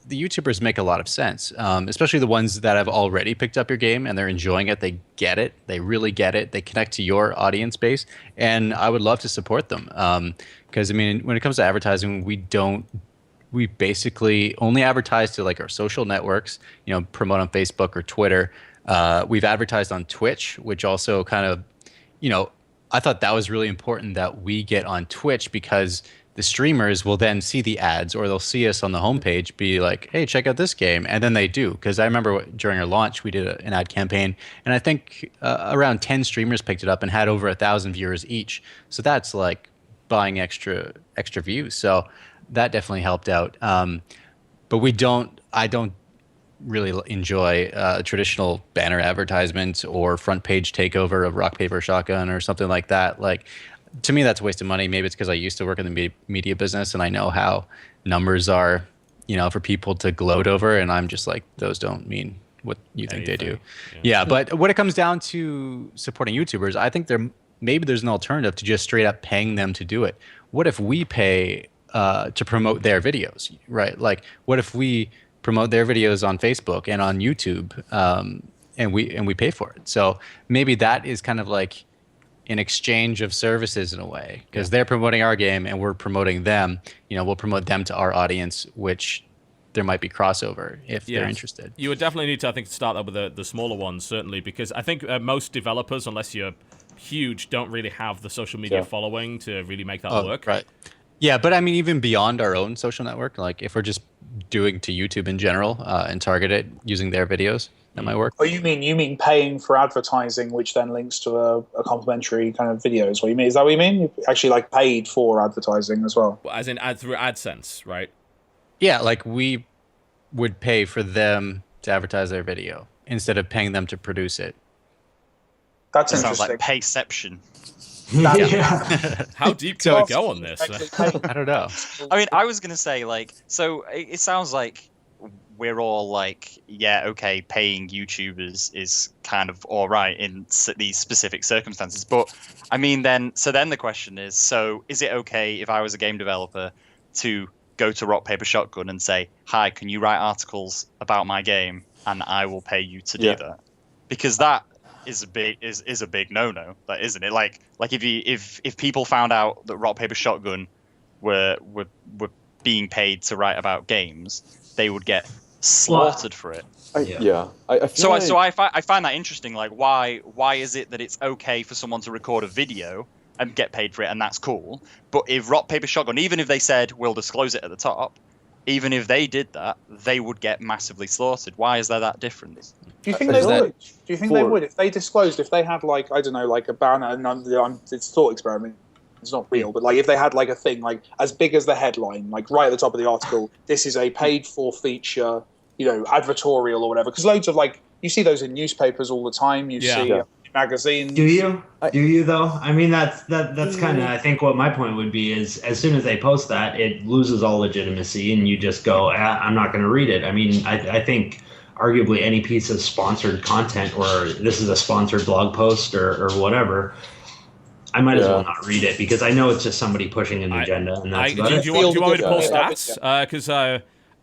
the YouTubers make a lot of sense, especially the ones that have already picked up your game and they're enjoying it. They get it. They really get it. They connect to your audience base. And I would love to support them, because, I mean, when it comes to advertising, we basically only advertise to like our social networks, promote on Facebook or Twitter. We've advertised on Twitch, which also kind of, I thought that was really important that we get on Twitch, because the streamers will then see the ads, or they'll see us on the homepage be like, hey, check out this game. And then they do. Because I remember during our launch, we did an ad campaign, and I think around 10 streamers picked it up and had over 1,000 viewers each. So that's like buying extra views. So that definitely helped out. But I don't really enjoy traditional banner advertisements or front page takeover of rock paper shotgun or something like that. Like, to me, that's a waste of money. Maybe it's because I used to work in the media business and I know how numbers are, for people to gloat over, and I'm just like, those don't mean what you think they do. Yeah, but when it comes down to supporting YouTubers, I think maybe there's an alternative to just straight up paying them to do it. What if we pay to promote their videos, right? Like, what if we promote their videos on Facebook and on YouTube, and we pay for it? So maybe that is kind of like an exchange of services in a way, because they're promoting our game and we're promoting them. We'll promote them to our audience, which there might be crossover if they're interested. You would definitely need to, I think, start up with the smaller ones, certainly, because I think most developers, unless you're huge, don't really have the social media following to really make that work. Right. Yeah, but I mean, even beyond our own social network, like if we're just doing to YouTube in general and target it using their videos, that might work. Oh, you mean paying for advertising, which then links to a complimentary kind of video? Is what you mean? Is that what you mean? You actually like paid for advertising as well? As in through AdSense, right? Yeah, like we would pay for them to advertise their video instead of paying them to produce it. That's It interesting. sounds like payception. How deep can we go on this? I don't know. I mean, I was going to say, like, so it sounds like we're all like, yeah, okay, paying YouTubers is kind of all right in these specific circumstances. But I mean, then the question is, so is it okay if I was a game developer to go to Rock Paper Shotgun and say, hi, can you write articles about my game and I will pay you to do that? Because that is a big no-no, that isn't it? Like if people found out that Rock Paper Shotgun were being paid to write about games, they would get slaughtered for it. I feel I find that interesting. Like, why is it that it's okay for someone to record a video and get paid for it, and that's cool? But if Rock Paper Shotgun, even if they said we'll disclose it at the top, even if they did that, they would get massively slaughtered. Why is there that difference? Do you think they would? Do you think they would if they disclosed? If they had like, I don't know, like a banner, and it's a thought experiment. It's not real, but like if they had like a thing like as big as the headline, like right at the top of the article, this is a paid-for feature, advertorial or whatever. Because loads of like you see those in newspapers all the time. You see in magazines. Do you? Do you though? I mean, that's kind of I think what my point would be is as soon as they post that, it loses all legitimacy, and you just go, I'm not going to read it. I mean, I think arguably any piece of sponsored content or this is a sponsored blog post or whatever, I might as well not read it because I know it's just somebody pushing an agenda, and that's about it. Do you want me to pull stats? Because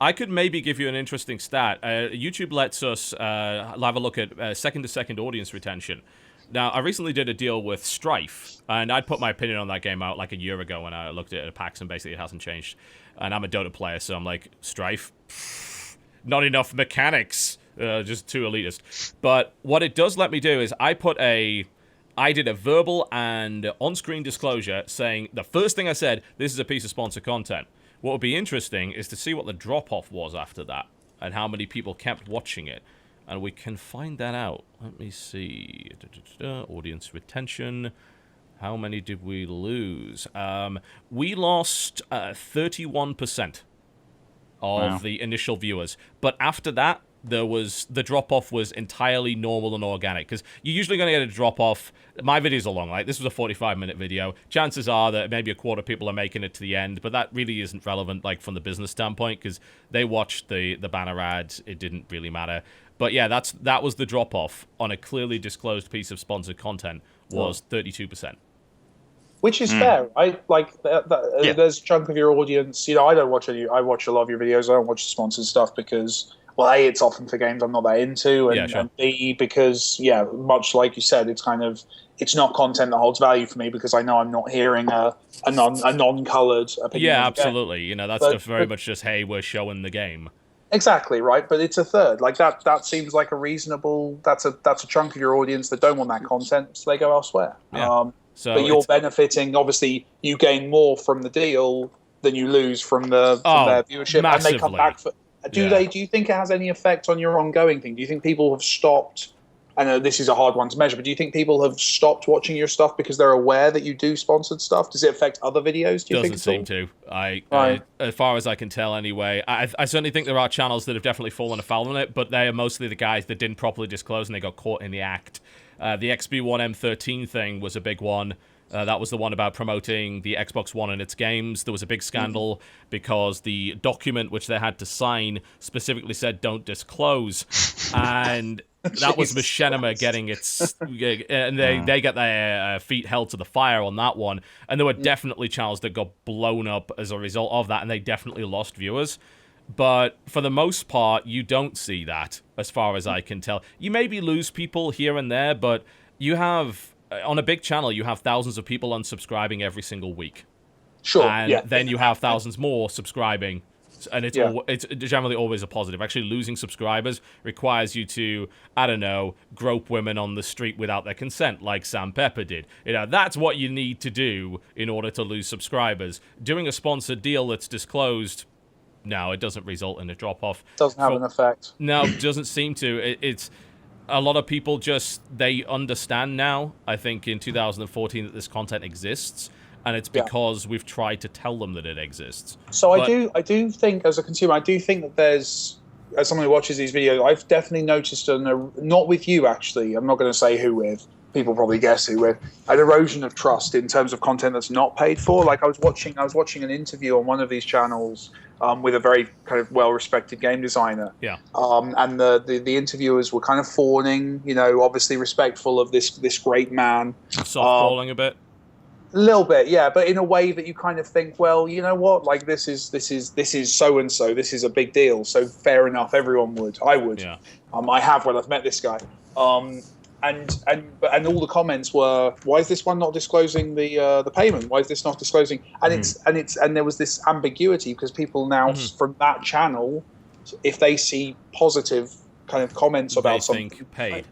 I could maybe give you an interesting stat. YouTube lets us have a look at second-to-second audience retention. Now, I recently did a deal with Strife, and I'd put my opinion on that game out like a year ago when I looked at it at PAX, and basically it hasn't changed. And I'm a Dota player, so I'm like, Strife? Not enough mechanics. Just too elitist. But what it does let me do is I did a verbal and on-screen disclosure saying the first thing I said, this is a piece of sponsored content. What would be interesting is to see what the drop-off was after that and how many people kept watching it. And we can find that out. Let me see. Audience retention. How many did we lose? We lost 31% of the initial viewers. But after that, the drop-off was entirely normal and organic, because you're usually going to get a drop-off. My videos are long, like this was a 45-minute video. Chances are that maybe a quarter of people are making it to the end, but that really isn't relevant, like from the business standpoint, because they watched the banner ads. It didn't really matter. But yeah, that was the drop-off on a clearly disclosed piece of sponsored content was 32%. Which is fair, right? Like, there's a chunk of your audience. I don't watch any. I watch a lot of your videos. I don't watch the sponsored stuff because, well, A, it's often for games I'm not that into, and B, because, much like you said, it's not content that holds value for me because I know I'm not hearing a non-colored opinion. Yeah, absolutely. That's very much just, hey, we're showing the game. Exactly, right? But it's a third. Like that seems like a reasonable. That's a chunk of your audience that don't want that content, so they go elsewhere. Yeah. But you're benefiting. Obviously, you gain more from the deal than you lose from their viewership, massively. And they come back for. Do you think it has any effect on your ongoing thing? Do you think people have stopped I know this is a hard one to measure, but do you think people have stopped watching your stuff because they're aware that you do sponsored stuff? Does it affect other videos, do you think? Doesn't seem to. Right. As far as I can tell anyway. I certainly think there are channels that have definitely fallen afoul on it, but they are mostly the guys that didn't properly disclose and they got caught in the act. The XB1M13 thing was a big one. That was the one about promoting the Xbox One and its games. There was a big scandal because the document which they had to sign specifically said "don't disclose," and that was Machinima getting its, and they get their feet held to the fire on that one. And there were definitely channels that got blown up as a result of that, and they definitely lost viewers. But for the most part, you don't see that, as far as I can tell. You maybe lose people here and there, but you have. On a big channel, you have thousands of people unsubscribing every single week. Sure. And then you have thousands more subscribing. And it's generally always a positive. Actually, losing subscribers requires you to, I don't know, grope women on the street without their consent, like Sam Pepper did. That's what you need to do in order to lose subscribers. Doing a sponsored deal that's disclosed, no, it doesn't result in a drop-off. Doesn't have an effect. No, it doesn't seem to. It's... A lot of people they understand now, I think, in 2014 that this content exists, and it's because we've tried to tell them that it exists. So I do think, as a consumer, I do think that there's, as someone who watches these videos, I've definitely noticed, not with you actually, I'm not going to say who with, people probably guess who with, an erosion of trust in terms of content that's not paid for. Like I was watching an interview on one of these channels with a very kind of well-respected game designer. Yeah. And the interviewers were kind of fawning, obviously respectful of this great man. Soft-balling a bit. A little bit, yeah, but in a way that you kind of think, well, you know what, like this is so and so, this is a big deal, so fair enough, everyone would, I would, yeah. I have when I've met this guy, and all the comments were, why is this one not disclosing the payment? Why is this not disclosing? And there was this ambiguity because people now from that channel, if they see positive kind of comments about something, paid.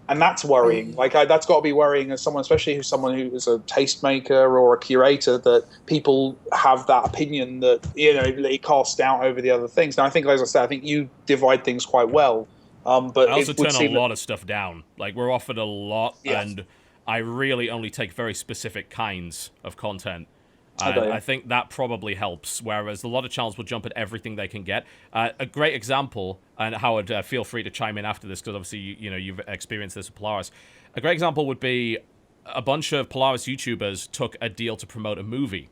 And that's worrying. Like that's got to be worrying as someone, especially someone who is a tastemaker or a curator, that people have that opinion that they cast doubt over the other things. Now, I think, as I said, I think you divide things quite well. But I also turn a lot of stuff down. Like we're offered a lot, and I really only take very specific kinds of content. I think that probably helps, whereas a lot of channels will jump at everything they can get. A great example, and Howard, feel free to chime in after this, because obviously you've experienced this with Polaris. A great example would be a bunch of Polaris YouTubers took a deal to promote a movie.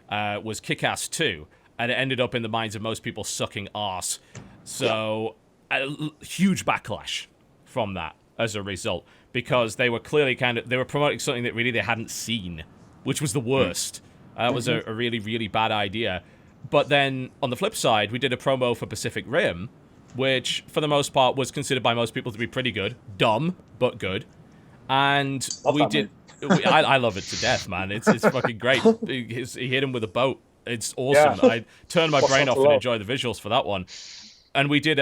Was Kick-Ass 2, and it ended up in the minds of most people sucking arse. So a huge backlash from that as a result, because they were clearly they were promoting something that really they hadn't seen, which was the worst. That was a really, really bad idea. But then, on the flip side, we did a promo for Pacific Rim, which, for the most part, was considered by most people to be pretty good. Dumb, but good. And I love it to death, man. It's fucking great. He hit him with a boat. It's awesome. Yeah. I turned my brain off and enjoyed the visuals for that one. And we did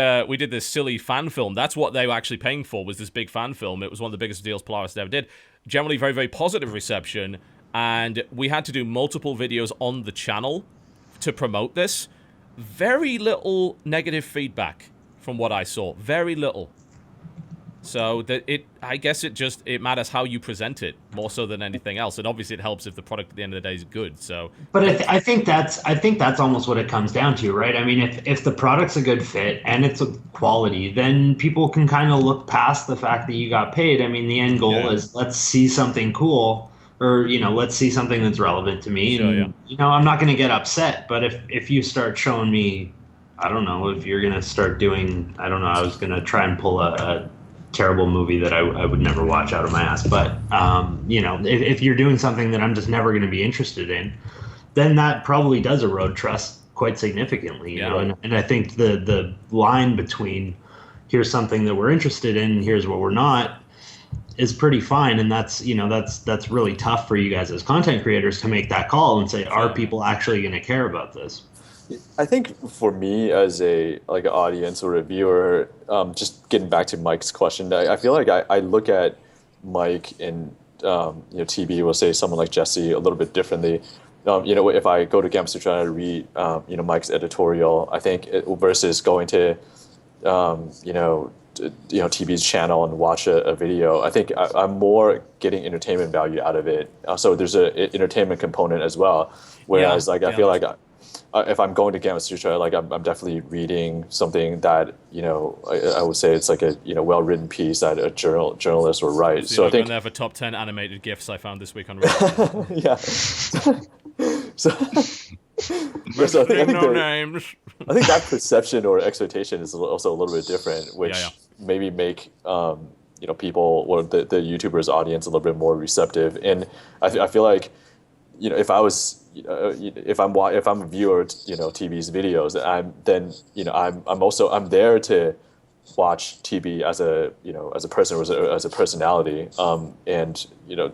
this silly fan film. That's what they were actually paying for, was this big fan film. It was one of the biggest deals Polaris ever did. Generally, very, very positive reception. And we had to do multiple videos on the channel to promote this. Very little negative feedback from what I saw. Very little. So I guess it matters how you present it more so than anything else. And obviously it helps if the product at the end of the day is good. So, but I think that's almost what it comes down to, right? I mean, if the product's a good fit and it's a quality, then people can kind of look past the fact that you got paid. I mean, the end goal is let's see something cool. Or, let's see something that's relevant to me. Sure, and, I'm not going to get upset. But if you start showing me, I don't know, if you're going to start doing, I don't know, I was going to try and pull a terrible movie that I would never watch out of my ass. But, if you're doing something that I'm just never going to be interested in, then that probably does erode trust quite significantly. You know? And I think the line between here's something that we're interested in and here's what we're not is pretty fine, and that's really tough for you guys as content creators to make that call and say, are people actually going to care about this? I think for me as an audience or a viewer, just getting back to Mike's question, I feel like I look at Mike and TB will say someone like Jesse a little bit differently. If I go to Gamasutra and I read Mike's editorial, I think versus going to TB's channel and watch a video, I think I'm more getting entertainment value out of it. So there's an entertainment component as well. Whereas I feel like if I'm going to Gamasutra, like I'm definitely reading something that I would say it's like a well-written piece that a journalist would write. So I think they have a top 10 animated GIFs I found this week on Reddit. yeah. so I think that perception or expectation is also a little bit different, which maybe make people or the YouTubers audience a little bit more receptive. And I feel like if I was if I'm a viewer of TB's videos, I'm there to watch TB as a person or as a personality, and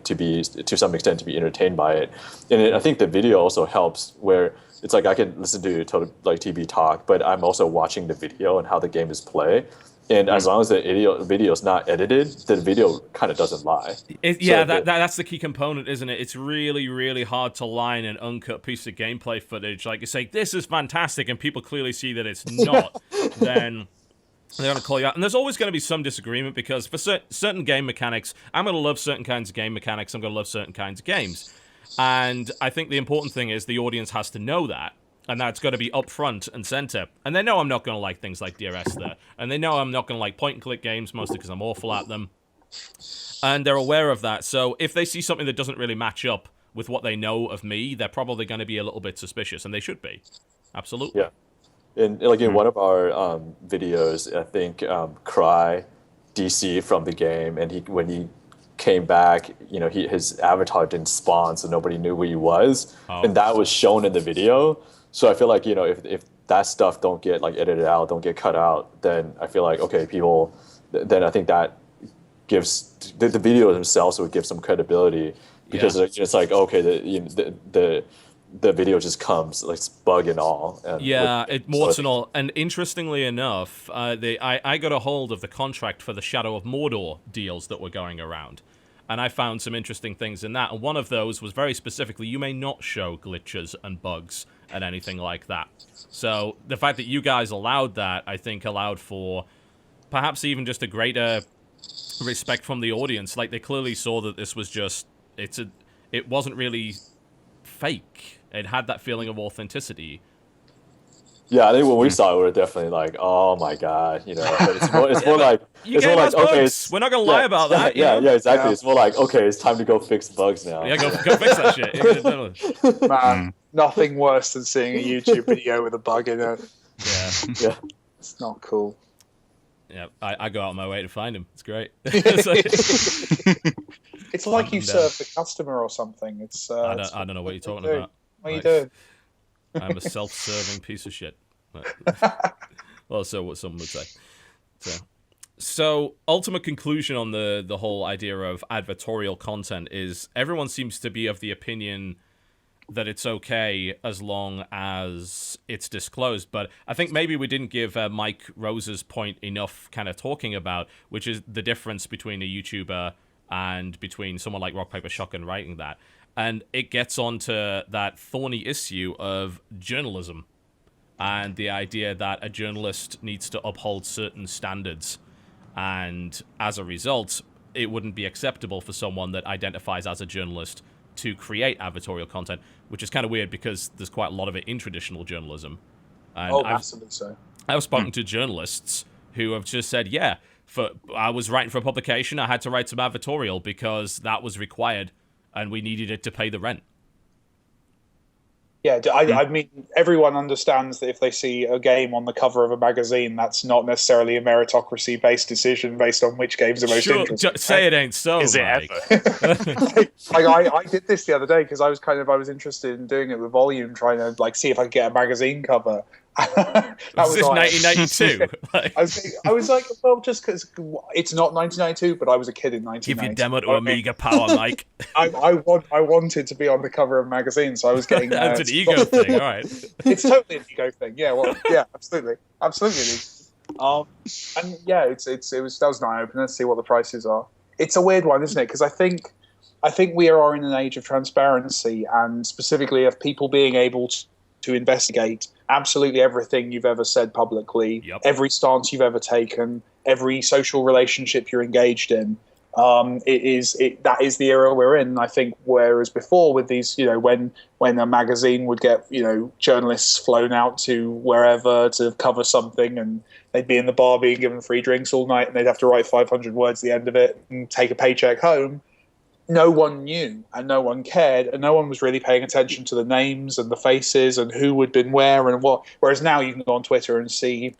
to some extent to be entertained by it. And I think the video also helps, where it's like I can listen to TB talk, but I'm also watching the video and how the game is played. And as long as the video is not edited, the video kind of doesn't lie. That's the key component, isn't it? It's really, really hard to lie in an uncut piece of gameplay footage. Like, you say, this is fantastic, and people clearly see that it's not, then they're going to call you out. And there's always going to be some disagreement, because for certain game mechanics, I'm going to love certain kinds of game mechanics, I'm going to love certain kinds of games. And I think the important thing is the audience has to know that. And that's got to be up front and center. And they know I'm not going to like things like Dear Esther. And they know I'm not going to like point-and-click games, mostly because I'm awful at them. And they're aware of that. So if they see something that doesn't really match up with what they know of me, they're probably going to be a little bit suspicious. And they should be. Absolutely. Yeah. And like in one of our videos, I think Cry DC from the game, and when he came back, his avatar didn't spawn, so nobody knew who he was. And that was shown in the video. So I feel like, if that stuff don't get edited out, don't get cut out, then I feel like, okay, then I think that gives the video themselves would give some credibility, because it's like, okay, the video just comes like bug and all. And it warts and all. And interestingly enough, I got a hold of the contract for the Shadow of Mordor deals that were going around. And I found some interesting things in that. And one of those was very specifically, you may not show glitches and bugs and anything like that. So the fact that you guys allowed that, I think, allowed for perhaps even just a greater respect from the audience. Like, they clearly saw that this was just, it wasn't really fake. It had that feeling of authenticity. Yeah, I think when we saw it, we were definitely like, "Oh my god," But it's more like okay, we're not gonna lie about that. Yeah, exactly. Yeah. It's more like, okay, it's time to go fix bugs now. Yeah, go fix that shit. Man, nothing worse than seeing a YouTube video with a bug in it. Yeah. It's not cool. Yeah, I go out of my way to find him. It's great. It's like you serve the customer or something. I don't know what you're talking about. What are you doing? I'm a self-serving piece of shit. Well, so what someone would say. So ultimate conclusion on the whole idea of advertorial content is everyone seems to be of the opinion that it's okay as long as it's disclosed. But I think maybe we didn't give Mike Rose's point enough kind of talking about, which is the difference between a YouTuber and between someone like Rock Paper Shotgun writing that. And it gets onto that thorny issue of journalism and the idea that a journalist needs to uphold certain standards. And as a result, it wouldn't be acceptable for someone that identifies as a journalist to create advertorial content, which is kind of weird because there's quite a lot of it in traditional journalism. And absolutely so. I've spoken to journalists who have just said, I was writing for a publication, I had to write some advertorial because that was required. And we needed it to pay the rent. Yeah, I mean, everyone understands that if they see a game on the cover of a magazine, that's not necessarily a meritocracy-based decision based on which games are most interesting. Say it ain't so. Is it Mike. ever? I did this the other day because I was interested in doing it with Volume, trying to see if I could get a magazine cover. Was this 1992? I was like, well, just because it's not 1992, but I was a kid in 1992. Give your demo to Amiga Power, Mike. I wanted to be on the cover of a magazine, so I was getting. That's an ego thing, all right. It's totally an ego thing. Yeah, well, yeah, absolutely. And yeah, that was an eye opener to see what the prices are. It's a weird one, isn't it? Because I think we are in an age of transparency, and specifically of people being able to investigate absolutely everything you've ever said publicly, Yep. every stance you've ever taken, every social relationship you're engaged in. That is the era we're in. I think whereas before with these, when a magazine would get, journalists flown out to wherever to cover something, and they'd be in the bar being given free drinks all night, and they'd have to write 500 words at the end of it and take a paycheck home. No one knew and no one cared, and no one was really paying attention to the names and the faces and who had been where and what. Whereas now you can go on Twitter and see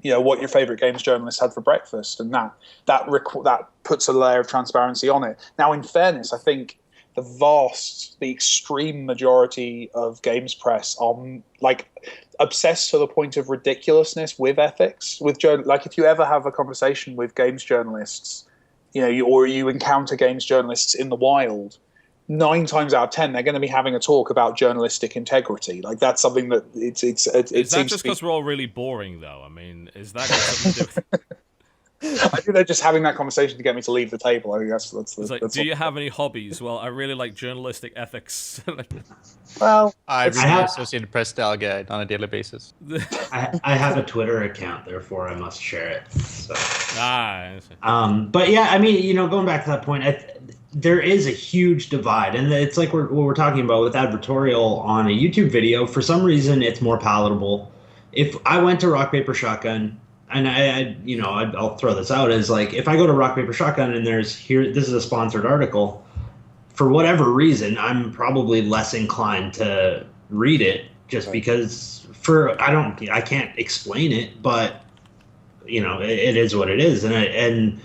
what your favorite games journalist had for breakfast, and that puts a layer of transparency on it. Now, in fairness, I think the extreme majority of games press are obsessed to the point of ridiculousness with ethics. If you ever have a conversation with games journalists, or you encounter games journalists in the wild, 9 times out of 10 they're going to be having a talk about journalistic integrity. Like, that's something that it is that just because we're all really boring, though? I mean, is that something to do with... I think they're just having that conversation to get me to leave the table. I think that's do you have any hobbies? Well, I really like journalistic ethics. Well, I read the Associated Press style guide on a daily basis. I have a Twitter account, therefore I must share it. So. I see. But yeah, I mean, going back to that point, there is a huge divide, and it's like what we're talking about with advertorial on a YouTube video. For some reason, it's more palatable. If I went to Rock Paper Shotgun, and I'll throw this out as like, if I go to Rock Paper Shotgun and this is a sponsored article, for whatever reason, I'm probably less inclined to read it just because I can't explain it, but it is what it is, and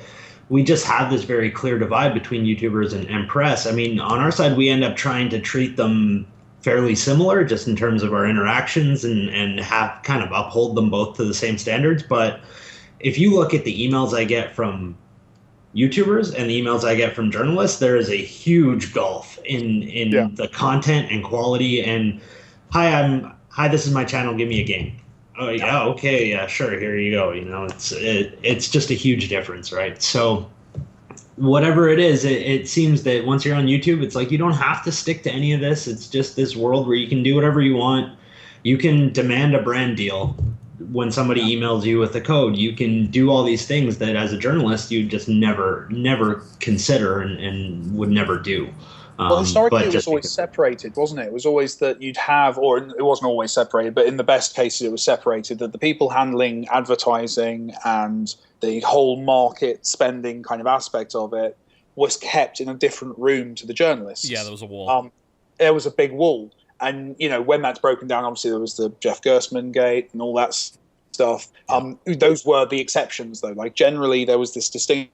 we just have this very clear divide between YouTubers and press. I mean, on our side, we end up trying to treat them fairly similar just in terms of our interactions and have kind of uphold them both to the same standards. But if you look at the emails I get from YouTubers and the emails I get from journalists, there is a huge gulf in the content and quality. And hi, this is my channel, give me a game. Oh yeah, okay, yeah, sure, here you go. It's just a huge difference, right? So whatever it is, it seems that once you're on YouTube, it's like you don't have to stick to any of this. It's just this world where you can do whatever you want. You can demand a brand deal when somebody emails you with a code. You can do all these things that as a journalist you just never consider and would never do. Well, historically, it was always separated, wasn't it? It was always that you'd have, or it wasn't always separated, but in the best cases it was separated, that the people handling advertising and the whole market spending kind of aspect of it was kept in a different room to the journalists. Yeah, there was a wall. There was a big wall. And, when that's broken down, obviously there was the Jeff Gerstmann gate and all that stuff. Those were the exceptions, though. Like, generally there was this distinction.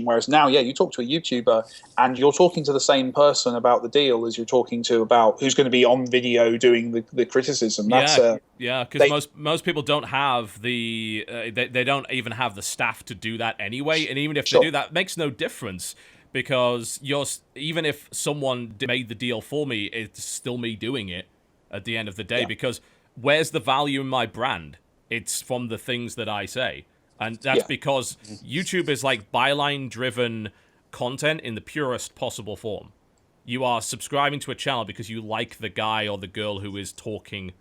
Whereas now, you talk to a YouTuber and you're talking to the same person about the deal as you're talking to about who's going to be on video doing the criticism. Because most people don't have the they don't even have the staff to do that anyway. And even if they do that, it makes no difference because even if someone made the deal for me, it's still me doing it at the end of the day. Because where's the value in my brand? It's from the things that I say. And that's because YouTube is like byline-driven content in the purest possible form. You are subscribing to a channel because you like the guy or the girl who is talking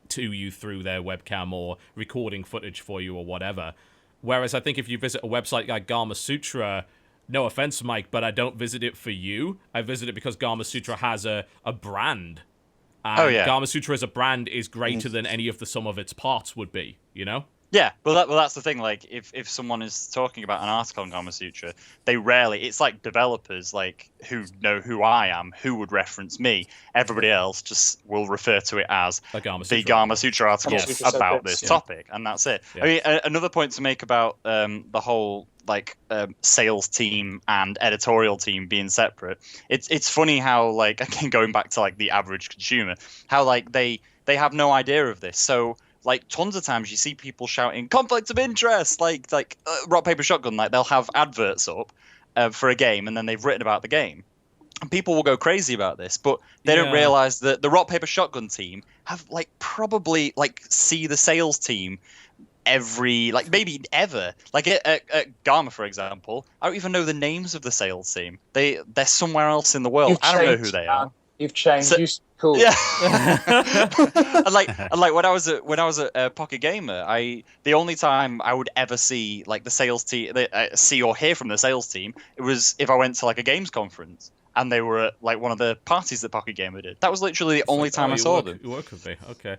to you through their webcam or recording footage for you or whatever. Whereas I think if you visit a website like Gamasutra, no offense, Mike, but I don't visit it for you. I visit it because Gamasutra has a brand. And Gamasutra as a brand is greater than any of the sum of its parts would be, Yeah, well, that's the thing. Like, if someone is talking about an article on Gamasutra, they rarely. It's like developers, like who know who I am, who would reference me. Everybody else just will refer to it as the Gamasutra article about this topic, and that's it. Yeah. I mean, another point to make about the whole sales team and editorial team being separate. It's funny how, like, again, going back to like the average consumer, how like they have no idea of this. So, like, tons of times you see people shouting conflict of interest, like Rock Paper Shotgun, like they'll have adverts up for a game and then they've written about the game. And people will go crazy about this, but they don't realize that the Rock Paper Shotgun team have probably see the sales team every, maybe ever. Like at Gamma, for example, I don't even know the names of the sales team. They're somewhere else in the world. I don't know who they are. You've changed. Cool. Yeah. and like when I was at Pocket Gamer, the only time I would ever see like the sales team, see or hear from the sales team, it was if I went to like a games conference and they were at like one of the parties that Pocket Gamer did. That was literally the only time I saw them. You work with me, okay.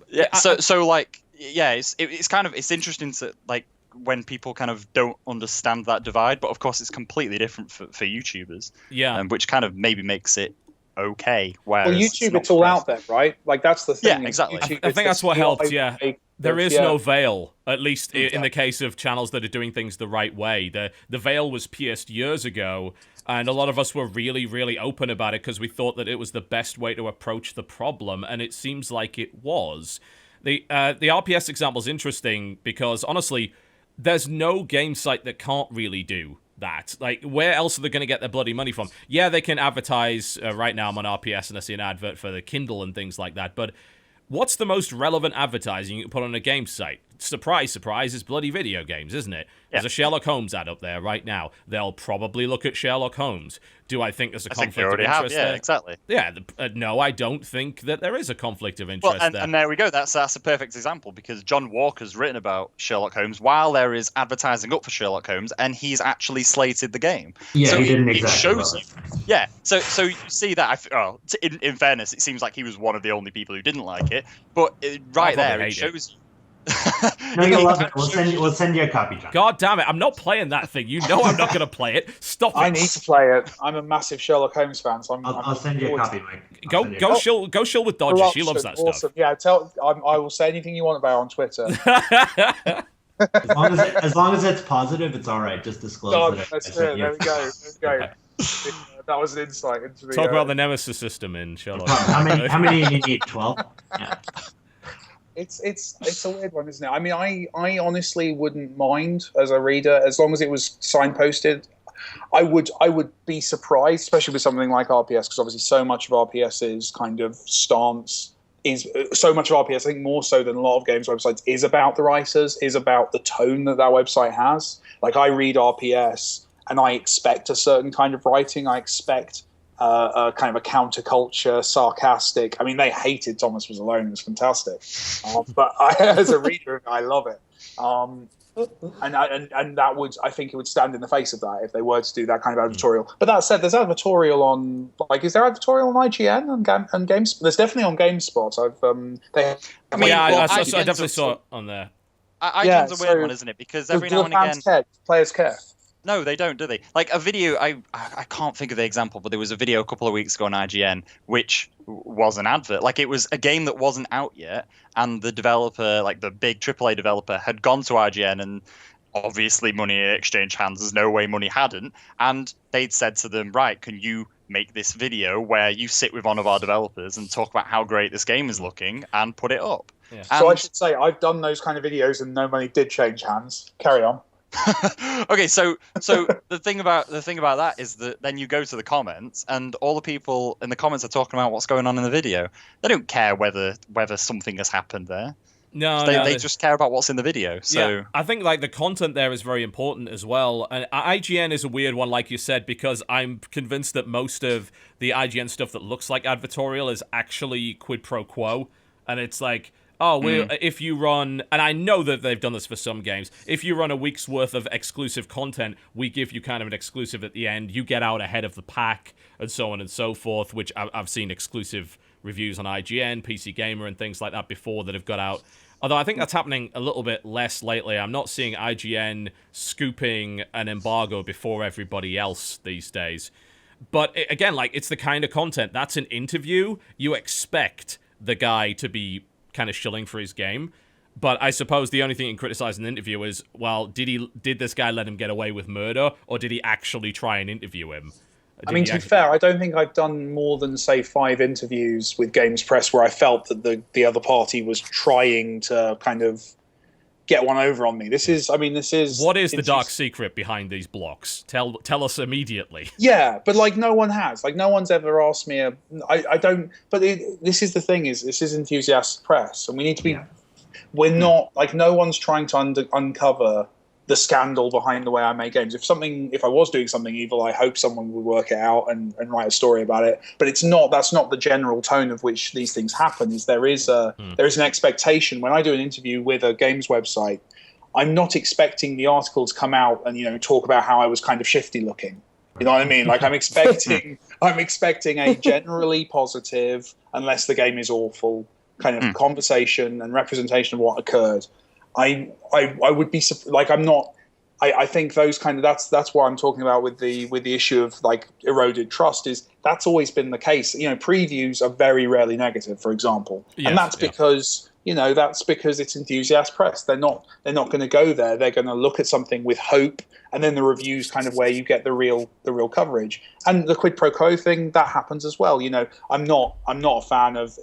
Yeah. So like it's kind of interesting to like when people kind of don't understand that divide, but of course it's completely different for YouTubers. Yeah. Which kind of maybe makes it okay. Well, YouTube, it's all out there, right? Like that's the thing. Yeah, exactly. YouTube, I think that's what helps. Yeah, there is no yeah. veil, at least in the case of channels that are doing things the right way. The veil was pierced years ago, and a lot of us were really, really open about it because we thought that it was the best way to approach the problem, and it seems like it was. The RPS example is interesting because honestly, there's no game site that can't really do that. Like, where else are they going to get their bloody money from? Yeah, they can advertise. Right now I'm on RPS and I see an advert for the Kindle and things like that, but what's the most relevant advertising you can put on a game site? Surprise, surprise, it's bloody video games, isn't it? There's a Sherlock Holmes ad up there right now. They'll probably look at Sherlock Holmes. Do I think there's a conflict of interest there? Yeah, exactly. Yeah, no, I don't think that there is a conflict of interest there. And there we go. That's a perfect example because John Walker's written about Sherlock Holmes while there is advertising up for Sherlock Holmes, and he's actually slated the game. Yeah, so he didn't it exactly. shows you. Yeah, so you see that. In fairness, it seems like he was one of the only people who didn't like it, but right there it shows you. No, you'll love it. We'll send you a copy, John. God damn it! I'm not playing that thing. You know I'm not going to play it. Stop it. I need to play it. I'm a massive Sherlock Holmes fan, so I'll send you a copy, Mike. Go shill with Dodger. She loves that awesome. stuff. Yeah, I will say anything you want about her on Twitter. As long as it's positive, it's all right. Just disclose it. That's it. There we go. That was an insight into the. Talk about the Nemesis system in Sherlock. How many do you need? 12? Yeah. It's a weird one, isn't it? I mean, I honestly wouldn't mind as a reader as long as it was signposted. I would be surprised, especially with something like RPS, because obviously so much of RPS's kind of stance is so much of RPS. I think more so than a lot of games websites is about the writers, is about the tone that website has. Like I read RPS and I expect a certain kind of writing. I expect a kind of a counterculture, sarcastic. I mean, they hated Thomas Was Alone. It was fantastic. But as a reader, I love it. And that would, I think it would stand in the face of that if they were to do that kind of advertorial. But that said, there's advertorial on, like, is there advertorial on IGN and Games? There's definitely on GameSpot. I definitely saw it on there. IGN's a weird one, isn't it? Because every now and again, players care. No, they don't, do they? Like a video, I can't think of the example, but there was a video a couple of weeks ago on IGN which was an advert. Like it was a game that wasn't out yet, and the developer, like the big AAA developer, had gone to IGN and obviously money exchanged hands. There's no way money hadn't, and they'd said to them, right, can you make this video where you sit with one of our developers and talk about how great this game is looking and put it up? Yeah. So I should say I've done those kind of videos and no money did change hands. Carry on. Okay, so the thing about that is that then you go to the comments and all the people in the comments are talking about what's going on in the video. They don't care whether something has happened there. No, they just care about what's in the video. So yeah, I think like the content there is very important as well. And IGN is a weird one, like you said, because I'm convinced that most of the IGN stuff that looks like advertorial is actually quid pro quo, and it's like, if you run, and I know that they've done this for some games, if you run a week's worth of exclusive content, we give you kind of an exclusive at the end, you get out ahead of the pack, and so on and so forth, which I've seen exclusive reviews on IGN, PC Gamer, and things like that before that have got out. Although I think that's happening a little bit less lately. I'm not seeing IGN scooping an embargo before everybody else these days. But again, like, it's the kind of content, that's an interview, you expect the guy to be kind of shilling for his game, but I suppose the only thing you can criticize in an interview is, well, did this guy let him get away with murder, or did he actually try and interview him? I mean, to be fair, I don't think I've done more than, say, 5 interviews with Games Press where I felt that the other party was trying to kind of get one over on me. This is what is the dark secret behind these blocks? Tell us immediately. Yeah, but like no one has. Like no one's ever asked me. I don't. But this is the thing: this is Enthusiast Press, and we need to be. We're not like no one's trying to uncover the scandal behind the way I make games. If I was doing something evil, I hope someone would work it out and write a story about it. But that's not the general tone of which these things happen. There is an expectation. When I do an interview with a games website, I'm not expecting the article to come out and talk about how I was kind of shifty looking. You know what I mean? Like I'm expecting a generally positive, unless the game is awful, kind of conversation and representation of what occurred. I would be like I'm not. I think those kind of that's what I'm talking about with the issue of like eroded trust. Is that's always been the case. Previews are very rarely negative, for example, and that's because it's enthusiast press. They're not going to go there. They're going to look at something with hope, and then the reviews kind of where you get the real coverage. And the quid pro quo thing, that happens as well. I'm not a fan of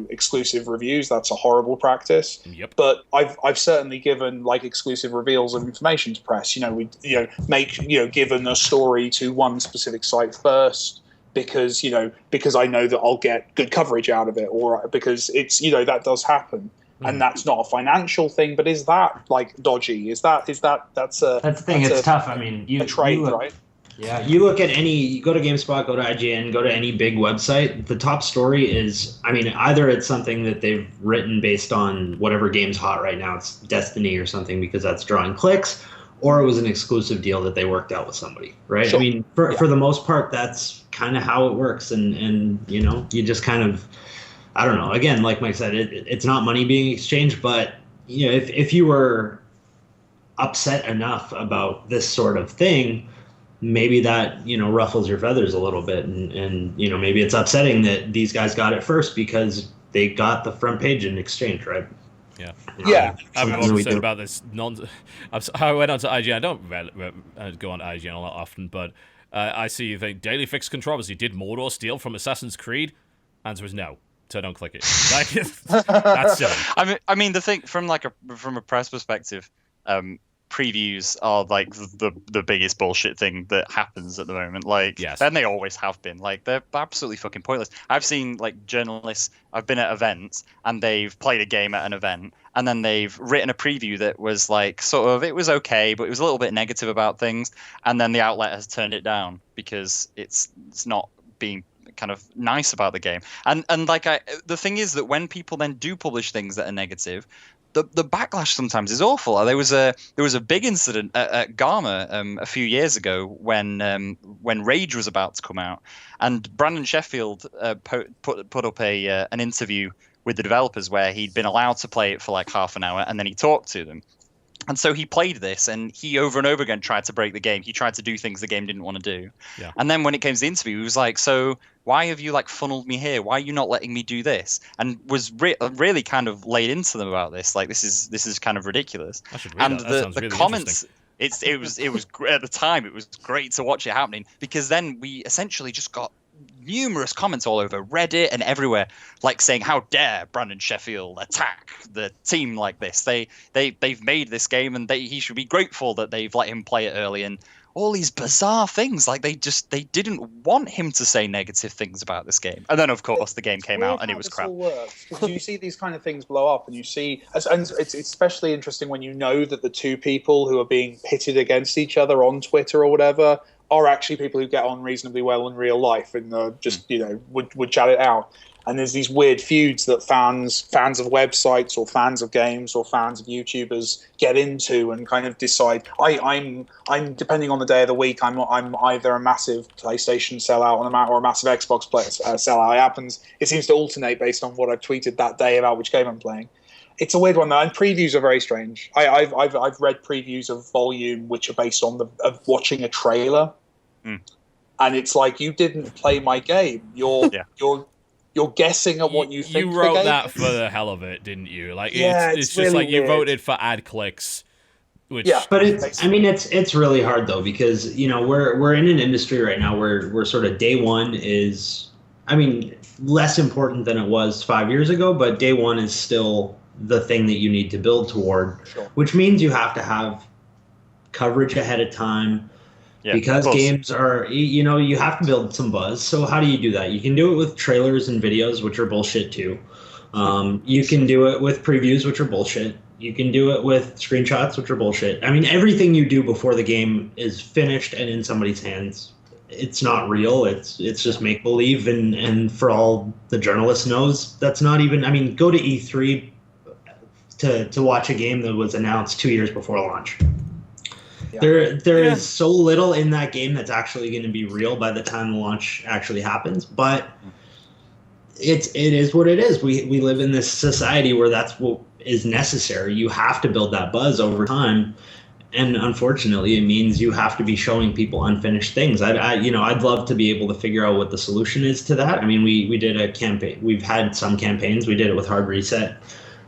exclusive reviews. That's a horrible practice. Yep. But I've certainly given like exclusive reveals of information to press. Given a story to one specific site first, because I know that I'll get good coverage out of it, or because it's that does happen. And that's not a financial thing, but is that like dodgy? That's the thing. It's tough. I mean, a trade, right? Yeah, you look at you go to GameSpot, go to IGN, go to any big website. The top story is, either it's something that they've written based on whatever game's hot right now. It's Destiny or something because that's drawing clicks, or it was an exclusive deal that they worked out with somebody, right? Sure. For the most part, that's kind of how it works, and you just kind of. I don't know. Again, like Mike said, it's not money being exchanged, but if you were upset enough about this sort of thing, maybe that ruffles your feathers a little bit, and maybe it's upsetting that these guys got it first because they got the front page in exchange, right? Yeah. Yeah. I'm upset about this. I went on to IGN. I don't go on to IGN a lot often, but I see the Daily Fix controversy. Did Mordor steal from Assassin's Creed? Answer is no. So don't click it. That's silly. I mean, the thing from a press perspective, previews are like the biggest bullshit thing that happens at the moment. And they always have been. Like they're absolutely fucking pointless. I've seen like journalists. I've been at events and they've played a game at an event and then they've written a preview that was like it was okay, but it was a little bit negative about things, and then the outlet has turned it down because it's not being kind of nice about the game. And the thing is that when people then do publish things that are negative, the backlash sometimes is awful. There was a big incident at Gamma a few years ago when Rage was about to come out, and Brandon Sheffield put up an interview with the developers where he'd been allowed to play it for like half an hour, and then he talked to them. And so he played this, and he over and over again tried to break the game. He tried to do things the game didn't want to do. Yeah. And then when it came to the interview, he was like, so why have you funneled me here? Why are you not letting me do this? And was really kind of laid into them about this. Like, this is kind of ridiculous. I should read and that. the really comments, it was at the time, it was great to watch it happening, because then we essentially just got numerous comments all over Reddit and everywhere, saying, how dare Brandon Sheffield attack the team like this? They've made this game, and he should be grateful that they've let him play it early, and all these bizarre things. They didn't want him to say negative things about this game. And then of course the game came out and it was crap. Because you see these kind of things blow up, and you see, and it's especially interesting when you know that the two people who are being pitted against each other on Twitter or whatever are actually people who get on reasonably well in real life and would chat it out. And there's these weird feuds that fans of websites or fans of games or fans of YouTubers get into and kind of decide. I'm depending on the day of the week, I'm either a massive PlayStation sellout or a massive Xbox sellout. It seems to alternate based on what I've tweeted that day about which game I'm playing. It's a weird one, though, and previews are very strange. I've read previews of Volume which are based on of watching a trailer, and it's like, you didn't play my game. You're guessing at what you think. You wrote the game that is. for the hell of it, didn't you? It's just really like you weird. voted for ad clicks. Which, Yeah, But it's really hard though, because we're in an industry right now where we're sort of day one is, less important than it was 5 years ago, but day one is still the thing that you need to build toward, Sure. which means you have to have coverage ahead of time. Yeah, because of course. games are, you have to build some buzz. So how do you do that? You can do it with trailers and videos, which are bullshit too. You can do it with previews, which are bullshit. You can do it with screenshots, which are bullshit. I mean, everything you do before the game is finished and in somebody's hands. It's not real. It's just make believe, and for all the journalist knows, that's not even. I mean, go to E3 to watch a game that was announced 2 years before launch. Yeah. There is so little in that game that's actually going to be real by the time the launch actually happens, but it is what it is. We live in this society where that's what is necessary. You have to build that buzz over time, and unfortunately, it means you have to be showing people unfinished things. I'd love to be able to figure out what the solution is to that. I mean, we did a campaign. We've had some campaigns. We did it with Hard Reset.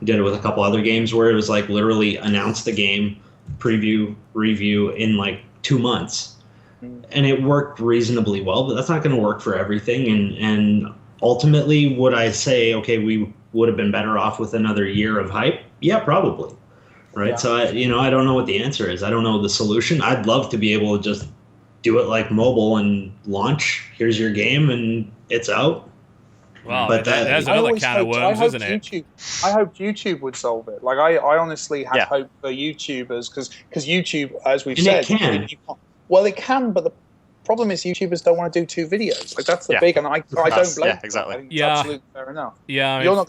We did it with a couple other games where it was like literally announce the game, preview, review in like 2 months, and it worked reasonably well. But that's not going to work for everything, and ultimately, would I say, okay, we would have been better off with another year of hype? Yeah, probably. Right. Yeah. So I don't know what the answer is. I don't know the solution. I'd love to be able to just do it like mobile and launch. Here's your game and it's out. Wow, but there's another can of worms, isn't it? I hoped YouTube would solve it. Like I honestly had hope for YouTubers because YouTube, as we've said, it can. Well, it can, but the problem is YouTubers don't want to do 2 videos. Like that's the big, and I don't blame. Yeah, exactly. I think it's absolutely fair enough. Yeah, I mean, you're not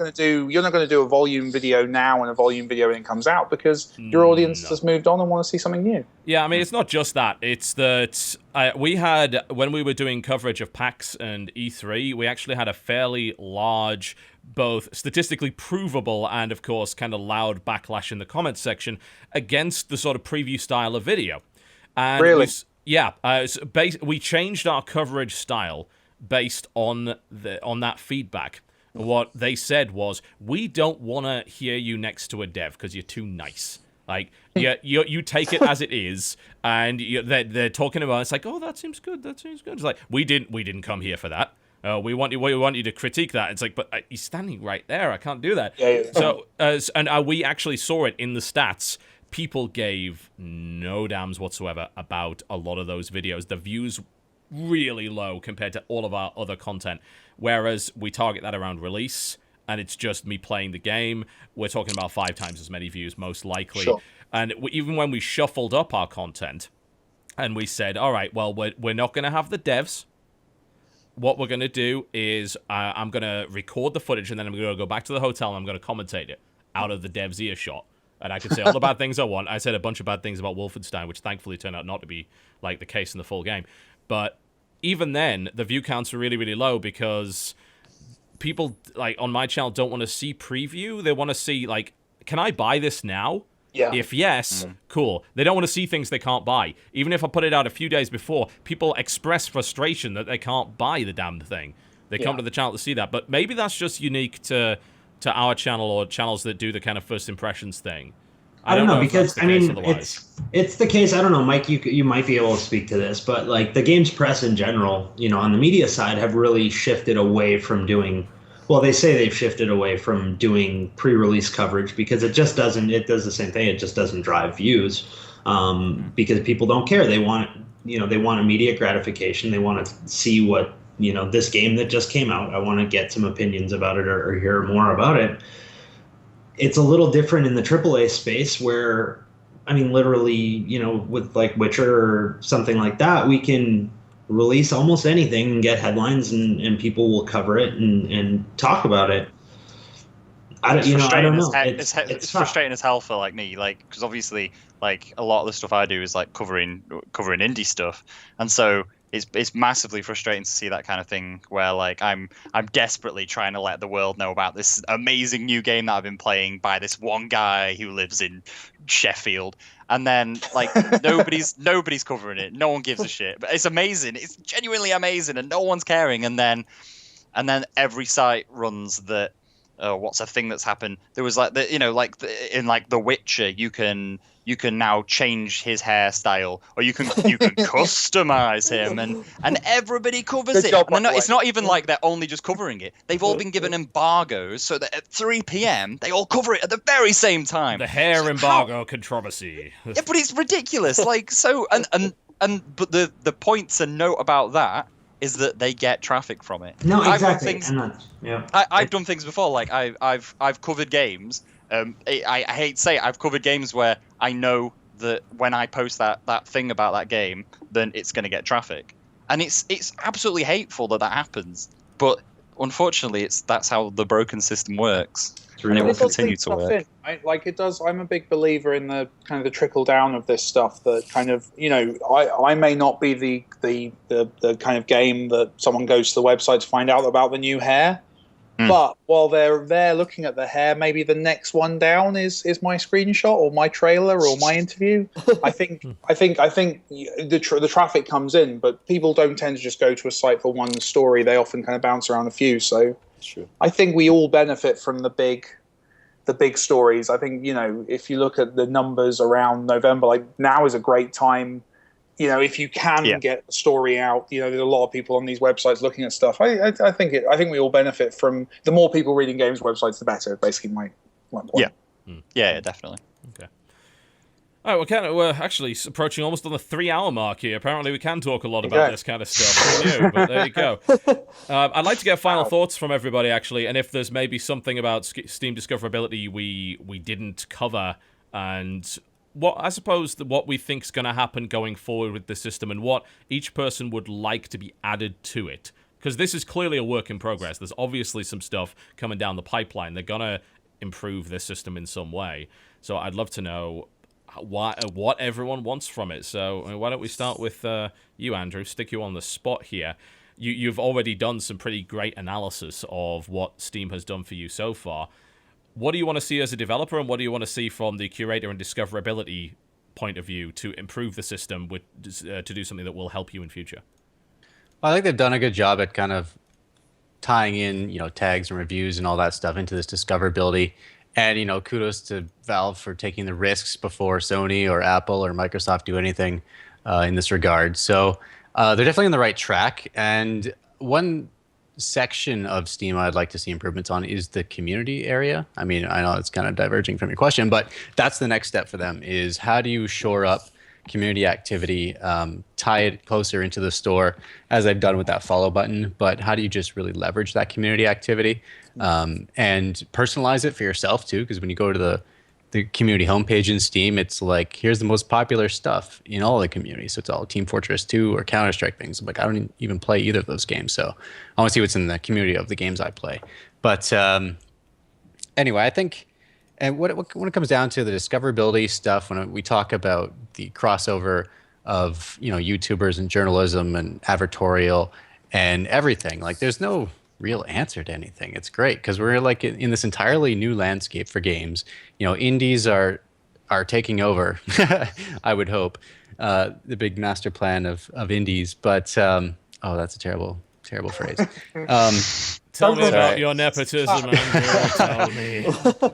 going to do a volume video now and a volume video when it comes out because your audience has moved on and want to see something new. Yeah, I mean, it's not just that. It's that we had, when we were doing coverage of PAX and E3, we actually had a fairly large, both statistically provable and, of course, kind of loud backlash in the comments section against the sort of preview style of video. And really? We changed our coverage style based on that feedback. What they said was, we don't want to hear you next to a dev because you're too nice. Like, you take it as it is, and they're talking about it's like, oh, that seems good. That seems good. It's like we didn't come here for that. We want you to critique that. It's like, but he's standing right there. I can't do that. Yeah. So we actually saw it in the stats. People gave no damns whatsoever about a lot of those videos. The views really low compared to all of our other content. Whereas we target that around release, and it's just me playing the game. We're talking about 5 times as many views, most likely. Sure. And even when we shuffled up our content, and we said, all right, well, we're not going to have the devs. What we're going to do is I'm going to record the footage, and then I'm going to go back to the hotel, and I'm going to commentate it out of the devs' earshot. And I could say all the bad things I want. I said a bunch of bad things about Wolfenstein, which thankfully turned out not to be like the case in the full game. But even then, the view counts were really, really low because people like on my channel don't want to see preview. They want to see like, can I buy this now? Yeah. If yes, cool. They don't want to see things they can't buy. Even if I put it out a few days before, people express frustration that they can't buy the damn thing. They come to the channel to see that. But maybe that's just unique to our channel or channels that do the kind of first impressions thing. I don't know because I mean it's the case. I don't know, Mike. You might be able to speak to this, but like the games press in general, on the media side, have really shifted away from doing. Well, they say they've shifted away from doing pre-release coverage because it just doesn't. It does the same thing. It just doesn't drive views because people don't care. They want they want immediate gratification. They want to see what this game that just came out. I want to get some opinions about it or hear more about it. It's a little different in the AAA space where, I mean, literally, with like Witcher or something like that, we can release almost anything and get headlines and people will cover it and talk about it. I don't know. It's frustrating as hell for like me, like because obviously like a lot of the stuff I do is like covering indie stuff, and so it's massively frustrating to see that kind of thing where like I'm desperately trying to let the world know about this amazing new game that I've been playing by this one guy who lives in Sheffield, and then like nobody's covering it. No one gives a shit. But it's amazing. It's genuinely amazing, and no one's caring. And then every site runs that. What's a thing that's happened? There was like in like The Witcher, you can now change his hairstyle, or you can customize him, and everybody covers it. And it's not even like they're only just covering it. They've all been given embargoes so that at 3 p.m. they all cover it at the very same time. The hair embargo controversy. Yeah, but it's ridiculous. Like so, but the points and note about that is that they get traffic from it. No, exactly. I've done things before. Like I've covered games I hate to say it, I've covered games where I know that when I post that thing about that game, then it's going to get traffic, and it's absolutely hateful that happens. But unfortunately, that's how the broken system works, and it will continue to work. It does. I'm a big believer in the kind of the trickle down of this stuff. That kind of, I may not be the kind of game that someone goes to the website to find out about the new hair. But while they're there looking at the hair, maybe the next one down is my screenshot or my trailer or my interview. I think the traffic comes in, but people don't tend to just go to a site for one story. They often kind of bounce around a few. So True. I think we all benefit from the big stories. I think, if you look at the numbers around November, like now is a great time. If you can get a story out, there's a lot of people on these websites looking at stuff. I think we all benefit from the more people reading games websites, the better. Basically, my point. Yeah, definitely. Okay. All right, we're actually approaching almost on the 3-hour mark here. Apparently, we can talk a lot about this kind of stuff. Who knew? But there you go. I'd like to get final thoughts from everybody, actually, and if there's maybe something about Steam discoverability we didn't cover, and what we think is going to happen going forward with the system, and what each person would like to be added to it. Because this is clearly a work in progress. There's obviously some stuff coming down the pipeline. They're going to improve this system in some way. So I'd love to know what everyone wants from it. So why don't we start with you, Andrew? Stick you on the spot here. You've already done some pretty great analysis of what Steam has done for you so far. What do you want to see as a developer, and what do you want to see from the curator and discoverability point of view to improve the system to do something that will help you in future? Well, I think they've done a good job at kind of tying in, tags and reviews and all that stuff into this discoverability. And, kudos to Valve for taking the risks before Sony or Apple or Microsoft do anything in this regard. So they're definitely on the right track. And one section of Steam I'd like to see improvements on is the community area. I mean, I know it's kind of diverging from your question, but that's the next step for them, is how do you shore up community activity, tie it closer into the store, as I've done with that follow button, but how do you just really leverage that community activity and personalize it for yourself too? Because when you go to the community homepage in Steam, it's like, here's the most popular stuff in all the communities. So it's all Team Fortress 2 or Counter-Strike things. I'm like, I don't even play either of those games. So I want to see what's in the community of the games I play. But anyway, I think, and when it comes down to the discoverability stuff, when we talk about the crossover of, YouTubers and journalism and advertorial and everything, like there's no real answer to anything. It's great because we're like in this entirely new landscape for games. Indies are taking over. I would hope the big master plan of indies. But that's a terrible phrase. Tell me about your nepotism, Andrew. Tell me.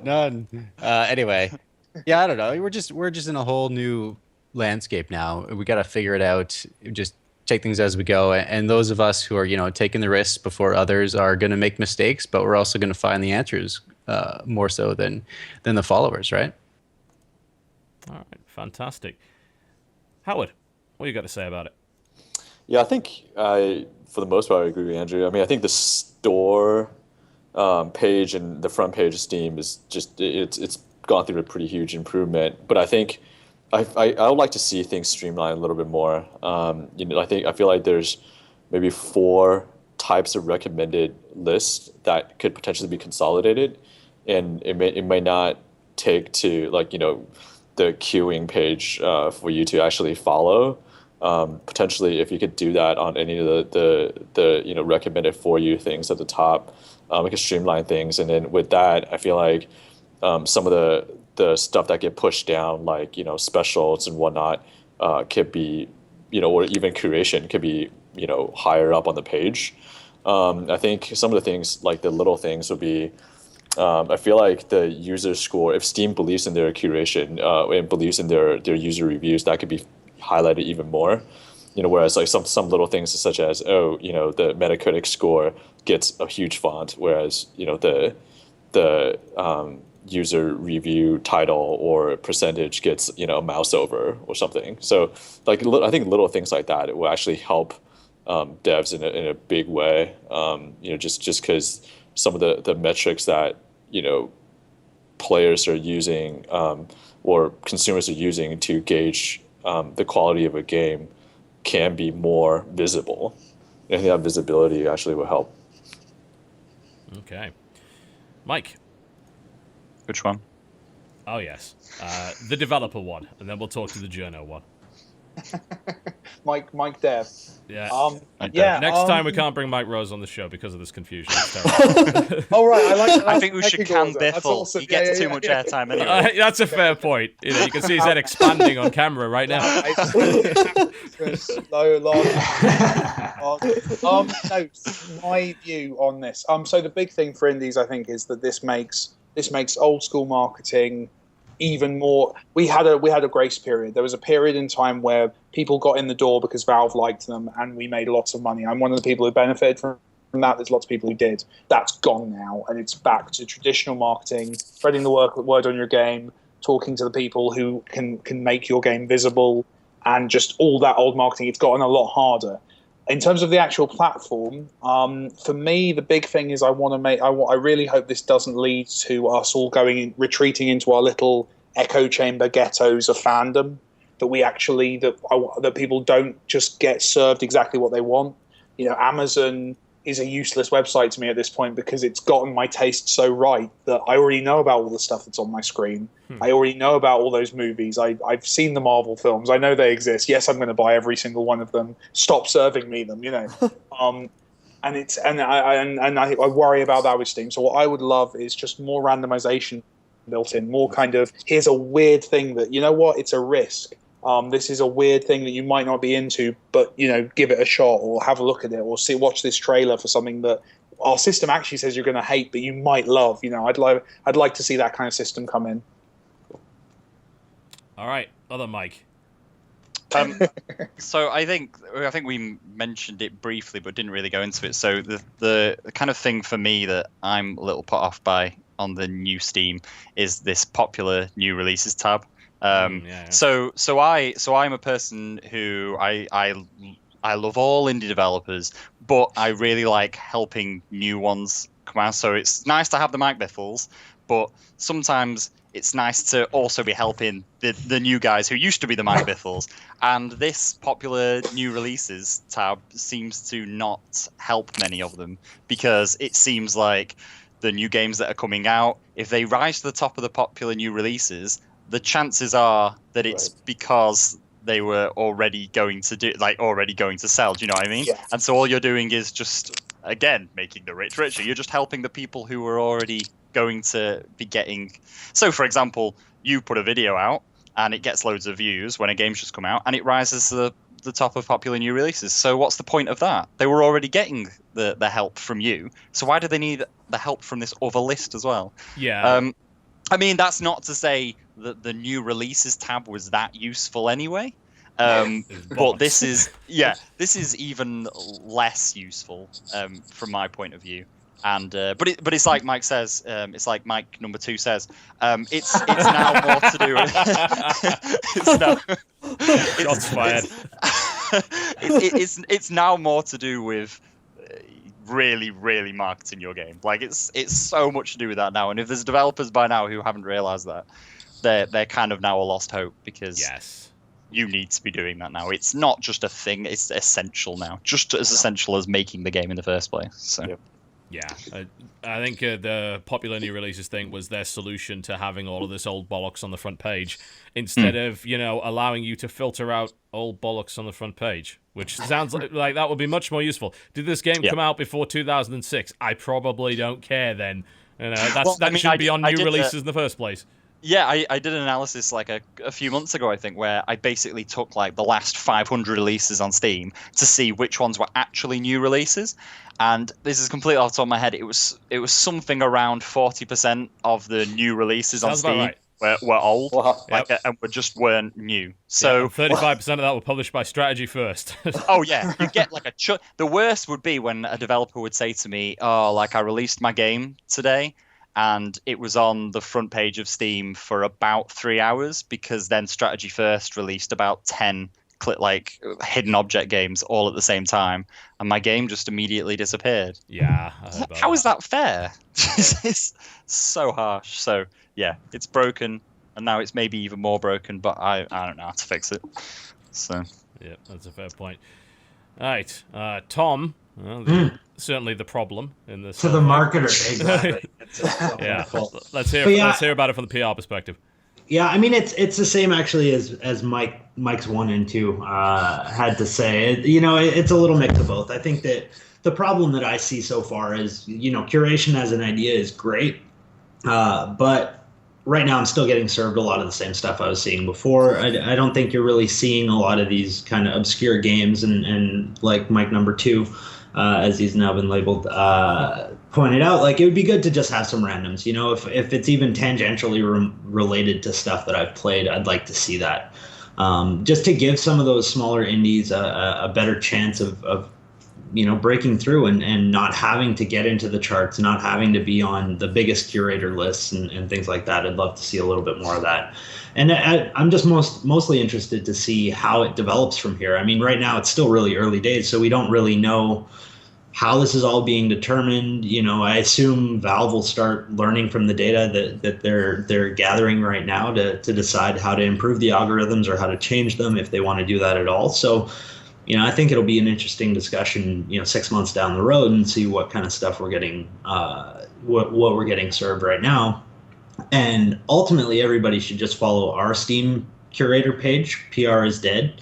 None. Anyway, I don't know. We're just in a whole new landscape now. We got to figure it out. Just take things as we go, and those of us who are taking the risks before others are going to make mistakes, but we're also going to find the answers more so than the followers, right? All right, fantastic. Howard, what you got to say about it? Yeah, I think for the most part I agree with Andrew. I mean, I think the store page and the front page of Steam is just it's gone through a pretty huge improvement, but I think I would like to see things streamlined a little bit more. I feel like there's maybe 4 types of recommended lists that could potentially be consolidated, and it may not take to the queuing page for you to actually follow. Potentially, if you could do that on any of the recommended for you things at the top, it could streamline things. And then with that, I feel like some of the stuff that get pushed down, like specials and whatnot, could be or even curation could be higher up on the page. I think some of the things, like the little things, would be I feel like the user score, if Steam believes in their curation and believes in their user reviews, that could be highlighted even more. Whereas like some little things such as the Metacritic score gets a huge font, whereas the user review title or percentage gets a mouse over or something. So like I think little things like that, it will actually help devs in a big way. Just because some of the metrics that players are using or consumers are using to gauge the quality of a game can be more visible. I think that visibility actually will help. Okay. Mike. Which one? Oh, yes. The developer one, and then we'll talk to the journo one. Mike Dev. Yeah. Next time we can't bring Mike Rose on the show because of this confusion. It's terrible. Oh right, I think we should can Bithell. Awesome. He gets too much airtime anyway. That's a fair point. You know, you can see his head expanding on camera right now. No, my view on this. So the big thing for indies, I think, is that this makes old school marketing even more. We had a grace period. There was a period in time where people got in the door because Valve liked them, and we made lots of money. I'm one of the people who benefited from that. There's lots of people who did. That's gone now, and it's back to traditional marketing, spreading the word on your game, talking to the people who can make your game visible, and just all that old marketing. It's gotten a lot harder. In terms of the actual platform, for me, the big thing is I really hope this doesn't lead to us all retreating into our little echo chamber ghettos of fandom. That people don't just get served exactly what they want. You know, Amazon is a useless website to me at this point because it's gotten my taste so right that I already know about all the stuff that's on my screen. I already know about all those movies. I've seen the Marvel films. I know they exist. Yes, I'm going to buy every single one of them. Stop serving me them, you know. I worry about that with Steam. So what I would love is just more randomization built in, more kind of, here's a weird thing that, you know what, it's a risk. This is a weird thing that you might not be into, but, you know, give it a shot or have a look at it or watch this trailer for something that our system actually says you're going to hate, but you might love. You know, I'd like to see that kind of system come in. All right, other Mike. So I think we mentioned it briefly, but didn't really go into it. So the kind of thing for me that I'm a little put off by on the new Steam is this popular new releases tab. So I'm a person who I love all indie developers, but I really like helping new ones come out. So it's nice to have the Mike Bithells, but sometimes it's nice to also be helping the new guys who used to be the Mike Bithells. And this popular new releases tab seems to not help many of them, because it seems like the new games that are coming out, if they rise to the top of the popular new releases, the chances are that it's because they were already going to sell. Do you know what I mean? Yeah. And so all you're doing is just, again, making the rich richer. You're just helping the people who are already going to be getting. So, for example, you put a video out and it gets loads of views when a game's just come out, and it rises to the top of popular new releases. So what's the point of that? They were already getting the help from you. So why do they need the help from this other list as well? Yeah. I mean, that's not to say that the new releases tab was that useful anyway. But this is even less useful from my point of view. And but it's like Mike says, it's like Mike number 2 says, it's now more to do with Shots fired. it's now more to do with really marketing your game. Like it's so much to do with that now. And if there's developers by now who haven't realized that, they're kind of now a lost hope, because you need to be doing that now. It's not just a thing; it's essential now, just as essential as making the game in the first place. So. Yep. Yeah, I think the popular new releases thing was their solution to having all of this old bollocks on the front page, instead of, you know, allowing you to filter out old bollocks on the front page, which sounds like that would be much more useful. Did this game come out before 2006? I probably don't care then. You know, that shouldn't be on new releases in the first place. Yeah, I did an analysis like a few months ago, I think, where I basically took like the last 500 releases on Steam to see which ones were actually new releases. And this is completely off the top of my head. It was something around 40% of the new releases on Steam were old, and weren't new. So 35% of that were published by Strategy First. Oh yeah, you get like the worst would be when a developer would say to me, "Oh, like I released my game today, and it was on the front page of Steam for about 3 hours, because then Strategy First released about 10 hidden object games all at the same time, and my game just immediately disappeared. Yeah. I heard about How is that fair? It's so harsh. So yeah, it's broken, and now it's maybe even more broken. But I don't know how to fix it. So yeah, that's a fair point. All right, Tom. Certainly the problem in this. To the marketer, exactly. Yeah. Let's hear about it from the PR perspective. Yeah, I mean it's the same actually as Mike's 1 and 2 had to say. It's a little mix of both. I think that the problem that I see so far is curation as an idea is great, but right now I'm still getting served a lot of the same stuff I was seeing before. I don't think you're really seeing a lot of these kind of obscure games and like Mike number 2. As he's now been labeled, pointed out, like it would be good to just have some randoms. If it's even tangentially related to stuff that I've played, I'd like to see that. Just to give some of those smaller indies a better chance of breaking through and not having to get into the charts, not having to be on the biggest curator lists and things like that. I'd love to see a little bit more of that. And I'm just mostly interested to see how it develops from here. I mean, right now it's still really early days, so we don't really know how this is all being determined. I assume Valve will start learning from the data that they're gathering right now to decide how to improve the algorithms or how to change them if they want to do that at all. So, I think it'll be an interesting discussion, 6 months down the road and see what kind of stuff we're getting, what we're getting served right now. And ultimately, everybody should just follow our Steam Curator page. PR is dead,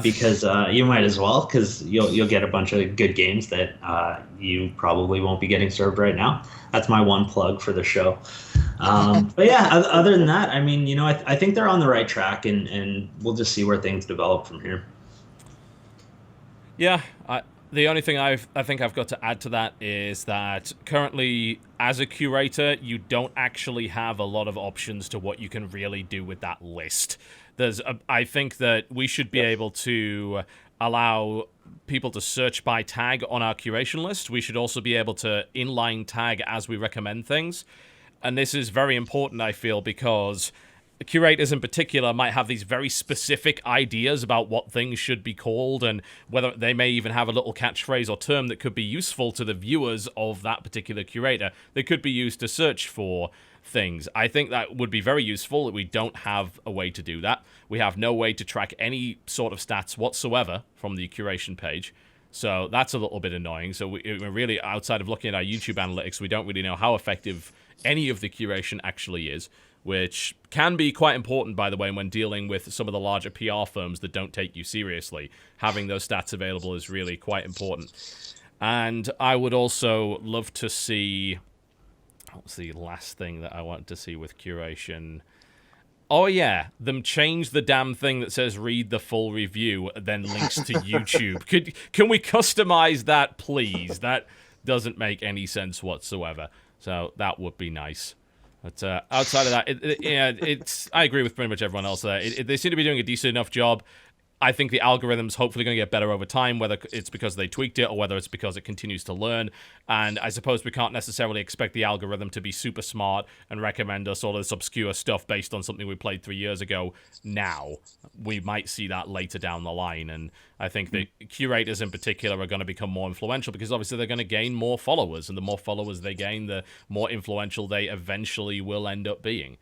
because you might as well, because you'll get a bunch of good games that you probably won't be getting served right now. That's my one plug for the show. But yeah, other than that, I mean, I think they're on the right track, and we'll just see where things develop from here. Yeah, the only thing I think I've got to add to that is that currently, as a curator, you don't actually have a lot of options to what you can really do with that list. I think that we should be able to allow people to search by tag on our curation list. We should also be able to inline tag as we recommend things. And this is very important, I feel, because curators in particular might have these very specific ideas about what things should be called, and whether they may even have a little catchphrase or term that could be useful to the viewers of that particular curator that could be used to search for things. I think that would be very useful. We don't have a way to do that. We have no way to track any sort of stats whatsoever from the curation page. So that's a little bit annoying. So we're really, outside of looking at our YouTube analytics, we don't really know how effective any of the curation actually is, which can be quite important, by the way, when dealing with some of the larger PR firms that don't take you seriously. Having those stats available is really quite important. And I would also love to see... What's the last thing that I want to see with curation? Oh, yeah, them change the damn thing that says read the full review, then links to YouTube. Can we customize that, please? That doesn't make any sense whatsoever. So that would be nice. But outside of that, I agree with pretty much everyone else there. They seem to be doing a decent enough job. I think the algorithm's hopefully going to get better over time, whether it's because they tweaked it or whether it's because it continues to learn. And I suppose we can't necessarily expect the algorithm to be super smart and recommend us all this obscure stuff based on something we played 3 years ago now. We might see that later down the line. And I think the curators in particular are going to become more influential because obviously they're going to gain more followers. And the more followers they gain, the more influential they eventually will end up being.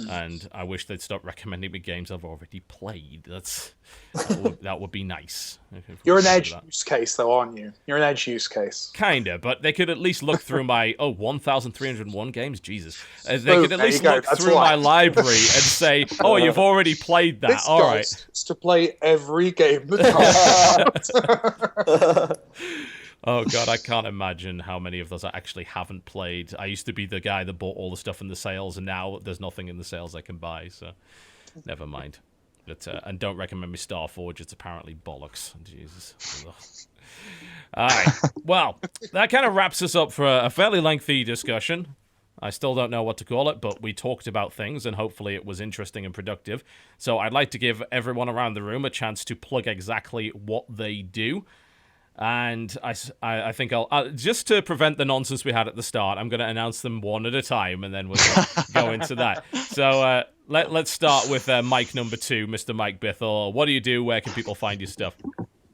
And I wish they'd stop recommending me games I've already played. That would be nice. You're an edge use case, though, aren't you? You're an edge use case. Kinda, but they could at least look through my 1,301 games. Jesus, they could at least look through my library and say, "Oh, you've already played that. All right." It's to play every game that comes out. Oh, God, I can't imagine how many of those I actually haven't played. I used to be the guy that bought all the stuff in the sales, and now there's nothing in the sales I can buy, so never mind. But, and don't recommend me Starforge. It's apparently bollocks. Jesus. All right. Well, that kind of wraps us up for a fairly lengthy discussion. I still don't know what to call it, but we talked about things, and hopefully it was interesting and productive. So I'd like to give everyone around the room a chance to plug exactly what they do. And I think I'll just to prevent the nonsense we had at the start, I'm going to announce them one at a time, and then we'll go into that. So Let's start with mic number 2, Mr. Mike Bithell. What do you do? Where can people find your stuff?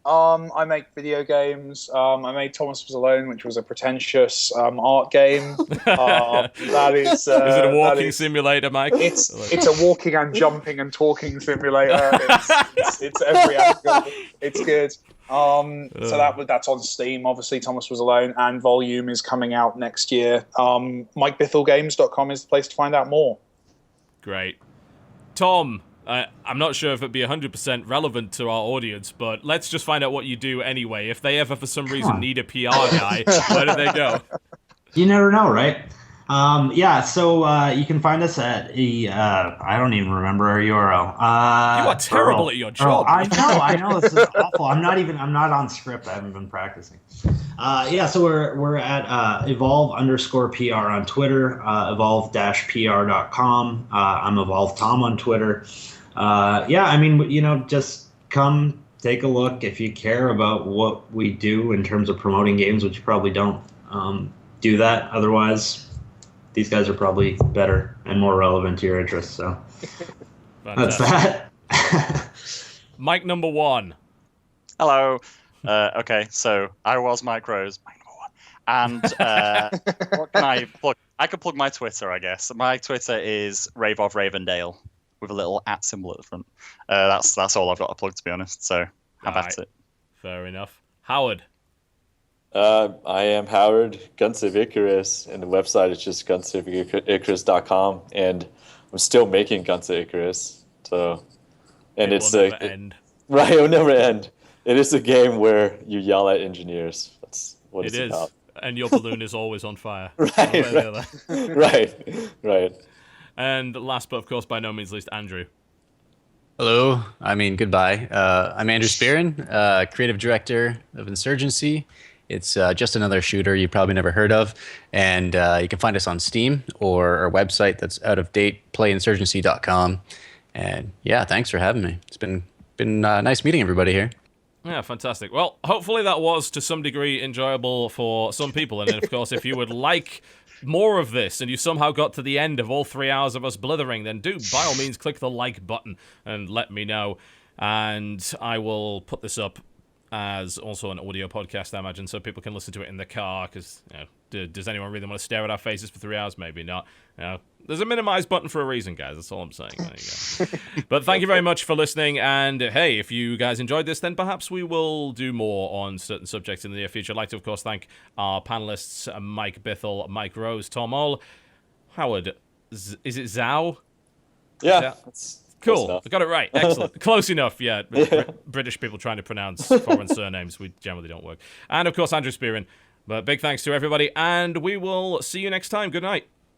I make video games. I made Thomas Was Alone, which was a pretentious art game. That is. Is it a walking simulator, Mike? It's a walking and jumping and talking simulator. It's every angle. It's good. So that's on Steam. Obviously, Thomas Was Alone, and Volume is coming out next year. MikeBithellGames.com is the place to find out more. Great. Tom, I'm not sure if it'd be 100% relevant to our audience, but let's just find out what you do anyway. If they ever, for some reason, need a PR guy, where do they go? You never know, right? So you can find us at I don't even remember our URL. You are terrible at your job. I know. This is awful. I'm not on script. I haven't been practicing. So we're at evolve_PR on Twitter, evolve-pr.com. I'm Evolve Tom on Twitter. Just come take a look if you care about what we do in terms of promoting games, which you probably don't. Do that. Otherwise, these guys are probably better and more relevant to your interests. So that's that. Mike number 1. Hello. Okay, so I was Mike Rose, Mike number 1. And what can I plug? I could plug my Twitter, I guess. My Twitter is RaveOfRavendale with a little @ symbol at the front. That's all I've got to plug, to be honest. So have at it. Fair enough. Howard. I am Howard, Guns of Icarus, and the website is just gunsoficarus.com, and I'm still making Guns of Icarus. So, and It will never end. Right, it will never end. It is a game where you yell at engineers. That's what it's about. And your balloon is always on fire. Right. And last but, of course, by no means least, Andrew. Hello. Goodbye. I'm Andrew Spearin, creative director of Insurgency. It's just another shooter you probably never heard of. And you can find us on Steam or our website that's out of date, playinsurgency.com. And yeah, thanks for having me. It's been nice meeting everybody here. Yeah, fantastic. Well, hopefully that was to some degree enjoyable for some people. And of course, if you would like more of this and you somehow got to the end of all 3 hours of us blithering, then do by all means click the like button and let me know. And I will put this up as also an audio podcast, I imagine, so people can listen to it in the car, because, does anyone really want to stare at our faces for 3 hours? Maybe not. There's a minimize button for a reason, guys. That's all I'm saying. There you go. But thank you very much for listening, and hey, if you guys enjoyed this, then perhaps we will do more on certain subjects in the near future. I'd like to, of course, thank our panelists, Mike Bithell, Mike Rose, Tom Ohle, Howard, is it Tsao? Yeah. Cool, I got it right. Excellent. Close enough, yeah. British people trying to pronounce foreign surnames, we generally don't work. And, of course, Andrew Spearin. But big thanks to everybody, and we will see you next time. Good night.